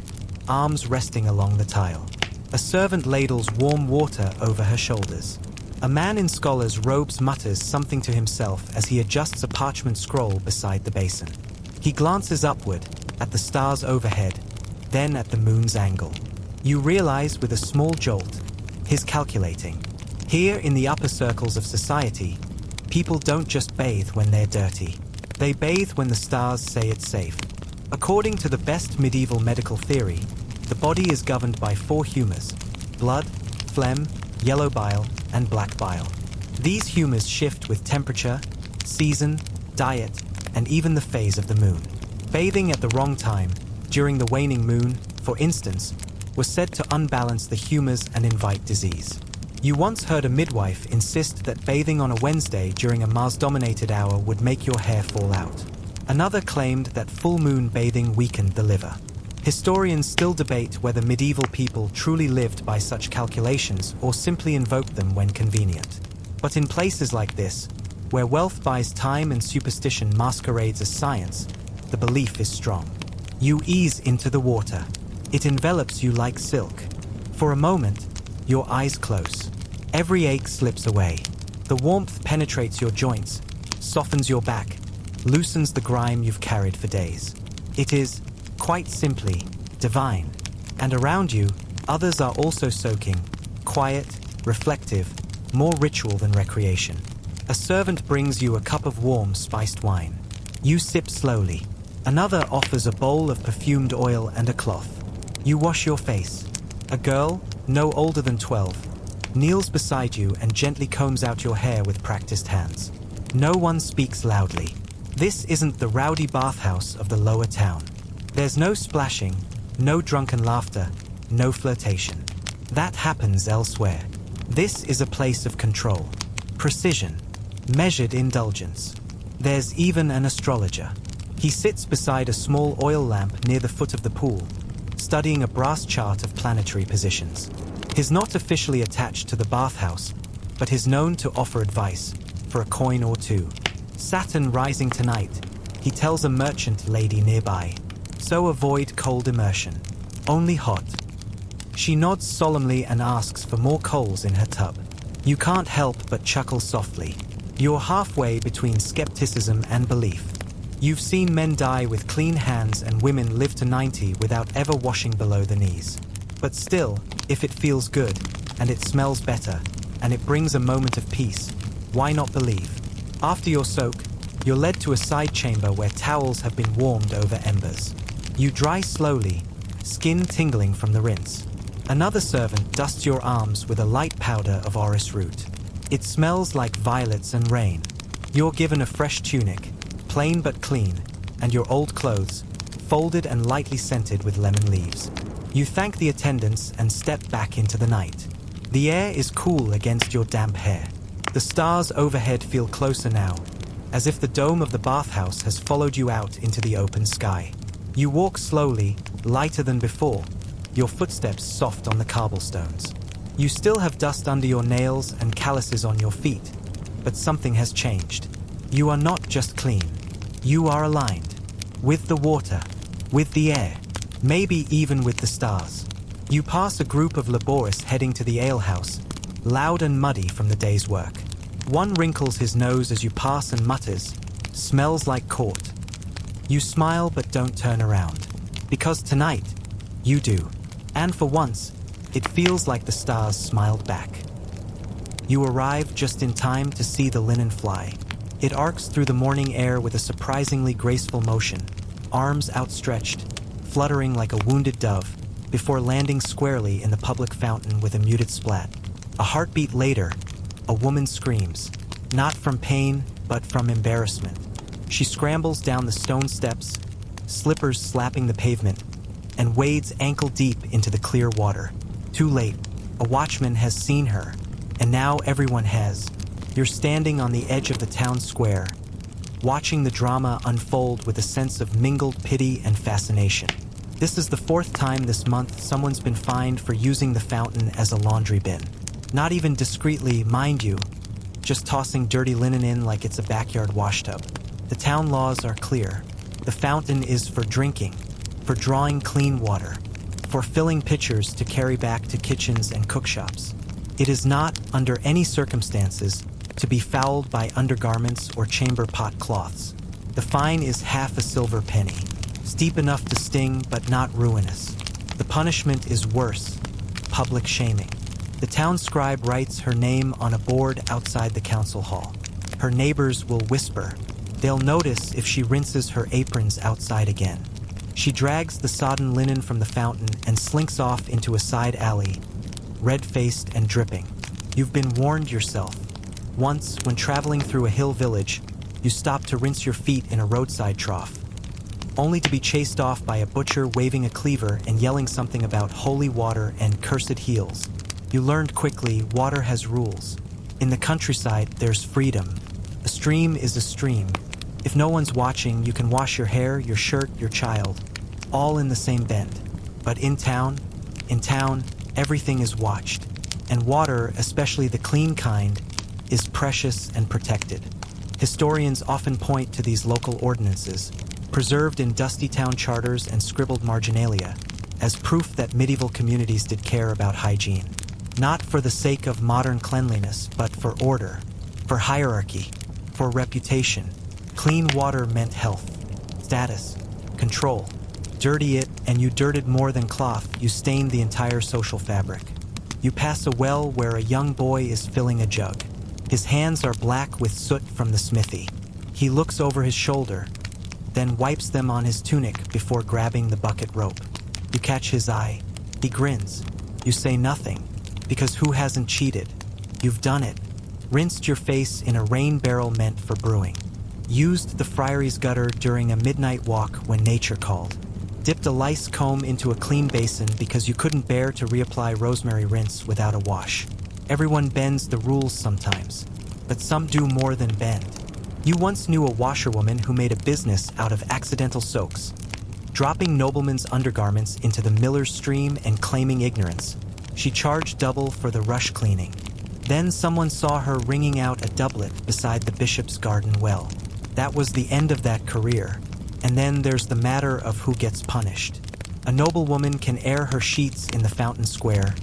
arms resting along the tile. A servant ladles warm water over her shoulders. A man in scholar's robes mutters something to himself as he adjusts a parchment scroll beside the basin. He glances upward, at the stars overhead, then at the moon's angle. You realize with a small jolt, he's calculating. Here in the upper circles of society, people don't just bathe when they're dirty. They bathe when the stars say it's safe. According to the best medieval medical theory, the body is governed by 4 humors: blood, phlegm, yellow bile, and black bile. These humors shift with temperature, season, diet, and even the phase of the moon. Bathing at the wrong time, during the waning moon, for instance, was said to unbalance the humors and invite disease. You once heard a midwife insist that bathing on a Wednesday during a Mars-dominated hour would make your hair fall out. Another claimed that full moon bathing weakened the liver. Historians still debate whether medieval people truly lived by such calculations or simply invoked them when convenient. But in places like this, where wealth buys time and superstition masquerades as science, the belief is strong. You ease into the water. It envelops you like silk. For a moment, your eyes close. Every ache slips away. The warmth penetrates your joints, softens your back, loosens the grime you've carried for days. It is, quite simply, divine. And around you, others are also soaking, quiet, reflective, more ritual than recreation. A servant brings you a cup of warm, spiced wine. You sip slowly. Another offers a bowl of perfumed oil and a cloth. You wash your face. A girl, no older than 12, kneels beside you and gently combs out your hair with practiced hands. No one speaks loudly. This isn't the rowdy bathhouse of the lower town. There's no splashing, no drunken laughter, no flirtation. That happens elsewhere. This is a place of control, precision, measured indulgence. There's even an astrologer. He sits beside a small oil lamp near the foot of the pool, studying a brass chart of planetary positions. He's not officially attached to the bathhouse, but he's known to offer advice for a coin or two. Saturn rising tonight, he tells a merchant lady nearby. So avoid cold immersion. Only hot. She nods solemnly and asks for more coals in her tub. You can't help but chuckle softly. You're halfway between skepticism and belief. You've seen men die with clean hands and women live to 90 without ever washing below the knees. But still, if it feels good, and it smells better, and it brings a moment of peace, why not believe? After your soak, you're led to a side chamber where towels have been warmed over embers. You dry slowly, skin tingling from the rinse. Another servant dusts your arms with a light powder of orris root. It smells like violets and rain. You're given a fresh tunic, plain but clean, and your old clothes, folded and lightly scented with lemon leaves. You thank the attendants and step back into the night. The air is cool against your damp hair. The stars overhead feel closer now, as if the dome of the bathhouse has followed you out into the open sky. You walk slowly, lighter than before, your footsteps soft on the cobblestones. You still have dust under your nails and calluses on your feet, but something has changed. You are not just clean. You are aligned. With the water, with the air, maybe even with the stars. You pass a group of laborists heading to the alehouse, loud and muddy from the day's work. One wrinkles his nose as you pass and mutters, "Smells like court." You smile but don't turn around, because tonight, you do. And for once, it feels like the stars smiled back. You arrive just in time to see the linen fly. It arcs through the morning air with a surprisingly graceful motion, arms outstretched, fluttering like a wounded dove, before landing squarely in the public fountain with a muted splat. A heartbeat later, a woman screams, not from pain, but from embarrassment. She scrambles down the stone steps, slippers slapping the pavement, and wades ankle-deep into the clear water. Too late. A watchman has seen her, and now everyone has. You're standing on the edge of the town square, watching the drama unfold with a sense of mingled pity and fascination. This is the 4th time this month someone's been fined for using the fountain as a laundry bin. Not even discreetly, mind you, just tossing dirty linen in like it's a backyard washtub. The town laws are clear. The fountain is for drinking, for drawing clean water, for filling pitchers to carry back to kitchens and cookshops. It is not, under any circumstances, to be fouled by undergarments or chamber pot cloths. The fine is half a silver penny, steep enough to sting but not ruinous. The punishment is worse, public shaming. The town scribe writes her name on a board outside the council hall. Her neighbors will whisper. They'll notice if she rinses her aprons outside again. She drags the sodden linen from the fountain and slinks off into a side alley, red-faced and dripping. You've been warned yourself. Once, when traveling through a hill village, you stopped to rinse your feet in a roadside trough, only to be chased off by a butcher waving a cleaver and yelling something about holy water and cursed heels. You learned quickly water has rules. In the countryside, there's freedom. A stream is a stream. If no one's watching, you can wash your hair, your shirt, your child, all in the same bend. But in town, everything is watched. And water, especially the clean kind, is precious and protected. Historians often point to these local ordinances, preserved in dusty town charters and scribbled marginalia, as proof that medieval communities did care about hygiene. Not for the sake of modern cleanliness, but for order, for hierarchy, for reputation. Clean water meant health, status, control. Dirty it, and you dirted more than cloth, you stained the entire social fabric. You pass a well where a young boy is filling a jug. His hands are black with soot from the smithy. He looks over his shoulder, then wipes them on his tunic before grabbing the bucket rope. You catch his eye. He grins. You say nothing, because who hasn't cheated? You've done it. Rinsed your face in a rain barrel meant for brewing. Used the friary's gutter during a midnight walk when nature called. Dipped a lice comb into a clean basin because you couldn't bear to reapply rosemary rinse without a wash. Everyone bends the rules sometimes, but some do more than bend. You once knew a washerwoman who made a business out of accidental soaks. dropping noblemen's undergarments into the miller's stream and claiming ignorance. She charged double for the rush cleaning. Then someone saw her wringing out a doublet beside the bishop's garden well. That was the end of that career. And then there's the matter of who gets punished. A noblewoman can air her sheets in the fountain square,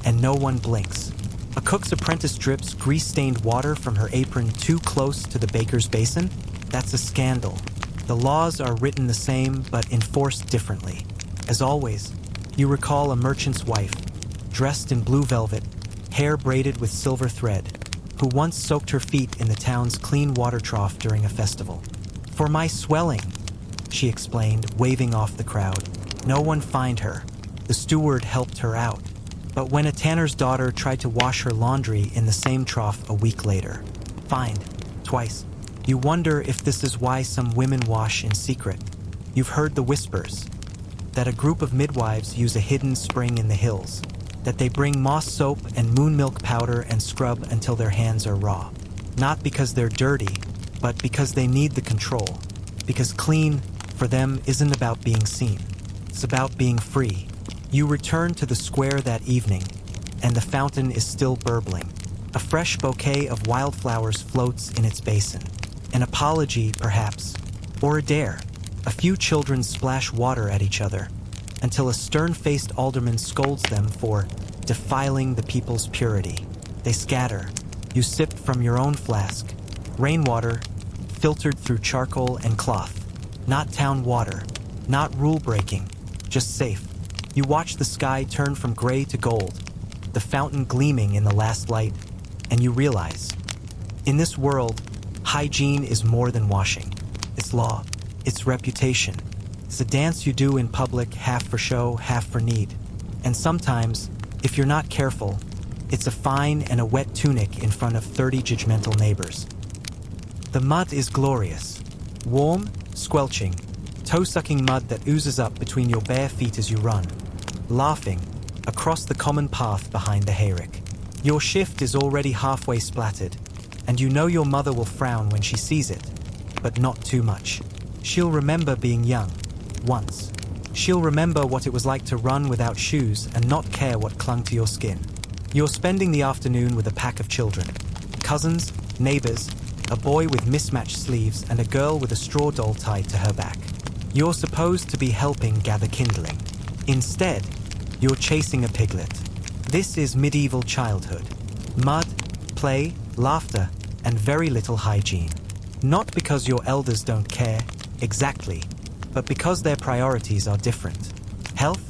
and no one blinks. A cook's apprentice drips grease-stained water from her apron too close to the baker's basin? That's a scandal. The laws are written the same, but enforced differently. As always, you recall a merchant's wife, dressed in blue velvet, hair braided with silver thread, who once soaked her feet in the town's clean water trough during a festival. "For my swelling," she explained, waving off the crowd. No one fined her. The steward helped her out. But when a tanner's daughter tried to wash her laundry in the same trough a week later, fined twice. You wonder if this is why some women wash in secret. You've heard the whispers that a group of midwives use a hidden spring in the hills, that they bring moss soap and moon milk powder and scrub until their hands are raw. Not because they're dirty, but because they need the control. Because clean, for them, isn't about being seen. It's about being free. You return to the square that evening, and the fountain is still burbling. A fresh bouquet of wildflowers floats in its basin. An apology, perhaps, or a dare. A few children splash water at each other, until a stern-faced alderman scolds them for defiling the people's purity. They scatter. You sip from your own flask. Rainwater, filtered through charcoal and cloth. Not town water, not rule-breaking, just safe. You watch the sky turn from gray to gold, the fountain gleaming in the last light, and you realize, in this world, hygiene is more than washing. It's law, it's reputation. It's a dance you do in public, half for show, half for need. And sometimes, if you're not careful, it's a fine and a wet tunic in front of 30 judgmental neighbors. The mud is glorious. Warm, squelching, toe-sucking mud that oozes up between your bare feet as you run, laughing, across the common path behind the hayrick. Your shift is already halfway splattered, and you know your mother will frown when she sees it, but not too much. She'll remember being young, once. She'll remember what it was like to run without shoes and not care what clung to your skin. You're spending the afternoon with a pack of children, cousins, neighbors, a boy with mismatched sleeves and a girl with a straw doll tied to her back. You're supposed to be helping gather kindling. Instead, you're chasing a piglet. This is medieval childhood. Mud, play, laughter, and very little hygiene. Not because your elders don't care, exactly, but because their priorities are different. Health?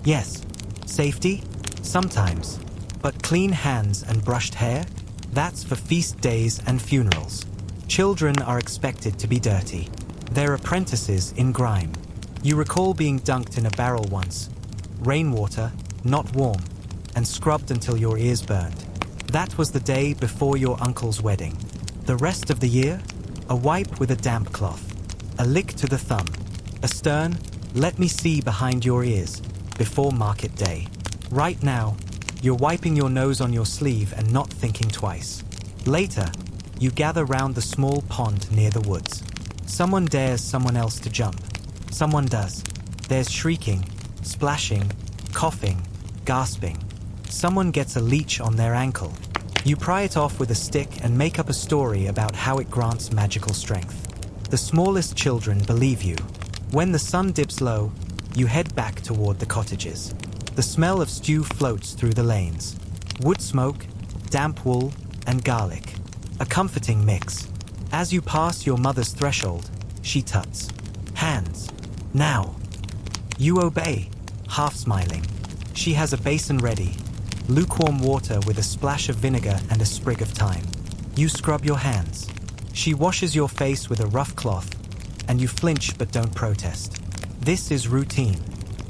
Yes. Safety? Sometimes. But clean hands and brushed hair? That's for feast days and funerals. Children are expected to be dirty. They're apprentices in grime. You recall being dunked in a barrel once. Rainwater, not warm, and scrubbed until your ears burned. That was the day before your uncle's wedding. The rest of the year? A wipe with a damp cloth. A lick to the thumb. A stern, let me see behind your ears, before market day. Right now, you're wiping your nose on your sleeve and not thinking twice. Later, you gather round the small pond near the woods. Someone dares someone else to jump. Someone does. There's shrieking, splashing, coughing, gasping. Someone gets a leech on their ankle. You pry it off with a stick and make up a story about how it grants magical strength. The smallest children believe you. When the sun dips low, you head back toward the cottages. The smell of stew floats through the lanes. Wood smoke, damp wool, and garlic. A comforting mix. As you pass your mother's threshold, she tuts. Hands. Now. You obey, half smiling. She has a basin ready. Lukewarm water with a splash of vinegar and a sprig of thyme. You scrub your hands. She washes your face with a rough cloth, and you flinch but don't protest. This is routine.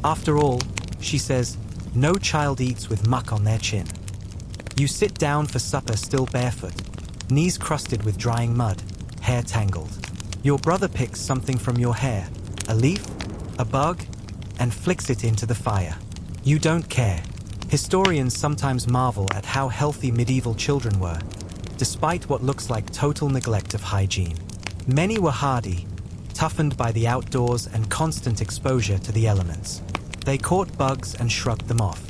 After all, she says, no child eats with muck on their chin. You sit down for supper still barefoot, knees crusted with drying mud, hair tangled. Your brother picks something from your hair, a leaf, a bug, and flicks it into the fire. You don't care. Historians sometimes marvel at how healthy medieval children were, despite what looks like total neglect of hygiene. Many were hardy, toughened by the outdoors and constant exposure to the elements. They caught bugs and shrugged them off.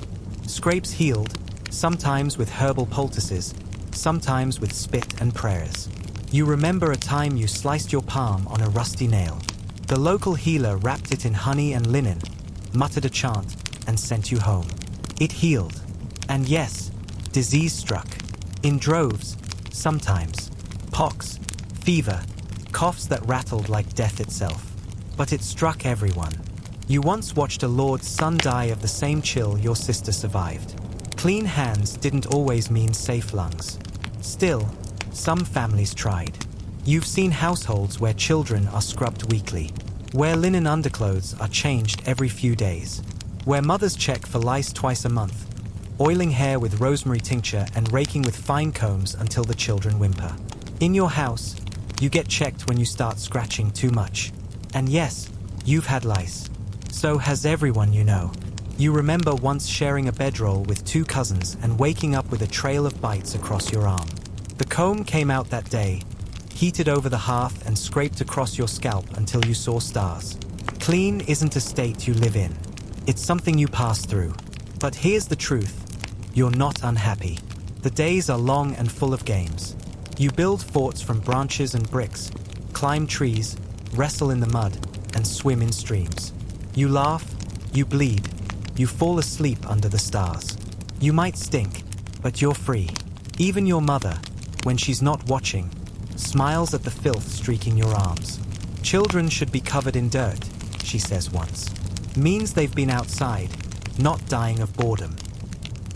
Scrapes healed, sometimes with herbal poultices, sometimes with spit and prayers. You remember a time you sliced your palm on a rusty nail. The local healer wrapped it in honey and linen, muttered a chant, and sent you home. It healed. And yes, disease struck. In droves, sometimes. Pox, fever, coughs that rattled like death itself. But it struck everyone. You once watched a lord's son die of the same chill your sister survived. Clean hands didn't always mean safe lungs. Still, some families tried. You've seen households where children are scrubbed weekly, where linen underclothes are changed every few days, where mothers check for lice twice a month, oiling hair with rosemary tincture and raking with fine combs until the children whimper. In your house, you get checked when you start scratching too much. And yes, you've had lice. So has everyone you know. You remember once sharing a bedroll with two cousins and waking up with a trail of bites across your arm. The comb came out that day, heated over the hearth and scraped across your scalp until you saw stars. Clean isn't a state you live in. It's something you pass through. But here's the truth. You're not unhappy. The days are long and full of games. You build forts from branches and bricks, climb trees, wrestle in the mud, and swim in streams. You laugh, you bleed, you fall asleep under the stars. You might stink, but you're free. Even your mother, when she's not watching, smiles at the filth streaking your arms. Children should be covered in dirt, she says once. Means they've been outside, not dying of boredom.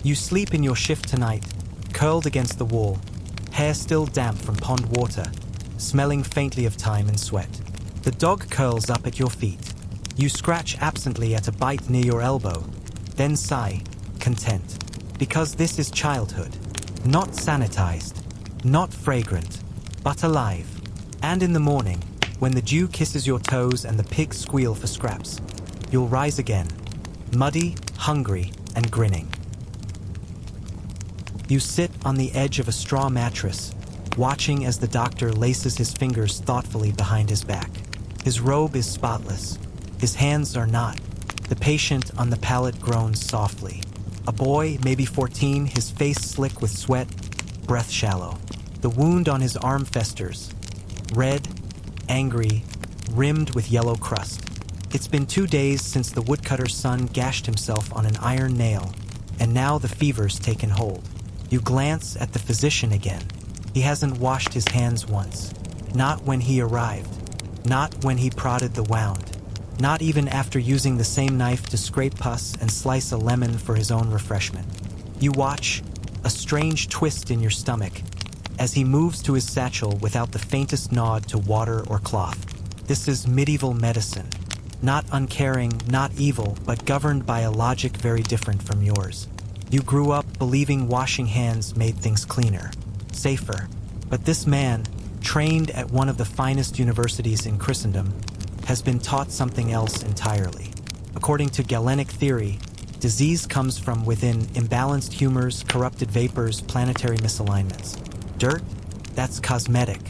You sleep in your shift tonight, curled against the wall, hair still damp from pond water, smelling faintly of time and sweat. The dog curls up at your feet. You scratch absently at a bite near your elbow, then sigh, content. Because this is childhood. Not sanitized, not fragrant, but alive. And in the morning, when the dew kisses your toes and the pigs squeal for scraps, you'll rise again, muddy, hungry, and grinning. You sit on the edge of a straw mattress, watching as the doctor laces his fingers thoughtfully behind his back. His robe is spotless. His hands are not. The patient on the pallet groans softly. A boy, maybe 14, his face slick with sweat, breath shallow. The wound on his arm festers, red, angry, rimmed with yellow crust. It's been 2 days since the woodcutter's son gashed himself on an iron nail, and now the fever's taken hold. You glance at the physician again. He hasn't washed his hands once. Not when he arrived. Not when he prodded the wound. Not even after using the same knife to scrape pus and slice a lemon for his own refreshment. You watch, a strange twist in your stomach, as he moves to his satchel without the faintest nod to water or cloth. This is medieval medicine. Not uncaring, not evil, but governed by a logic very different from yours. You grew up believing washing hands made things cleaner, safer. But this man, trained at one of the finest universities in Christendom, has been taught something else entirely. According to Galenic theory, disease comes from within imbalanced humors, corrupted vapors, planetary misalignments. Dirt? That's cosmetic.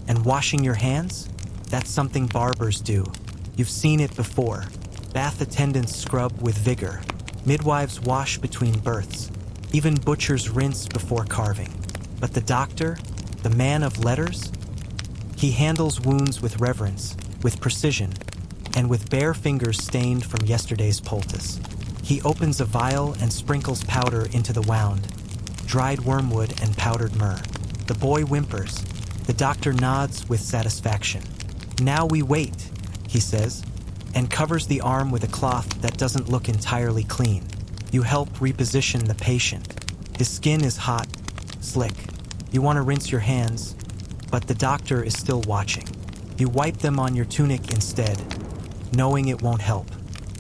And washing your hands? That's something barbers do. You've seen it before. Bath attendants scrub with vigor. Midwives wash between births. Even butchers rinse before carving. But the doctor, the man of letters, he handles wounds with reverence, with precision, and with bare fingers stained from yesterday's poultice. He opens a vial and sprinkles powder into the wound, dried wormwood and powdered myrrh. The boy whimpers. The doctor nods with satisfaction. Now we wait, he says, and covers the arm with a cloth that doesn't look entirely clean. You help reposition the patient. His skin is hot, slick. You want to rinse your hands, but the doctor is still watching. You wipe them on your tunic instead, knowing it won't help.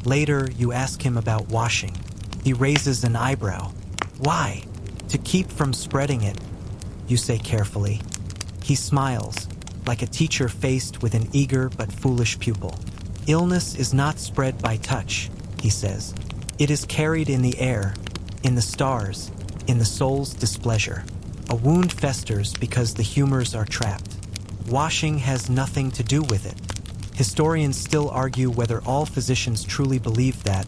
Later, you ask him about washing. He raises an eyebrow. Why? To keep from spreading it, you say carefully. He smiles, like a teacher faced with an eager but foolish pupil. Illness is not spread by touch, he says. It is carried in the air, in the stars, in the soul's displeasure. A wound festers because the humors are trapped. Washing has nothing to do with it. Historians still argue whether all physicians truly believed that,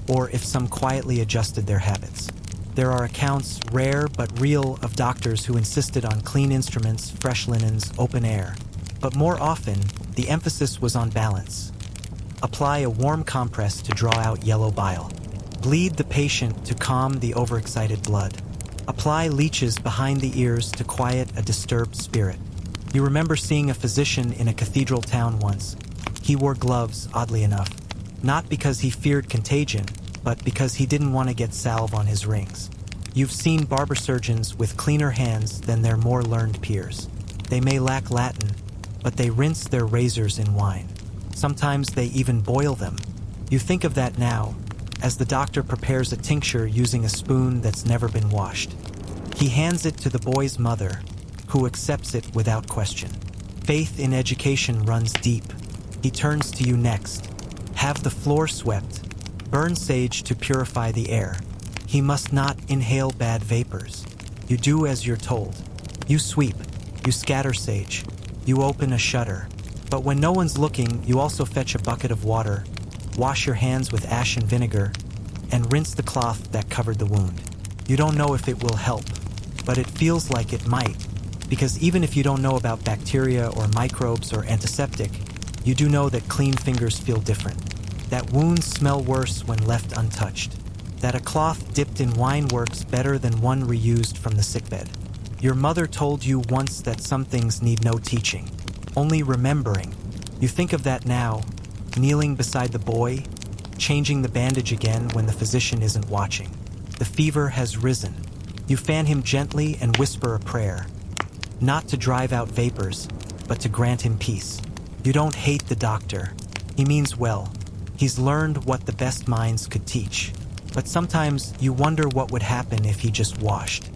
or if some quietly adjusted their habits. There are accounts, rare but real, of doctors who insisted on clean instruments, fresh linens, open air. But more often, the emphasis was on balance. Apply a warm compress to draw out yellow bile. Bleed the patient to calm the overexcited blood. Apply leeches behind the ears to quiet a disturbed spirit. You remember seeing a physician in a cathedral town once. He wore gloves, oddly enough, not because he feared contagion, but because he didn't want to get salve on his rings. You've seen barber surgeons with cleaner hands than their more learned peers. They may lack Latin, but they rinse their razors in wine. Sometimes they even boil them. You think of that now, as the doctor prepares a tincture using a spoon that's never been washed. He hands it to the boy's mother, who accepts it without question. Faith in education runs deep. He turns to you next. Have the floor swept. Burn sage to purify the air. He must not inhale bad vapors. You do as you're told. You sweep. You scatter sage. You open a shutter. But when no one's looking, you also fetch a bucket of water, wash your hands with ash and vinegar, and rinse the cloth that covered the wound. You don't know if it will help, but it feels like it might, because even if you don't know about bacteria or microbes or antiseptic, you do know that clean fingers feel different, that wounds smell worse when left untouched, that a cloth dipped in wine works better than one reused from the sickbed. Your mother told you once that some things need no teaching, only remembering. You think of that now, kneeling beside the boy, changing the bandage again when the physician isn't watching. The fever has risen. You fan him gently and whisper a prayer, not to drive out vapors, but to grant him peace. You don't hate the doctor. He means well. He's learned what the best minds could teach. But sometimes you wonder what would happen if he just washed.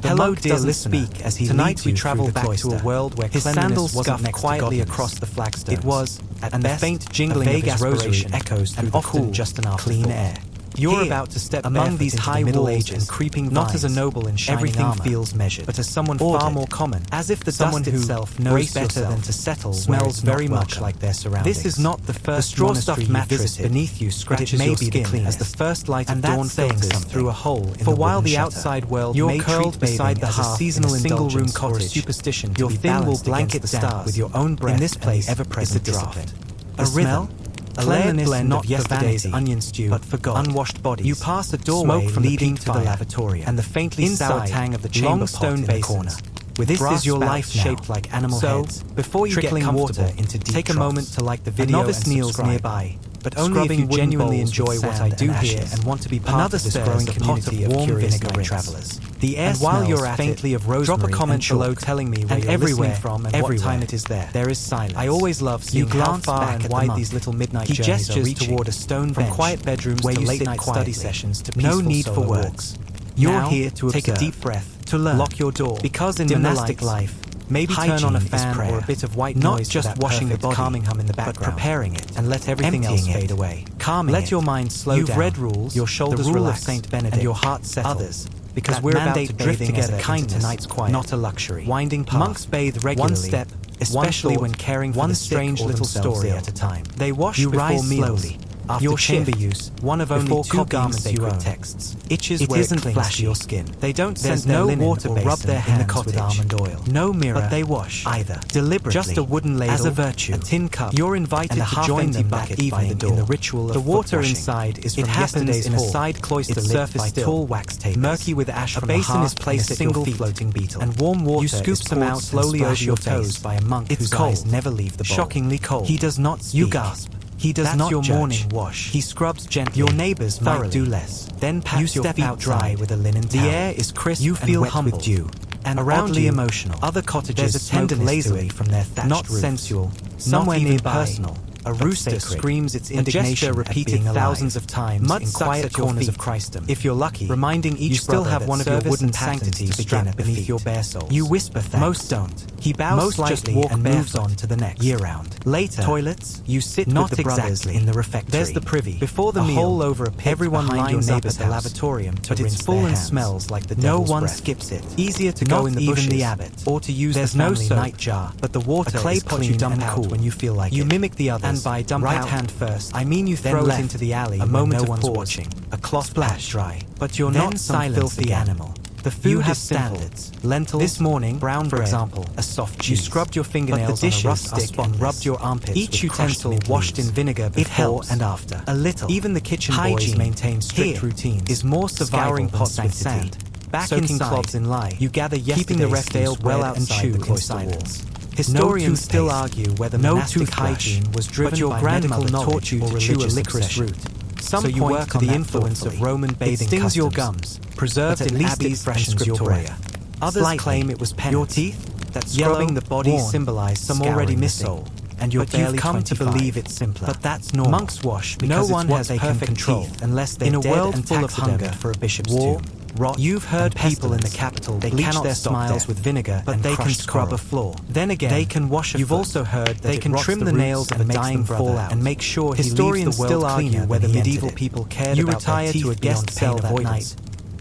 Hello, dear listener. Speak as he Tonight we travel back to a world where his sandals scuffed quietly across the flagstones. It was, and the faint jingling of his rosary echoes through the cool, just enough clean air. You're about to step among these high walls and creeping vines. Not as a noble in shining everything armor, feels measured, but as someone far more common, as if the dust itself knows better than to settle. Smells very much like their surroundings. This is not the first straw-stuffed mattress beneath you scratches your skin as the first light of dawn filters through a hole in the while the outside world may curled beside the hearth single room cottage, superstition your thin will blanket the stars with your own breath. In this place, ever-present discipline. A rhythm. A layered blend of yesterday's onion stew, but forgot, unwashed bodies. You pass a doorway leading to the lavatory, and the faintly sour tang of the chamber stone in the corner. With this is your life shaped like animal heads. Before you get comfortable, into deep take a moment to like the video and subscribe. Nearby, but only if you genuinely enjoy what I do here and want to be part of this growing community of curious night travelers. The air while you're at faintly of rosemary. Drop a comment below telling me where you're listening from and what time it is there. There is silence. I always love seeing how far and wide these little midnight journeys are reaching. Toward a stone bench, from quiet bedrooms to late night study sessions to peaceful no need for words. You're here to take a deep breath, to learn, lock your door, because in monastic life, maybe turn on a fan or a bit of white noise, not just washing the body, calming hum in the background, but preparing it and let everything else fade away. Calming let your mind slow down. You've read rules, your shoulders relax, of Saint Benedict, and your heart settle. Others, because we're about to drift together kindness, tonight's quiet, not a luxury. Winding path. Monks bathe regularly, one step, especially when caring for one strange little story at a time. They wash you before meals. Slowly. After your chamber use, one of only 2 garments you own. Texts. Itches it where isn't it flashy. Your skin. They don't send no water or rub their hands with almond oil. No mirror, but they wash either deliberately. Just a wooden ladle, as a virtue, a tin cup. You're invited to join them that evening in the ritual of the water inside is from yesterday's in a side cloister lit by tall wax tapers, murky with ash from the hearth. A basin is placed at single floating beetle, and warm water you scoop them out slowly over your toes by a monk whose eyes never leave the bowl. Shockingly cold. He does not speak. You gasp. He does not your judge. Morning wash. He scrubs gently. Your neighbors might do less. Then pat your feet out dry with a linen towel. The air is crisp. You feel humbled with dew. And around you, emotional. Other cottages there's a tenderness lazily from their thatched not roof. Sensual, somewhere not even nearby. Personal. A rooster screams its indignation repeated thousands of times in quiet corners of Christendom. If you're lucky, reminding each you still have one of your wooden sanctities strapped beneath your bare soles. You whisper thanks. Most don't. He bows slightly and moves on to the next. Year-round. Later, toilets. You sit not with the brothers in the refectory. There's the privy. Before the meal, hole over a pit. Everyone lines up at the lavatorium to rinse their hands. But it's full and smells like the devil's breath. No one skips it. Easier to go in the bushes. Even the abbot. Or to use the family night jar. But the water is clean and cool when you feel like it. You mimic the others. And by dump out hand first, I mean you throw it into the alley a moment no one's watching. A cloth splash dry. But you're not some filthy animal. The food has standards. Lentils, this morning, brown bread, for example, a soft cheese. You scrubbed your fingernails on a rough stick and rubbed your armpits. Each utensil washed in vinegar before and after. A little. Even the kitchen boys maintain strict routines. Is more surviving pots with sand. Back soaking clods in lye. You gather keeping the refuse well outside the cloister walls. Historians still argue whether monastic hygiene was driven by medical knowledge or religious root. So you work on the influence of Roman bathing customs. It stings your gums, preserved in abbeys and scriptoria. Others claim it was penance. Your teeth, that scrubbing the body symbolized some already missing. And you're barely come 25. To believe it's simpler. But that's normal. Monks wash because no one has perfect teeth unless they're in a world full of hunger for a bishop's tomb. Rot. You've heard people in the capital they bleach their smiles with vinegar, but they can scrub a floor. Then again, they can wash a foot. You've also heard that they can trim the nails of a dying brother and make sure he leaves the world cleaner whether medieval people cared about their teeth to a guest cell that night.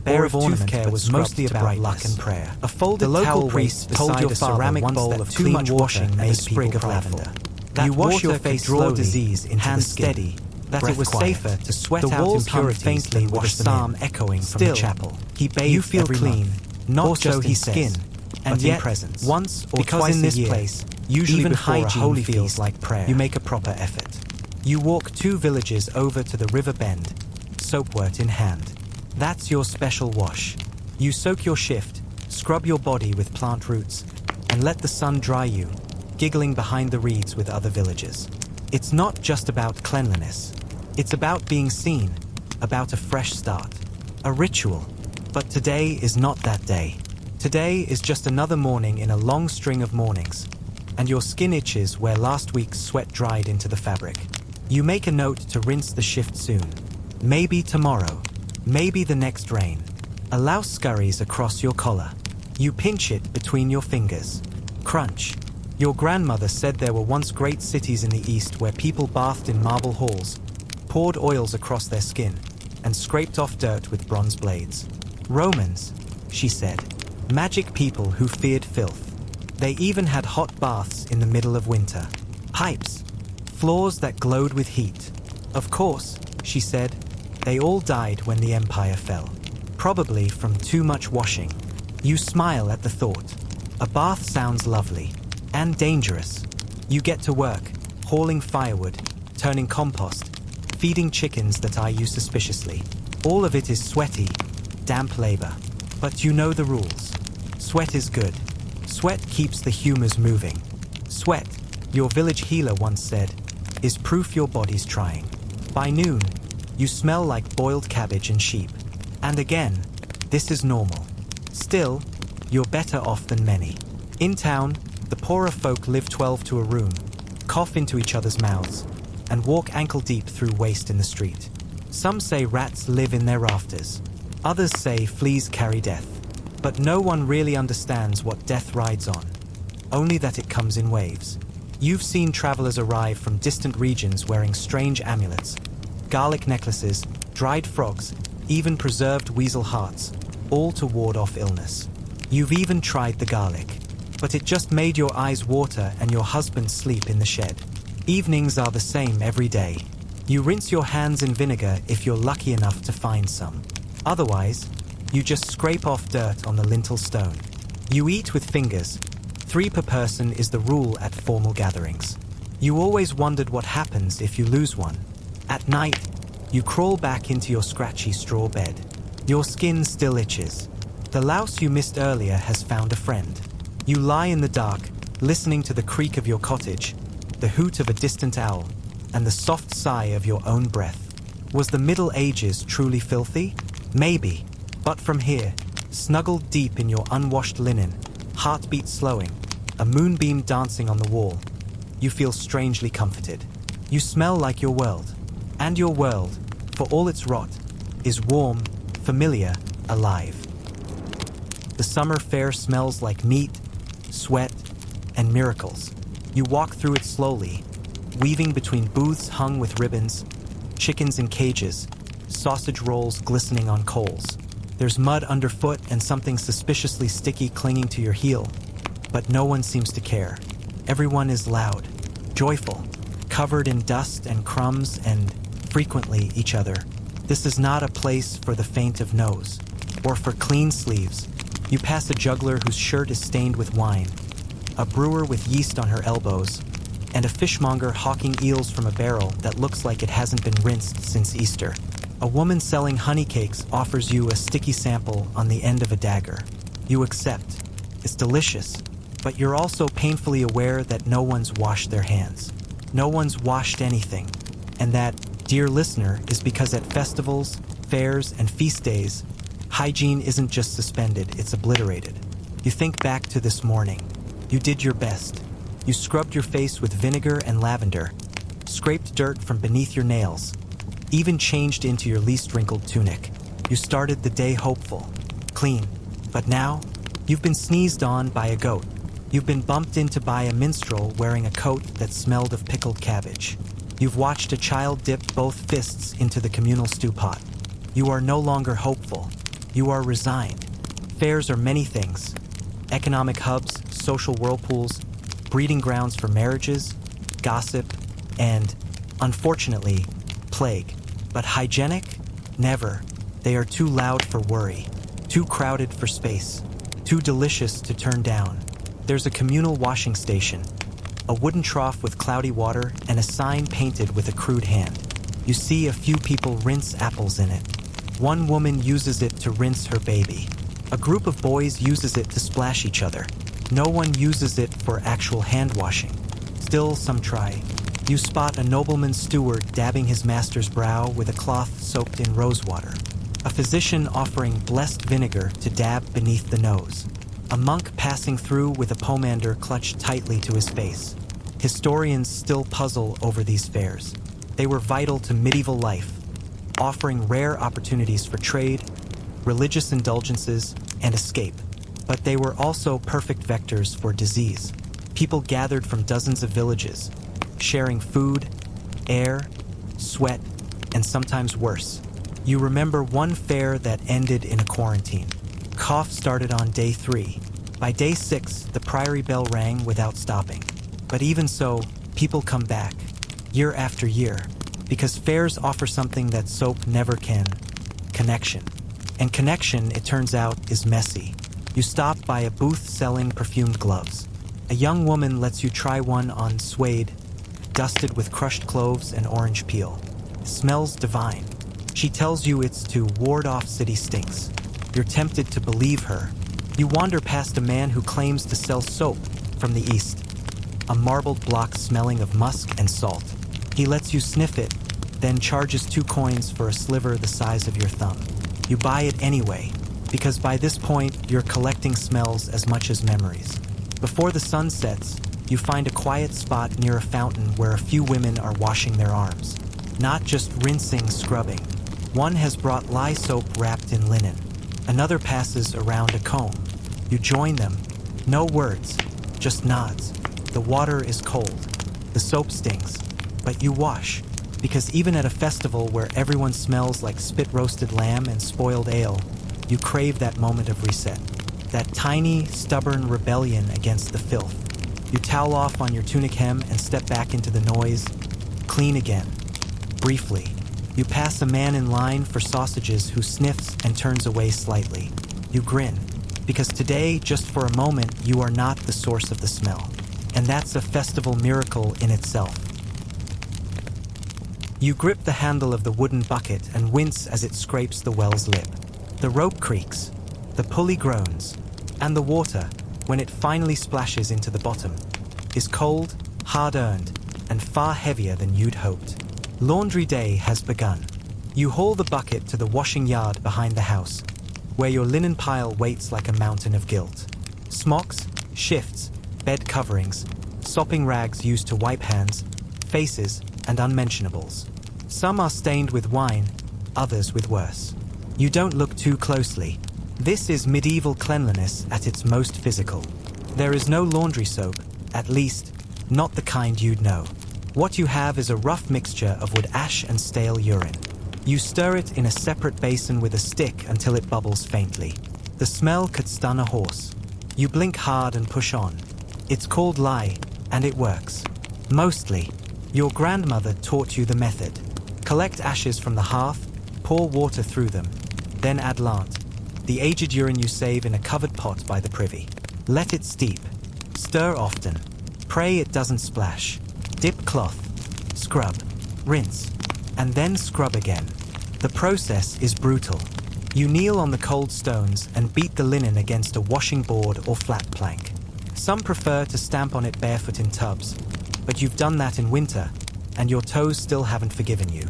Bear of tooth care was mostly about luck and prayer. A folded towel priest told your ceramic bowl of too much washing made a sprig of lavender. You wash your face draw disease into the skin. That it was safer to sweat out impurities faintly with a psalm echoing from the chapel. He bathed you feel clean, not just in skin, and yet presence. Once or twice in this place, usually even before a holy feels like prayer, you make a proper effort. You walk 2 villages over to the river bend, soapwort in hand. That's your special wash. You soak your shift, scrub your body with plant roots, and let the sun dry you, giggling behind the reeds with other villagers. It's not just about cleanliness. It's about being seen, about a fresh start, a ritual. But today is not that day. Today is just another morning in a long string of mornings, and your skin itches where last week's sweat dried into the fabric. You make a note to rinse the shift soon. Maybe tomorrow, maybe the next rain. A louse scurries across your collar. You pinch it between your fingers. Crunch. Your grandmother said there were once great cities in the east where people bathed in marble halls, poured oils across their skin, and scraped off dirt with bronze blades. Romans, she said, magic people who feared filth. They even had hot baths in the middle of winter. Pipes, floors that glowed with heat. Of course, she said, they all died when the empire fell. Probably from too much washing. You smile at the thought. A bath sounds lovely. And dangerous. You get to work, hauling firewood, turning compost, feeding chickens that eye you suspiciously. All of it is sweaty, damp labor. But you know the rules. Sweat is good. Sweat keeps the humors moving. Sweat, your village healer once said, is proof your body's trying. By noon, you smell like boiled cabbage and sheep. And again, this is normal. Still, you're better off than many. In town, the poorer folk live 12 to a room, cough into each other's mouths, and walk ankle-deep through waste in the street. Some say rats live in their rafters. Others say fleas carry death. But no one really understands what death rides on, only that it comes in waves. You've seen travelers arrive from distant regions wearing strange amulets, garlic necklaces, dried frogs, even preserved weasel hearts, all to ward off illness. You've even tried the garlic. But it just made your eyes water and your husband sleep in the shed. Evenings are the same every day. You rinse your hands in vinegar if you're lucky enough to find some. Otherwise, you just scrape off dirt on the lintel stone. You eat with fingers. 3 per person is the rule at formal gatherings. You always wondered what happens if you lose one. At night, you crawl back into your scratchy straw bed. Your skin still itches. The louse you missed earlier has found a friend. You lie in the dark, listening to the creak of your cottage, the hoot of a distant owl, and the soft sigh of your own breath. Was the Middle Ages truly filthy? Maybe. But from here, snuggled deep in your unwashed linen, heartbeat slowing, a moonbeam dancing on the wall, you feel strangely comforted. You smell like your world. And your world, for all its rot, is warm, familiar, alive. The summer fair smells like meat, sweat, and miracles. You walk through it slowly, weaving between booths hung with ribbons, chickens in cages, sausage rolls glistening on coals. There's mud underfoot and something suspiciously sticky clinging to your heel, but no one seems to care. Everyone is loud, joyful, covered in dust and crumbs and, frequently, each other. This is not a place for the faint of nose, or for clean sleeves. You pass a juggler whose shirt is stained with wine, a brewer with yeast on her elbows, and a fishmonger hawking eels from a barrel that looks like it hasn't been rinsed since Easter. A woman selling honey cakes offers you a sticky sample on the end of a dagger. You accept. It's delicious, but you're also painfully aware that no one's washed their hands. No one's washed anything. And that, dear listener, is because at festivals, fairs, and feast days, hygiene isn't just suspended, it's obliterated. You think back to this morning. You did your best. You scrubbed your face with vinegar and lavender, scraped dirt from beneath your nails, even changed into your least wrinkled tunic. You started the day hopeful, clean. But now, you've been sneezed on by a goat. You've been bumped into by a minstrel wearing a coat that smelled of pickled cabbage. You've watched a child dip both fists into the communal stew pot. You are no longer hopeful. You are resigned. Fairs are many things. Economic hubs, social whirlpools, breeding grounds for marriages, gossip, and, unfortunately, plague. But hygienic? Never. They are too loud for worry, too crowded for space, too delicious to turn down. There's a communal washing station, a wooden trough with cloudy water, and a sign painted with a crude hand. You see a few people rinse apples in it. One woman uses it to rinse her baby. A group of boys uses it to splash each other. No one uses it for actual hand washing. Still, some try. You spot a nobleman's steward dabbing his master's brow with a cloth soaked in rosewater. A physician offering blessed vinegar to dab beneath the nose. A monk passing through with a pomander clutched tightly to his face. Historians still puzzle over these fairs. They were vital to medieval life, offering rare opportunities for trade, religious indulgences, and escape. But they were also perfect vectors for disease. People gathered from dozens of villages, sharing food, air, sweat, and sometimes worse. You remember one fair that ended in a quarantine. Cough started on day 3. By day 6, the priory bell rang without stopping. But even so, people come back, year after year, because fairs offer something that soap never can: connection. And connection, it turns out, is messy. You stop by a booth selling perfumed gloves. A young woman lets you try one on suede, dusted with crushed cloves and orange peel. It smells divine. She tells you it's to ward off city stinks. You're tempted to believe her. You wander past a man who claims to sell soap from the east, a marbled block smelling of musk and salt. He lets you sniff it, then charges 2 coins for a sliver the size of your thumb. You buy it anyway, because by this point, you're collecting smells as much as memories. Before the sun sets, you find a quiet spot near a fountain where a few women are washing their arms. Not just rinsing, scrubbing. One has brought lye soap wrapped in linen. Another passes around a comb. You join them. No words, just nods. The water is cold. The soap stings. But you wash, because even at a festival where everyone smells like spit-roasted lamb and spoiled ale, you crave that moment of reset. That tiny, stubborn rebellion against the filth. You towel off on your tunic hem and step back into the noise, clean again. Briefly, you pass a man in line for sausages who sniffs and turns away slightly. You grin, because today, just for a moment, you are not the source of the smell. And that's a festival miracle in itself. You grip the handle of the wooden bucket and wince as it scrapes the well's lip. The rope creaks, the pulley groans, and the water, when it finally splashes into the bottom, is cold, hard-earned, and far heavier than you'd hoped. Laundry day has begun. You haul the bucket to the washing yard behind the house, where your linen pile waits like a mountain of guilt. Smocks, shifts, bed coverings, sopping rags used to wipe hands, faces, and unmentionables. Some are stained with wine, others with worse. You don't look too closely. This is medieval cleanliness at its most physical. There is no laundry soap, at least, not the kind you'd know. What you have is a rough mixture of wood ash and stale urine. You stir it in a separate basin with a stick until it bubbles faintly. The smell could stun a horse. You blink hard and push on. It's called lye, and it works. Mostly. Your grandmother taught you the method. Collect ashes from the hearth, pour water through them, then add lant, the aged urine you save in a covered pot by the privy. Let it steep. Stir often. Pray it doesn't splash. Dip cloth. Scrub. Rinse. And then scrub again. The process is brutal. You kneel on the cold stones and beat the linen against a washing board or flat plank. Some prefer to stamp on it barefoot in tubs, but you've done that in winter, and your toes still haven't forgiven you.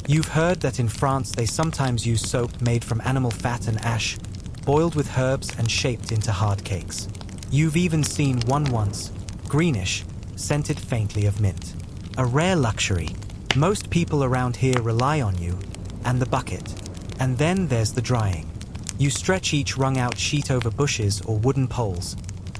You've heard that in France they sometimes use soap made from animal fat and ash, boiled with herbs and shaped into hard cakes. You've even seen one once, greenish, scented faintly of mint. A rare luxury. Most people around here rely on you, and the bucket. And then there's the drying. You stretch each wrung-out sheet over bushes or wooden poles,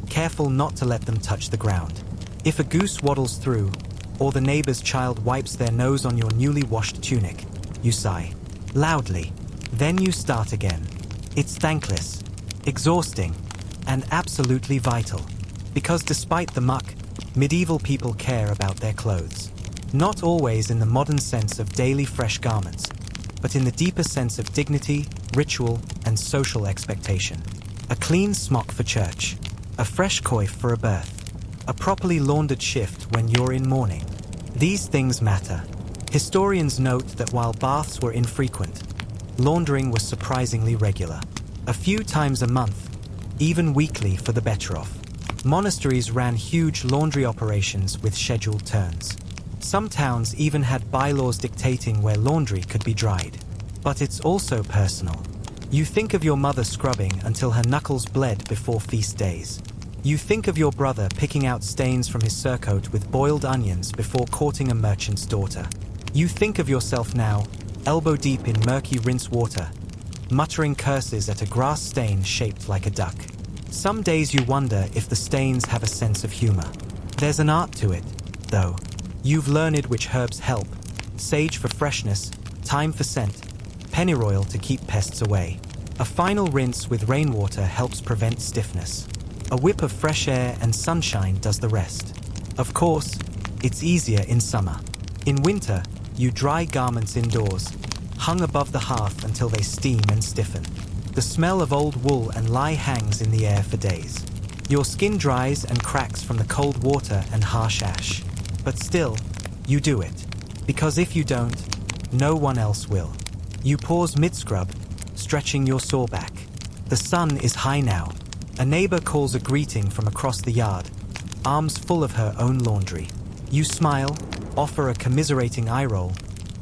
careful not to let them touch the ground. If a goose waddles through, or the neighbor's child wipes their nose on your newly washed tunic, you sigh. Loudly. Then you start again. It's thankless, exhausting, and absolutely vital. Because despite the muck, medieval people care about their clothes. Not always in the modern sense of daily fresh garments, but in the deeper sense of dignity, ritual, and social expectation. A clean smock for church, a fresh coif for a birth, a properly laundered shift when you're in mourning. These things matter. Historians note that while baths were infrequent, laundering was surprisingly regular. A few times a month, even weekly for the better off. Monasteries ran huge laundry operations with scheduled turns. Some towns even had bylaws dictating where laundry could be dried. But it's also personal. You think of your mother scrubbing until her knuckles bled before feast days. You think of your brother picking out stains from his surcoat with boiled onions before courting a merchant's daughter. You think of yourself now, elbow deep in murky rinse water, muttering curses at a grass stain shaped like a duck. Some days you wonder if the stains have a sense of humor. There's an art to it, though. You've learned which herbs help. Sage for freshness, thyme for scent, pennyroyal to keep pests away. A final rinse with rainwater helps prevent stiffness. A whip of fresh air and sunshine does the rest. Of course, it's easier in summer. In winter, you dry garments indoors, hung above the hearth until they steam and stiffen. The smell of old wool and lye hangs in the air for days. Your skin dries and cracks from the cold water and harsh ash. But still, you do it. Because if you don't, no one else will. You pause mid-scrub, stretching your sore back. The sun is high now. A neighbor calls a greeting from across the yard, arms full of her own laundry. You smile, offer a commiserating eye roll,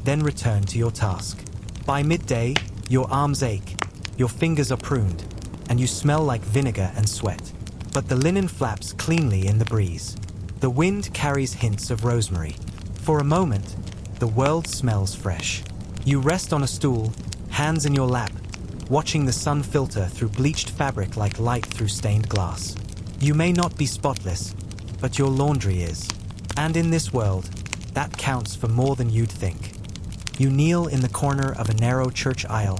then return to your task. By midday, your arms ache, your fingers are pruned, and you smell like vinegar and sweat. But the linen flaps cleanly in the breeze. The wind carries hints of rosemary. For a moment, the world smells fresh. You rest on a stool, hands in your lap, watching the sun filter through bleached fabric like light through stained glass. You may not be spotless, but your laundry is. And in this world, that counts for more than you'd think. You kneel in the corner of a narrow church aisle,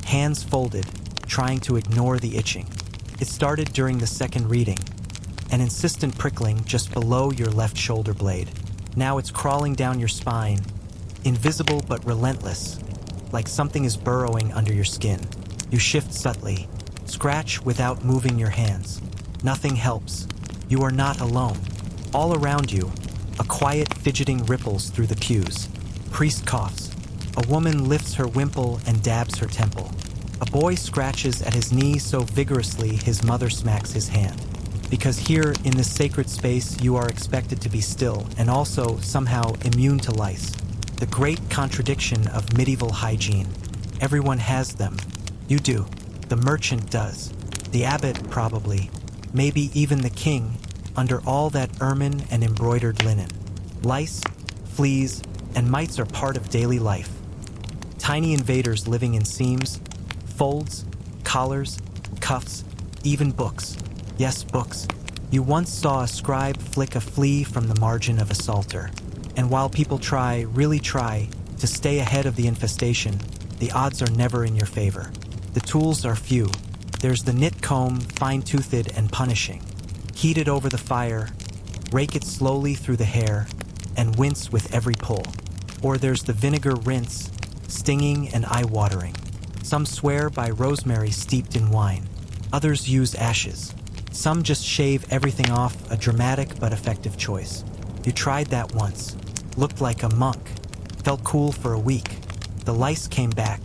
hands folded, trying to ignore the itching. It started during the second reading, an insistent prickling just below your left shoulder blade. Now it's crawling down your spine, invisible but relentless, like something is burrowing under your skin. You shift subtly, scratch without moving your hands. Nothing helps. You are not alone. All around you, a quiet fidgeting ripples through the pews. Priest coughs. A woman lifts her wimple and dabs her temple. A boy scratches at his knee so vigorously his mother smacks his hand. Because here, in this sacred space, you are expected to be still and also somehow immune to lice. The great contradiction of medieval hygiene. Everyone has them. You do. The merchant does. The abbot, probably. Maybe even the king, under all that ermine and embroidered linen. Lice, fleas, and mites are part of daily life. Tiny invaders living in seams, folds, collars, cuffs, even books. Yes, books. You once saw a scribe flick a flea from the margin of a psalter. And while people really try, to stay ahead of the infestation, the odds are never in your favor. The tools are few. There's the knit comb, fine-toothed and punishing. Heat it over the fire, rake it slowly through the hair, and wince with every pull. Or there's the vinegar rinse, stinging and eye-watering. Some swear by rosemary steeped in wine. Others use ashes. Some just shave everything off, a dramatic but effective choice. You tried that once. Looked like a monk. Felt cool for a week. The lice came back.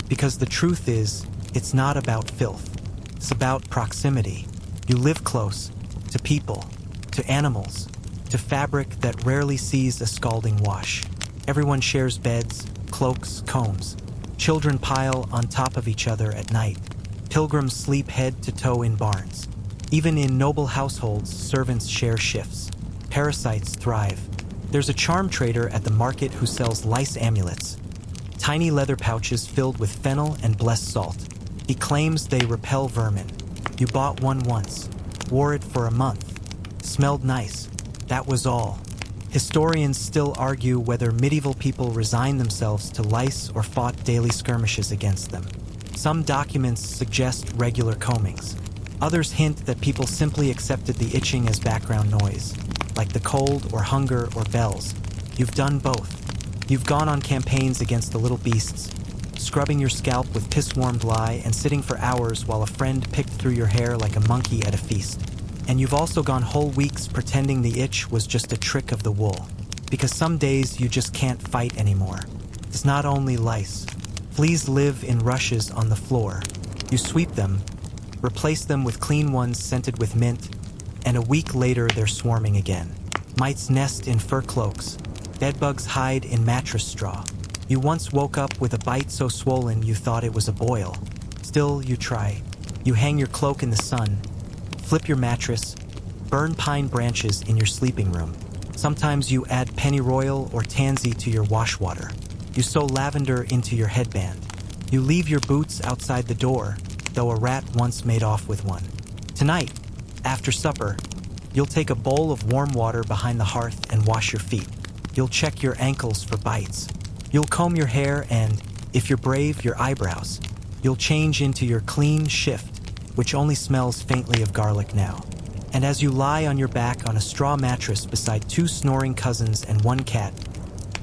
Because the truth is, it's not about filth. It's about proximity. You live close. To people. To animals. To fabric that rarely sees a scalding wash. Everyone shares beds, cloaks, combs. Children pile on top of each other at night. Pilgrims sleep head to toe in barns. Even in noble households, servants share shifts. Parasites thrive. There's a charm trader at the market who sells lice amulets. Tiny leather pouches filled with fennel and blessed salt. He claims they repel vermin. You bought one once. Wore it for a month. Smelled nice. That was all. Historians still argue whether medieval people resigned themselves to lice or fought daily skirmishes against them. Some documents suggest regular combings. Others hint that people simply accepted the itching as background noise, like the cold or hunger or bells. You've done both. You've gone on campaigns against the little beasts, scrubbing your scalp with piss-warmed lye and sitting for hours while a friend picked through your hair like a monkey at a feast. And you've also gone whole weeks pretending the itch was just a trick of the wool. Because some days you just can't fight anymore. It's not only lice. Fleas live in rushes on the floor. You sweep them, replace them with clean ones scented with mint, and a week later they're swarming again. Mites nest in fur cloaks. Bedbugs hide in mattress straw. You once woke up with a bite so swollen you thought it was a boil. Still, you try. You hang your cloak in the sun, flip your mattress, burn pine branches in your sleeping room. Sometimes you add pennyroyal or tansy to your wash water. You sew lavender into your headband. You leave your boots outside the door, though a rat once made off with one. Tonight, after supper, you'll take a bowl of warm water behind the hearth and wash your feet. You'll check your ankles for bites. You'll comb your hair and, if you're brave, your eyebrows. You'll change into your clean shift, which only smells faintly of garlic now. And as you lie on your back on a straw mattress beside two snoring cousins and one cat,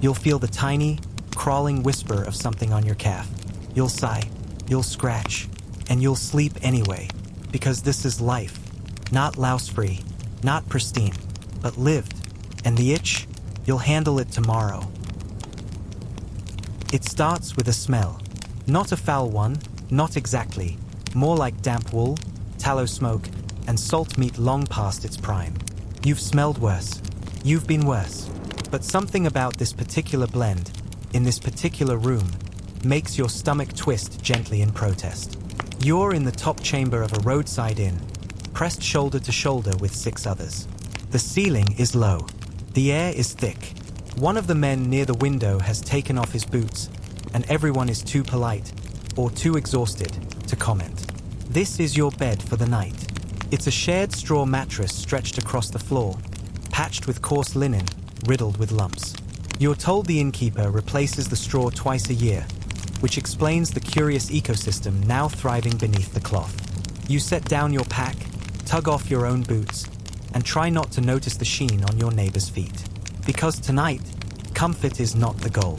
you'll feel the tiny, crawling whisper of something on your calf. You'll sigh, you'll scratch, and you'll sleep anyway, because this is life. Not louse-free, not pristine, but lived. And the itch, you'll handle it tomorrow. It starts with a smell. Not a foul one, not exactly. More like damp wool, tallow smoke, and salt meat long past its prime. You've smelled worse. You've been worse. But something about this particular blend, in this particular room, makes your stomach twist gently in protest. You're in the top chamber of a roadside inn, pressed shoulder to shoulder with 6 others. The ceiling is low. The air is thick. One of the men near the window has taken off his boots, and everyone is too polite, or too exhausted, to comment. This is your bed for the night. It's a shared straw mattress stretched across the floor, patched with coarse linen, riddled with lumps. You're told the innkeeper replaces the straw twice a year, which explains the curious ecosystem now thriving beneath the cloth. You set down your pack, tug off your own boots, and try not to notice the sheen on your neighbor's feet. Because tonight, comfort is not the goal.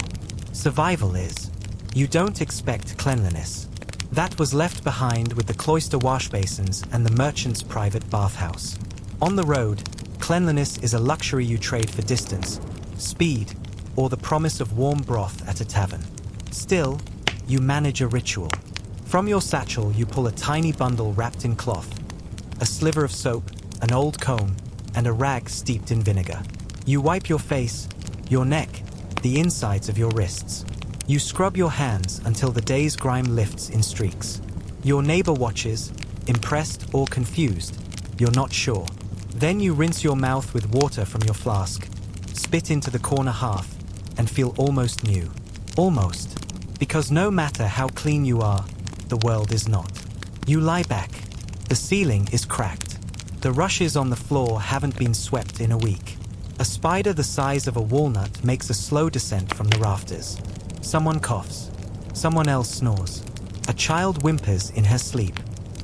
Survival is. You don't expect cleanliness. That was left behind with the cloister wash basins and the merchant's private bathhouse. On the road, cleanliness is a luxury you trade for distance, speed, or the promise of warm broth at a tavern. Still, you manage a ritual. From your satchel, you pull a tiny bundle wrapped in cloth, a sliver of soap, an old comb, and a rag steeped in vinegar. You wipe your face, your neck, the insides of your wrists. You scrub your hands until the day's grime lifts in streaks. Your neighbor watches, impressed or confused. You're not sure. Then you rinse your mouth with water from your flask, spit into the corner hearth, and feel almost new. Almost. Because no matter how clean you are, the world is not. You lie back. The ceiling is cracked. The rushes on the floor haven't been swept in a week. A spider the size of a walnut makes a slow descent from the rafters. Someone coughs. Someone else snores. A child whimpers in her sleep.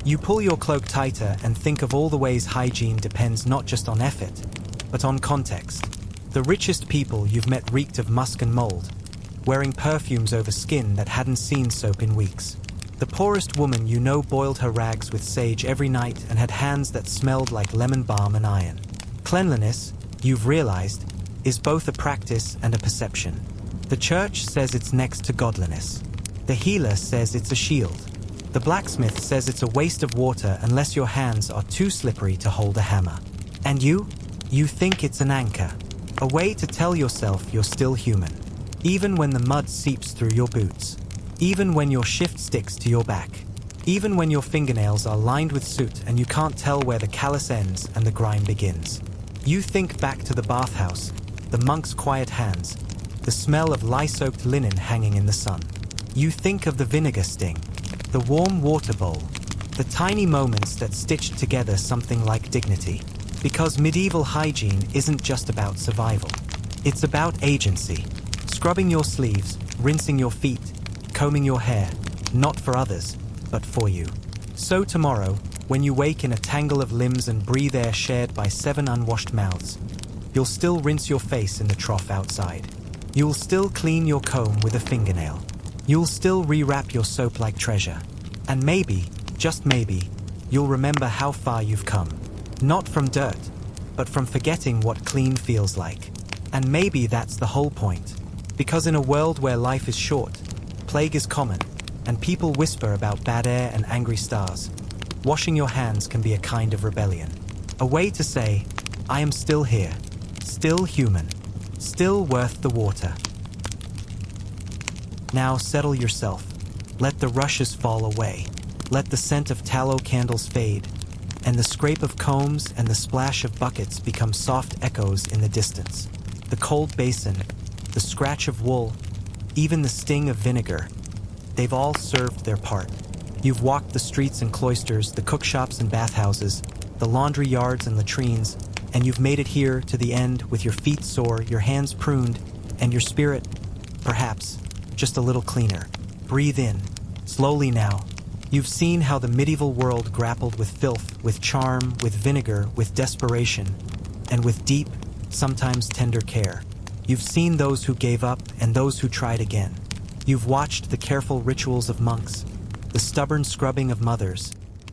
You pull your cloak tighter and think of all the ways hygiene depends not just on effort, but on context. The richest people you've met reeked of musk and mold, wearing perfumes over skin that hadn't seen soap in weeks. The poorest woman you know boiled her rags with sage every night and had hands that smelled like lemon balm and iron. Cleanliness, you've realized, is both a practice and a perception. The church says it's next to godliness. The healer says it's a shield. The blacksmith says it's a waste of water unless your hands are too slippery to hold a hammer. And you think it's an anchor, a way to tell yourself you're still human, even when the mud seeps through your boots, even when your shift sticks to your back, even when your fingernails are lined with soot and you can't tell where the callus ends and the grime begins. You think back to the bathhouse, the monk's quiet hands, the smell of lye-soaked linen hanging in the sun. You think of the vinegar sting, the warm water bowl, the tiny moments that stitched together something like dignity. Because medieval hygiene isn't just about survival. It's about agency. Scrubbing your sleeves, rinsing your feet, combing your hair, not for others, but for you. So tomorrow, when you wake in a tangle of limbs and breathe air shared by 7 unwashed mouths, you'll still rinse your face in the trough outside. You'll still clean your comb with a fingernail. You'll still rewrap your soap like treasure. And maybe, just maybe, you'll remember how far you've come. Not from dirt, but from forgetting what clean feels like. And maybe that's the whole point. Because in a world where life is short, plague is common, and people whisper about bad air and angry stars, washing your hands can be a kind of rebellion. A way to say, I am still here, still human, still worth the water. Now settle yourself. Let the rushes fall away. Let the scent of tallow candles fade, and the scrape of combs and the splash of buckets become soft echoes in the distance. The cold basin, the scratch of wool, even the sting of vinegar, they've all served their part. You've walked the streets and cloisters, the cookshops and bathhouses, the laundry yards and latrines, and you've made it here to the end with your feet sore, your hands pruned, and your spirit, perhaps, just a little cleaner. Breathe in, slowly now. You've seen how the medieval world grappled with filth, with charm, with vinegar, with desperation, and with deep, sometimes tender care. You've seen those who gave up and those who tried again. You've watched the careful rituals of monks, the stubborn scrubbing of mothers,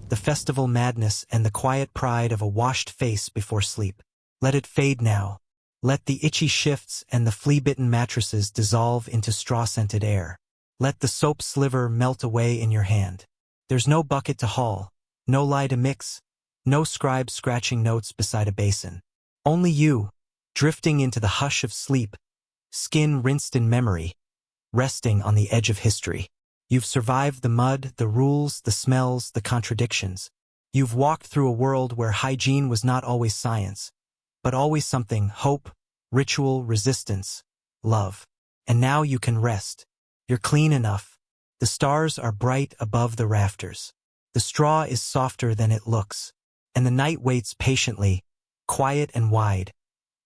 the festival madness and the quiet pride of a washed face before sleep. Let it fade now. Let the itchy shifts and the flea-bitten mattresses dissolve into straw-scented air. Let the soap sliver melt away in your hand. There's no bucket to haul, no lye to mix, no scribe scratching notes beside a basin. Only you, drifting into the hush of sleep, skin rinsed in memory, resting on the edge of history. You've survived the mud, the rules, the smells, the contradictions. You've walked through a world where hygiene was not always science, but always something: hope, ritual, resistance, love. And now you can rest. You're clean enough. The stars are bright above the rafters. The straw is softer than it looks, and the night waits patiently, quiet and wide,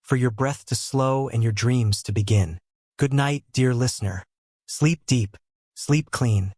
for your breath to slow and your dreams to begin. Good night, dear listener. Sleep deep, sleep clean,